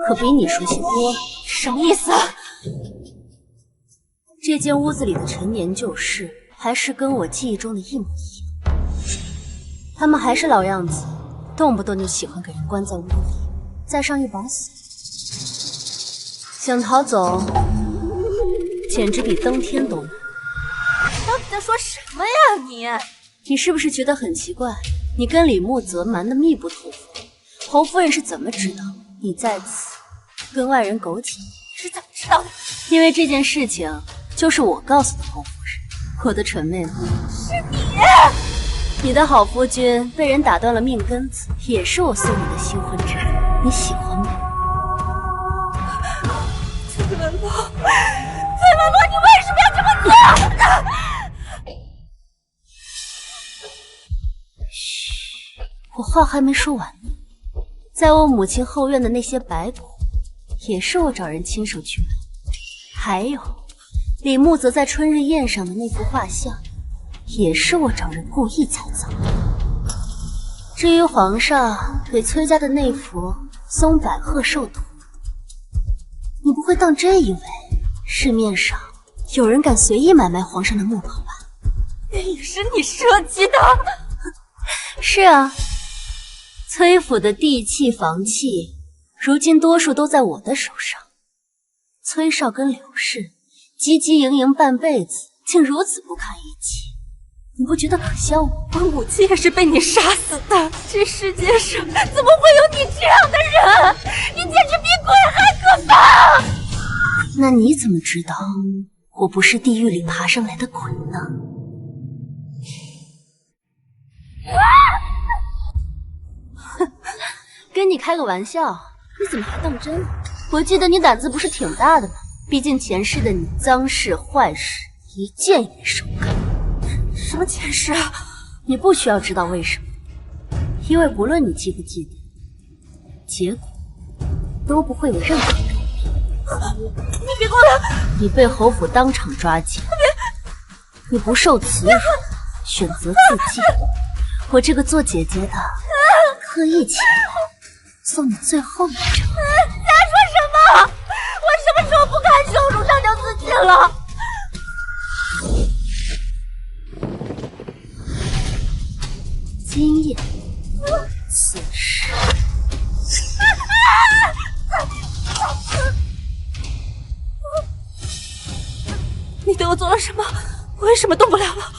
可比你熟悉多了。什么意思啊？这间屋子里的陈年旧事，还是跟我记忆中的一模一样。他们还是老样子，动不动就喜欢给人关在屋里，再上一把锁，想逃走，简直比登天都难。到底在说什么呀你？你是不是觉得很奇怪？你跟李慕泽瞒得密不透风，侯夫人是怎么知道你在此跟外人苟且？是怎么知道的？因为这件事情就是我告诉的侯夫人。我的蠢妹妹，是你！你的好夫君被人打断了命根子，也是我送你的新婚之礼，你喜欢吗？崔文洛，你为什么要这么做？我话还没说完呢，在我母亲后院的那些白骨，也是我找人亲手去买。还有，李慕泽在春日宴上的那幅画像，也是我找人故意栽赃的。至于皇上给崔家的那幅松柏鹤寿图，你不会当真以为市面上有人敢随意买卖皇上的墓宝吧？那也是你设计的。是啊，崔府的地契房契，如今多数都在我的手上。崔少跟柳氏汲汲营营半辈子，竟如此不堪一击，你不觉得可笑吗？我母亲也是被你杀死的，这世界上怎么会有你这样的人？你简直比鬼还可怕！那你怎么知道我不是地狱里爬上来的鬼呢？跟你开个玩笑，你怎么还当真了？我记得你胆子不是挺大的吗？毕竟前世的你脏事坏事一件也没少干。什么前世啊？你不需要知道为什么，因为不论你记不记得，结果都不会有任何改变。你别过来！你被侯府当场抓紧，你不受耻辱，选择自尽。我这个做姐姐的特意前来送你最后一程。你在说什么？我什么时候不看羞辱上就自尽了？今夜，此时。你对我做了什么？我为什么动不了了？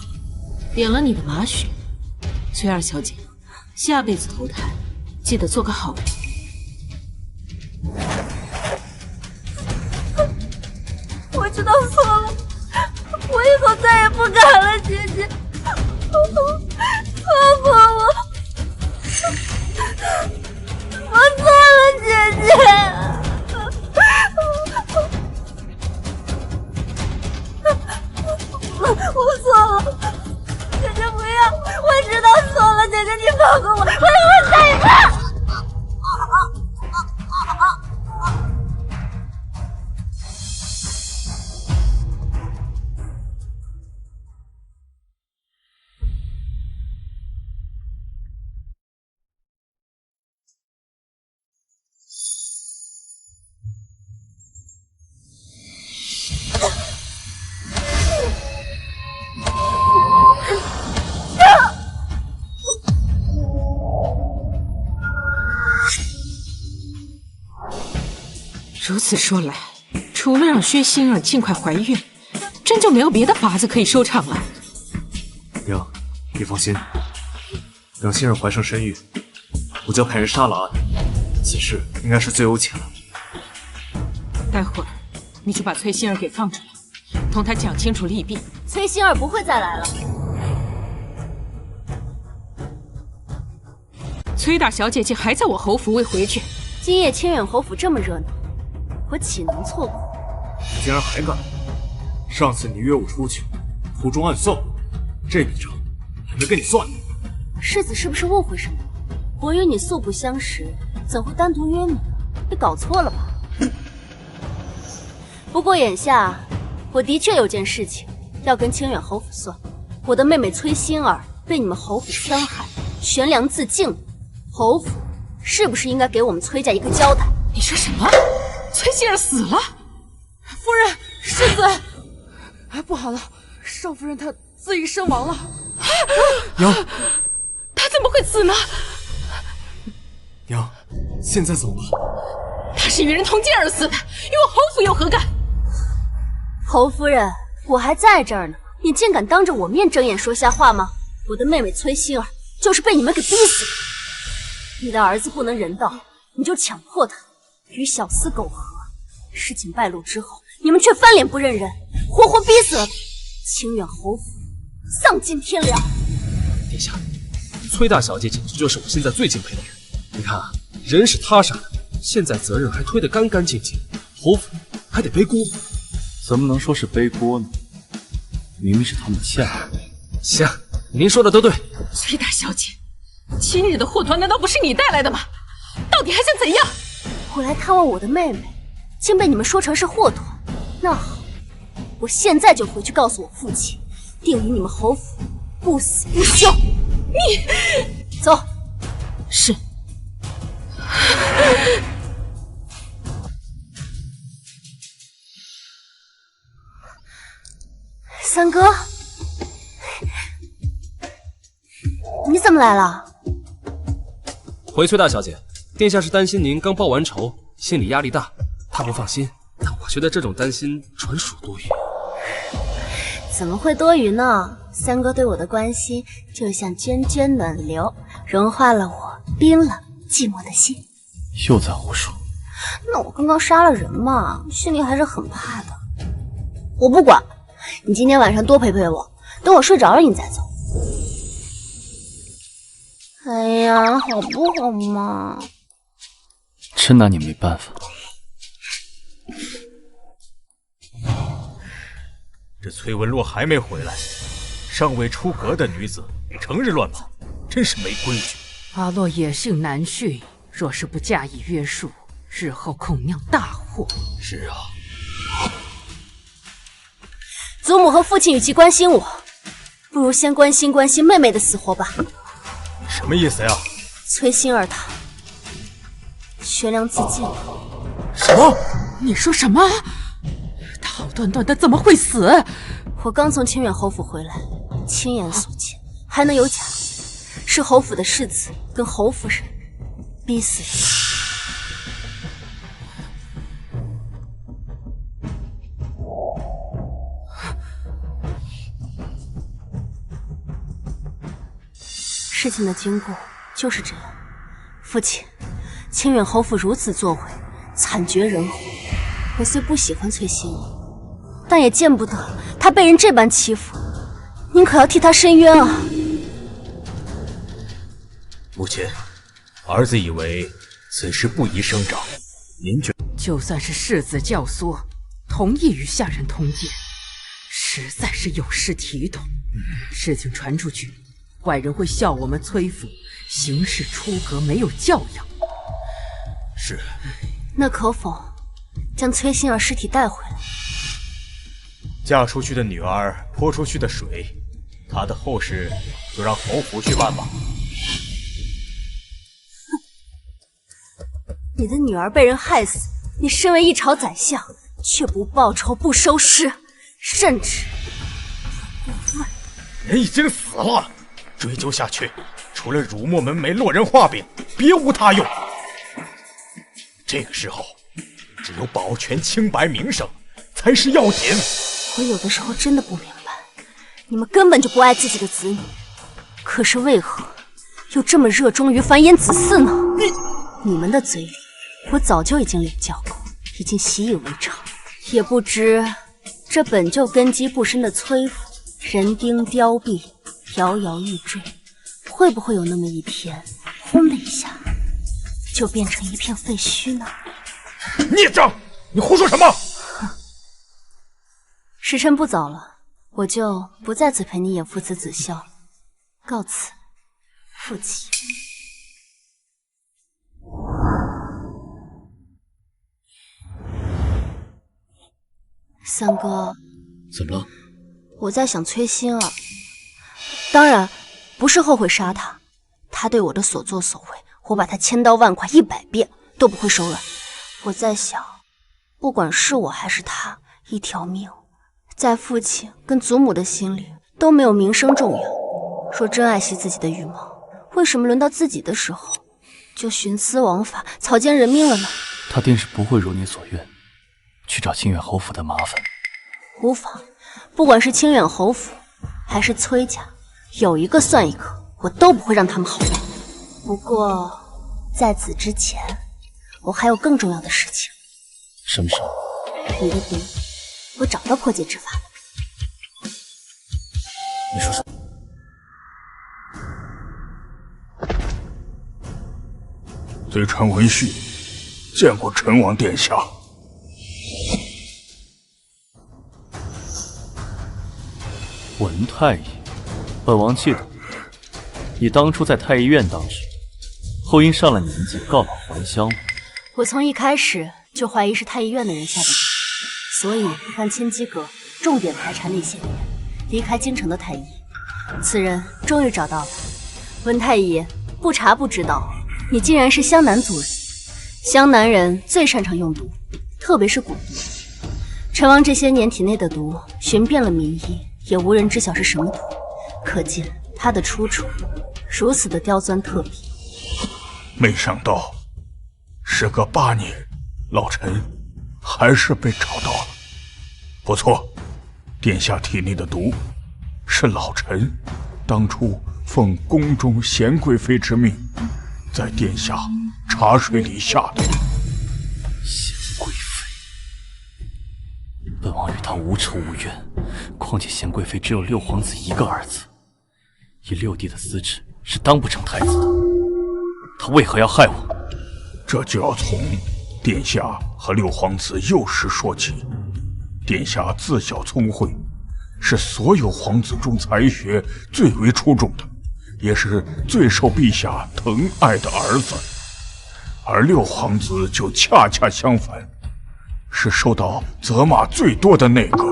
点了你的马血，崔二小姐，下辈子投胎记得做个好人。我知道错了，我以后再也不敢了，姐姐，放过我，我错了，姐姐。我错了，姐姐不要，我知道错了，姐姐你放过我，我以后再也不。如此说来，除了让薛馨儿尽快怀孕，真就没有别的法子可以收场了。娘，你放心，让馨儿怀上身孕，我就派人杀了阿南，此事应该是最有且了。待会儿你就把崔馨儿给放出来，同她讲清楚利弊。崔馨儿不会再来了。崔大小姐姐还在我侯府未回去，今夜清远侯府这么热闹，我岂能错过？你竟然还敢！上次你约我出去，途中暗算我，这笔账还没跟你算呢。世子是不是误会什么了？我与你素不相识，怎会单独约你？你搞错了吧？不过眼下，我的确有件事情要跟清远侯府算。我的妹妹崔馨儿被你们侯府戕害，悬梁自尽了。侯府是不是应该给我们崔家一个交代？你说什么？崔馨儿死了？夫人，世子，不好了，少夫人她自缢身亡了。娘，她怎么会死呢？现在走吧。他是与人同奸而死的，与我侯府有何干？侯夫人，我还在这儿呢，你竟敢当着我面睁眼说瞎话吗？我的妹妹崔馨儿就是被你们给逼死的。你的儿子不能人道，你就强迫他与小厮苟合。事情败露之后，你们却翻脸不认人，活活逼死了清远侯府，丧尽天良。殿下，崔大小姐简直就是我现在最敬佩的人。你看啊，人是她杀的，现在责任还推得干干净净，侯府还得背锅。怎么能说是背锅呢？明明是他们陷害我。行，您说的都对。崔大小姐，今日的祸端难道不是你带来的吗？到底还想怎样？我来探望我的妹妹，竟被你们说成是祸端。那好，我现在就回去告诉我父亲，定与你们侯府不死不休。你走。是。三哥，你怎么来了？回崔大小姐，殿下是担心您刚报完仇，心理压力大，怕不放心。但我觉得这种担心纯属多余。怎么会多余呢？三哥对我的关心就像涓涓暖流，融化了我冰冷寂寞的心。又在胡说。那我刚刚杀了人嘛，心里还是很怕的。我不管，你今天晚上多陪陪我，等我睡着了你再走。哎呀，好不好嘛？真拿你没办法。这崔文洛还没回来，尚未出阁的女子成日乱跑，真是没规矩。阿洛野性难驯，若是不加以约束，日后恐酿大祸。是啊，祖母和父亲与其关心我，不如先关心关心妹妹的死活吧。什么意思呀？崔馨儿她悬梁自尽了。什么？你说什么？他好端端的怎么会死？我刚从清远侯府回来，亲眼所见，还能有假？是侯府的世子跟侯夫人逼死的。事情的经过就是这样。父亲，清远侯府如此作为，惨绝人寰。我虽不喜欢崔馨儿，但也见不得她被人这般欺负。您可要替她伸冤啊！母亲，儿子以为此事不宜声张，您觉？就算是世子教唆，同意与下人通奸，实在是有失体统。事情传出去，外人会笑我们崔府行事出格，没有教养。是。那可否将崔馨儿尸体带回来？嫁出去的女儿泼出去的水，她的后事就让侯府去办吧。你的女儿被人害死，你身为一朝宰相，却不报仇不收尸，甚至人已经死了，追究下去，除了辱没门楣、落人话柄，别无他用。这个时候，只有保全清白名声才是要紧。我有的时候真的不明白，你们根本就不爱自己的子女，可是为何又这么热衷于繁衍子嗣呢？你们的嘴里，我早就已经领教过，已经习以为常。也不知这本就根基不深的崔府，人丁凋敝，摇摇欲坠，会不会有那么一天，轰的一下，就变成一片废墟呢？孽障！你胡说什么？时辰不早了，我就不在此陪你演父慈子孝了，告辞，父亲。三哥，怎么了？我在想崔馨儿，当然不是后悔杀他，他对我的所作所为，我把他千刀万剐100遍都不会手软。我在想，不管是我还是他，一条命，在父亲跟祖母的心里都没有名声重要。若真爱惜自己的羽毛，为什么轮到自己的时候，就徇私枉法，草菅人命了呢？他定是不会如你所愿，去找清远侯府的麻烦。无妨，不管是清远侯府还是崔家，有一个算一个，我都不会让他们好过。不过在此之前，我还有更重要的事情。什么事？你的毒，我找到破解之法了。你说什么？贼臣文旭见过陈王殿下。文太医，本王记得你当初在太医院当时，后因上了年纪告老还乡了。我从一开始就怀疑是太医院的人下的毒，所以让千机阁重点排查那些年离开京城的太医。此人终于找到了。文太医，不查不知道，你竟然是湘南族人。湘南人最擅长用毒，特别是蛊毒。陈王这些年体内的毒寻遍了名医，也无人知晓是什么毒，可见他的出处如此的刁钻特别。没想到时隔8年，老臣还是被找到了。不错，殿下体内的毒是老臣当初奉宫中贤贵妃之命，在殿下茶水里下的。贤贵妃，本王与她无仇无怨，况且贤贵妃只有六皇子一个儿子，以六弟的资质是当不成太子的。她为何要害我？这就要从殿下和六皇子幼时说起。殿下自小聪慧，是所有皇子中才学最为出众的，也是最受陛下疼爱的儿子。而六皇子就恰恰相反，是受到责骂最多的那个。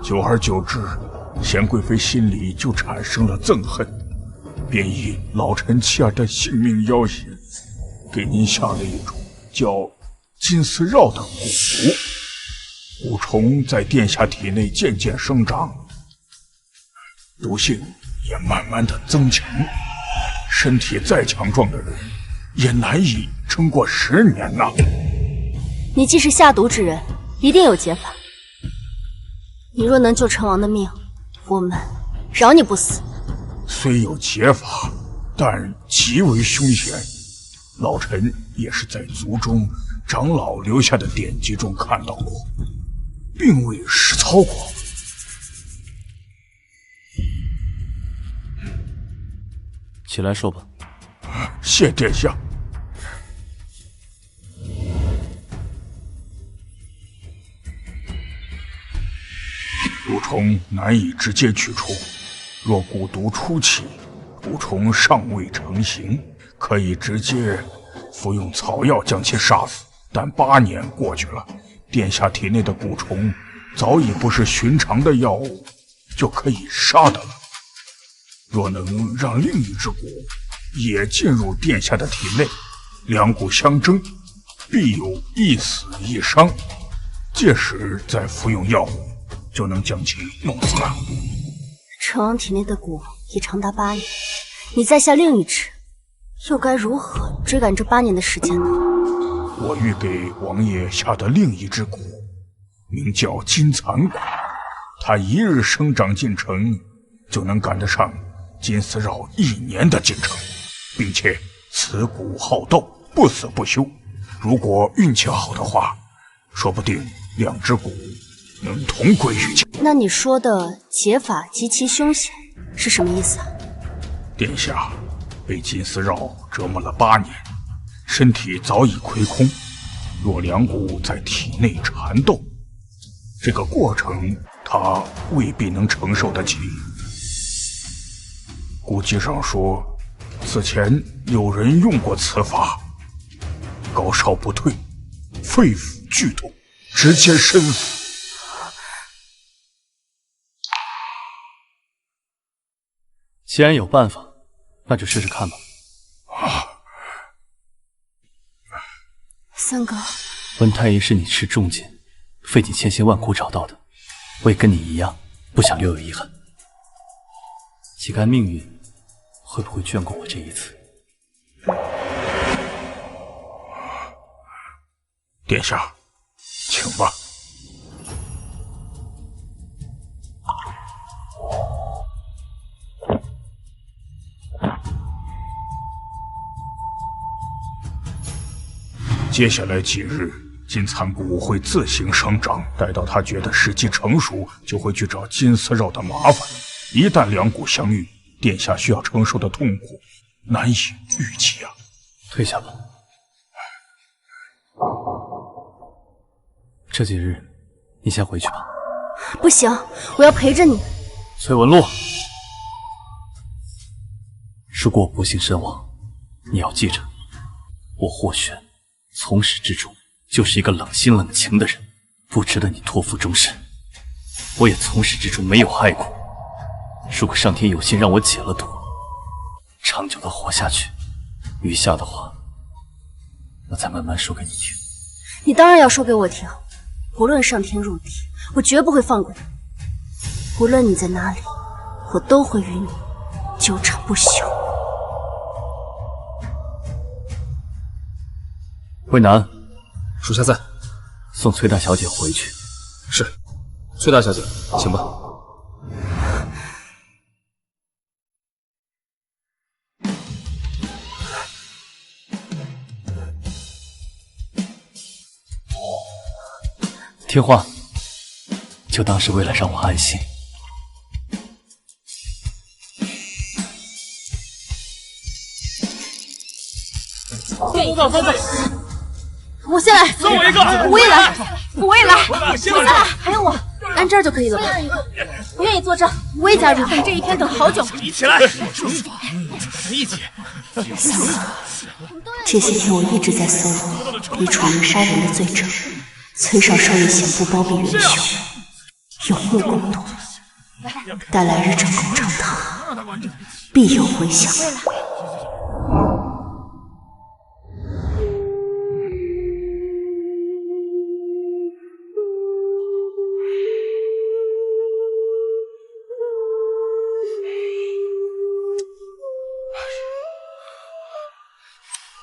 久而久之，贤贵妃心里就产生了憎恨，便以老臣妻儿的性命要挟，给您下了一种叫金丝绕的蛊毒。蛊虫在殿下体内渐渐生长，毒性也慢慢的增强，身体再强壮的人也难以撑过10年呐。你既是下毒之人，一定有解法。你若能救陈王的命，我们饶你不死。虽有解法，但极为凶险。老臣也是在族中长老留下的典籍中看到过，并未实操过。起来说吧。谢殿下。蛊虫难以直接取出，若蛊毒初期，蛊虫尚未成形，可以直接服用草药将其杀死。但8年过去了，殿下体内的蛊虫早已不是寻常的药物就可以杀的了。若能让另一只蛊也进入殿下的体内，两蛊相争，必有一死一伤。届时再服用药物，就能将其弄死了。陈王体内的蛊已长达8年，你再下另一只，又该如何追赶这8年的时间呢？我欲给王爷下的另一只蛊，名叫金蚕蛊，它一日生长进程，就能赶得上金丝绕1年的进程，并且此蛊好斗，不死不休。如果运气好的话，说不定2只蛊能同归于尽。那你说的解法极其凶险是什么意思啊？殿下被金丝绕折磨了8年，身体早已亏空，若两蛊在体内缠斗，这个过程他未必能承受得起。古籍上说，此前有人用过此法，高烧不退，肺腑剧痛，直接身死。既然有办法，那就试试看吧。三哥，温太医是你吃重金，费尽千辛万苦找到的，我也跟你一样，不想留有遗憾。且看命运会不会眷顾我这一次。殿下，请吧。接下来几日，金蚕蛊会自行生长，待到它觉得时机成熟，就会去找金丝肉的麻烦。一旦两股相遇，殿下需要承受的痛苦难以预计啊！退下吧。这几日，你先回去吧。不行，我要陪着你。崔文洛，如果我不幸身亡，你要记着，我霍玄从始至终就是一个冷心冷情的人，不值得你托付终身。我也从始至终没有害过。如果上天有心让我解了毒，长久的活下去，余下的话，我再慢慢说给你听。你当然要说给我听，无论上天入地，我绝不会放过你。无论你在哪里，我都会与你纠缠不休。魏南，属下在，送崔大小姐回去。是，崔大小姐，请吧。听话，就当是为了让我安心。我先来，送我一个，我也来，我也来，我先来，还有我，按这儿就可以了吧？我愿意作证，我也加入。等这一天等好久。一起来，惩罚，一起。这些天我一直在搜罗你处于杀人的罪证。崔少受以刑不包庇元凶，有目共睹，待来日正宫成堂，必有回响。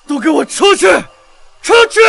都给我出去！出去！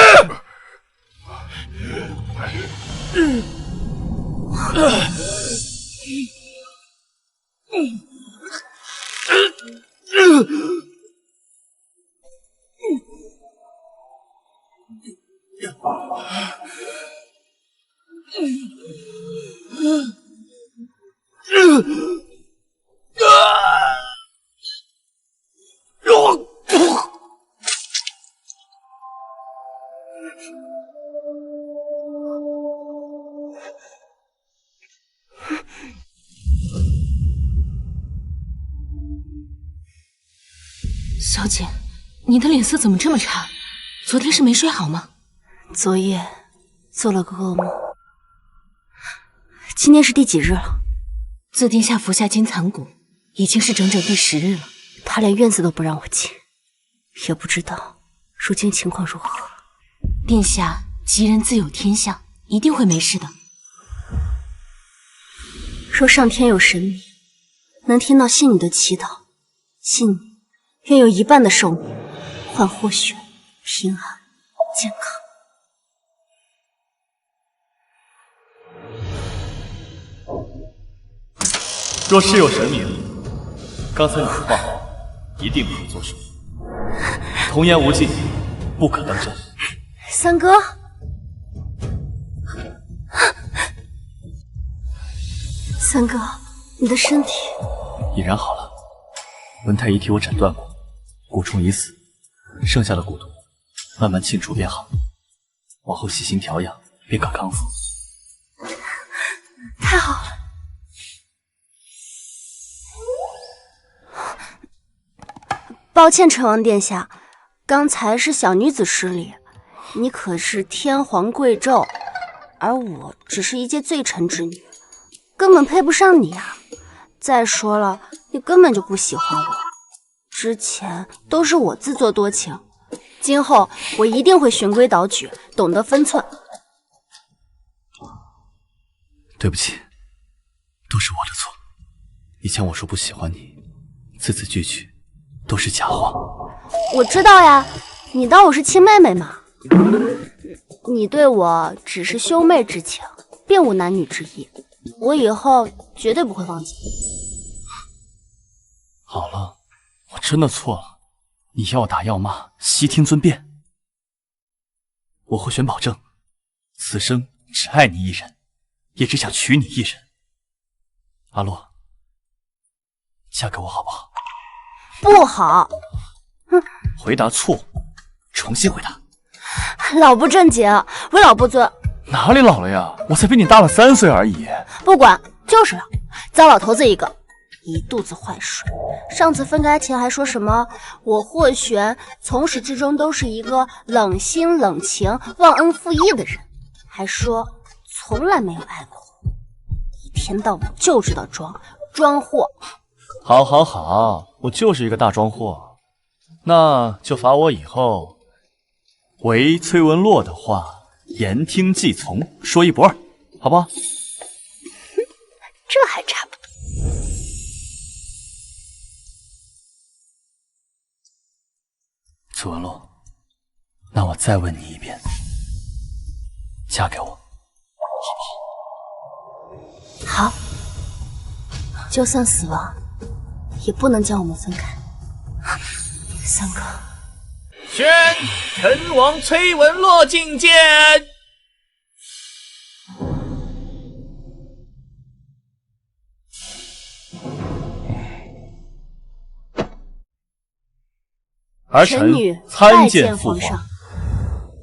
小姐，你的脸色怎么这么差？昨天是没睡好吗？昨夜做了个噩梦。今天是第几日了？自殿下服下金蚕蛊，已经是整整第10日了。他连院子都不让我进，也不知道如今情况如何。殿下吉人自有天相，一定会没事的。若上天有神明，能听到信女的祈祷，信女愿有一半的寿命换霍玄平安健康。若是有神明，刚才你的话一定不可作数。童言无忌，不可当真。三哥，三哥，你的身体已然好了。文太医替我诊断过，蛊虫已死，剩下的蛊毒慢慢清除便好。往后细心调养，便可康复。太好了。抱歉，陈王殿下，刚才是小女子失礼。你可是天皇贵胄，而我只是一介罪臣之女，根本配不上你啊！再说了，你根本就不喜欢我，之前都是我自作多情，今后我一定会循规蹈矩，懂得分寸。对不起，都是我的错。以前我说不喜欢你，字字句句都是假话。我知道呀，你当我是亲妹妹吗？你对我只是兄妹之情，并无男女之意，我以后绝对不会忘记。好了，我真的错了，你要打要骂，悉听尊便。我会选保证，此生只爱你一人，也只想娶你一人。阿洛，嫁给我好不好？不好。回答错误，重新回答。老不正经，为老不尊。哪里老了呀？我才比你大了3岁而已。不管，就是老，糟老头子一个，一肚子坏水。上次分开前还说什么我霍玄从始至终都是一个冷心冷情、忘恩负义的人，还说从来没有爱过我，一天到晚就知道装货。好，好，好，我就是一个大装货，那就罚我以后唯崔文洛的话言听计从，说一不二，好不好？这还差不多。崔文洛，那我再问你一遍，嫁给我。好，就算死亡，也不能将我们分开。三哥，宣陈王崔文洛觐见。儿臣女参见父皇上。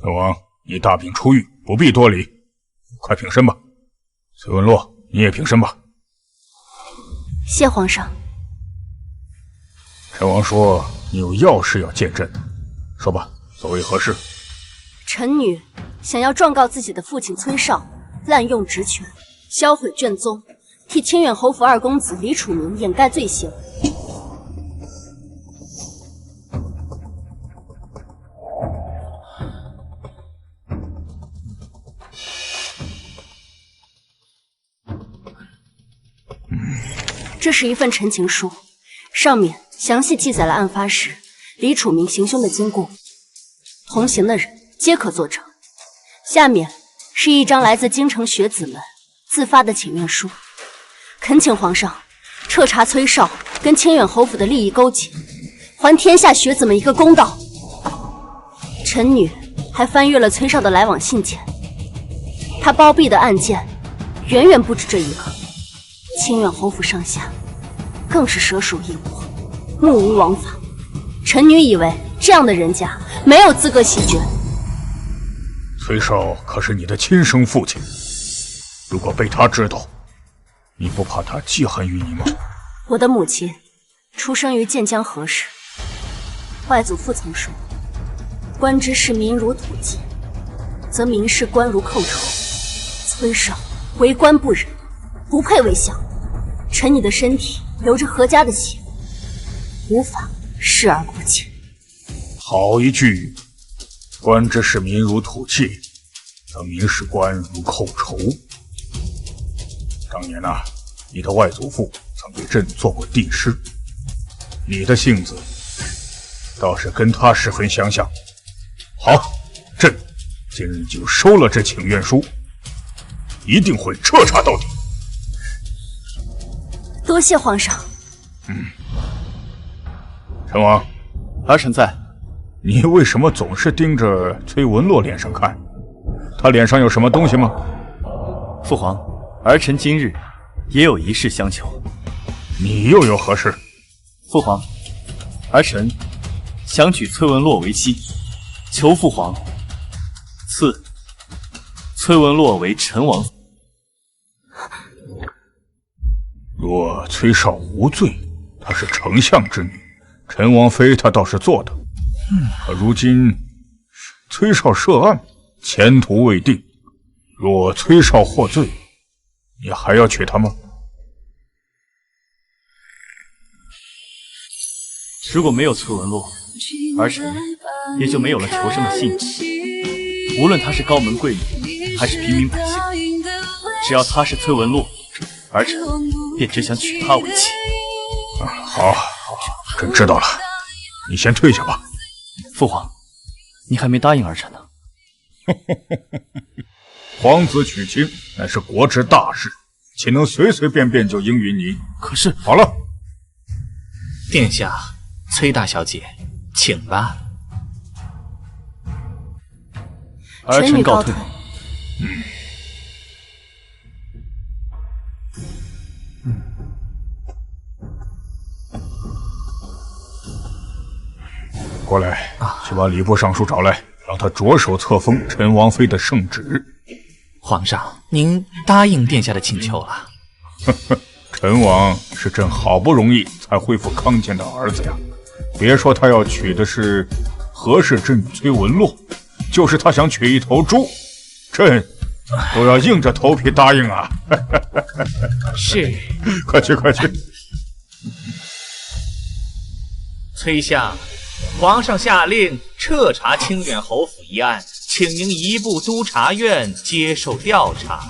本王，你大病初愈，不必多礼，快平身吧。崔文洛，你也平身吧。谢皇上。陈王说你有要事要见朕，说吧，所为何事？臣女想要状告自己的父亲崔绍滥用职权，销毁卷宗，替清远侯府二公子李楚明掩盖罪行。这是一份陈情书，上面详细记载了案发时李楚明行凶的经过，同行的人皆可作证。下面是一张来自京城学子们自发的请愿书，恳请皇上彻查崔绍跟清远侯府的利益勾结，还天下学子们一个公道。臣女还翻阅了崔绍的来往信件，他包庇的案件远远不止这一个。清远侯府上下更是蛇鼠一窝，目无王法。臣女以为这样的人家没有资格袭爵。崔绍可是你的亲生父亲，如果被他知道，你不怕他记恨于你吗？我的母亲出生于建江何氏，外祖父曾说：“官之事民如土芥，则民视官如寇仇。”崔绍为官不仁，不配为相。臣女的身体流着何家的血，无法视而不见。好一句，官之视民如土芥，则民视官如寇仇。当年啊，你的外祖父曾给朕做过帝师，你的性子倒是跟他十分相像。好，朕今日就收了这请愿书，一定会彻查到底。多谢皇上。陈王，儿臣在。你为什么总是盯着崔文洛脸上看？他脸上有什么东西吗？父皇，儿臣今日也有一事相求。你又有何事？父皇，儿臣想娶崔文洛为妻，求父皇赐崔文洛为陈王。若崔绍无罪，她是丞相之女，陈王妃她倒是做的。可如今崔绍涉案，前途未定，若崔绍获罪，你还要娶她吗？如果没有崔文洛，儿臣也就没有了求生的信念。无论他是高门贵女，还是平民百姓，只要他是崔文洛，儿臣便只想娶她为妻。好，朕知道了，你先退下吧。父皇，你还没答应儿臣呢。皇子娶亲乃是国之大事，岂能随随便便就应允你？可是，好了，殿下，崔大小姐，请吧。儿臣告退。过来，去把礼部尚书找来，让他着手册封陈王妃的圣旨。皇上，您答应殿下的请求了。陈王是朕好不容易才恢复康健的儿子呀，别说他要娶的是和氏之女崔文洛，就是他想娶一头猪，朕都要硬着头皮答应啊！是，快去快去！崔相，皇上下令彻查清远侯府一案，请您移步督察院接受调查。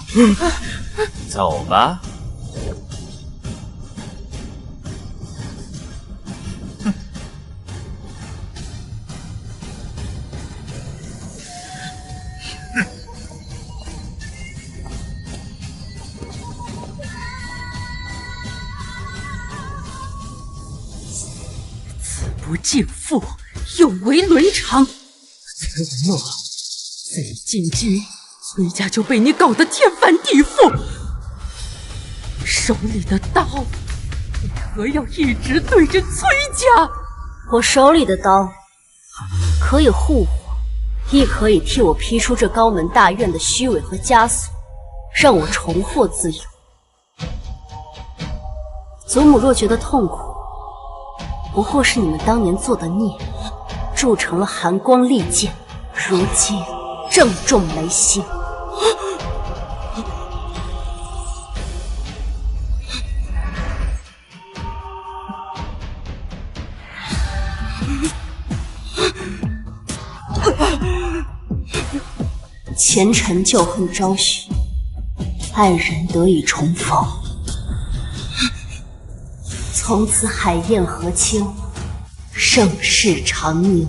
走吧。不敬父，有违伦常。崔文洛，自你进京，崔家就被你搞得天翻地覆。手里的刀，为何要一直对着崔家？我手里的刀，可以护我，亦可以替我劈出这高门大院的虚伪和枷锁，让我重获自由。祖母若觉得痛苦，不过是你们当年做的孽，铸成了寒光利剑，如今正中雷心。前尘旧恨昭许，爱人得以重逢。从此海晏河清，盛世长宁。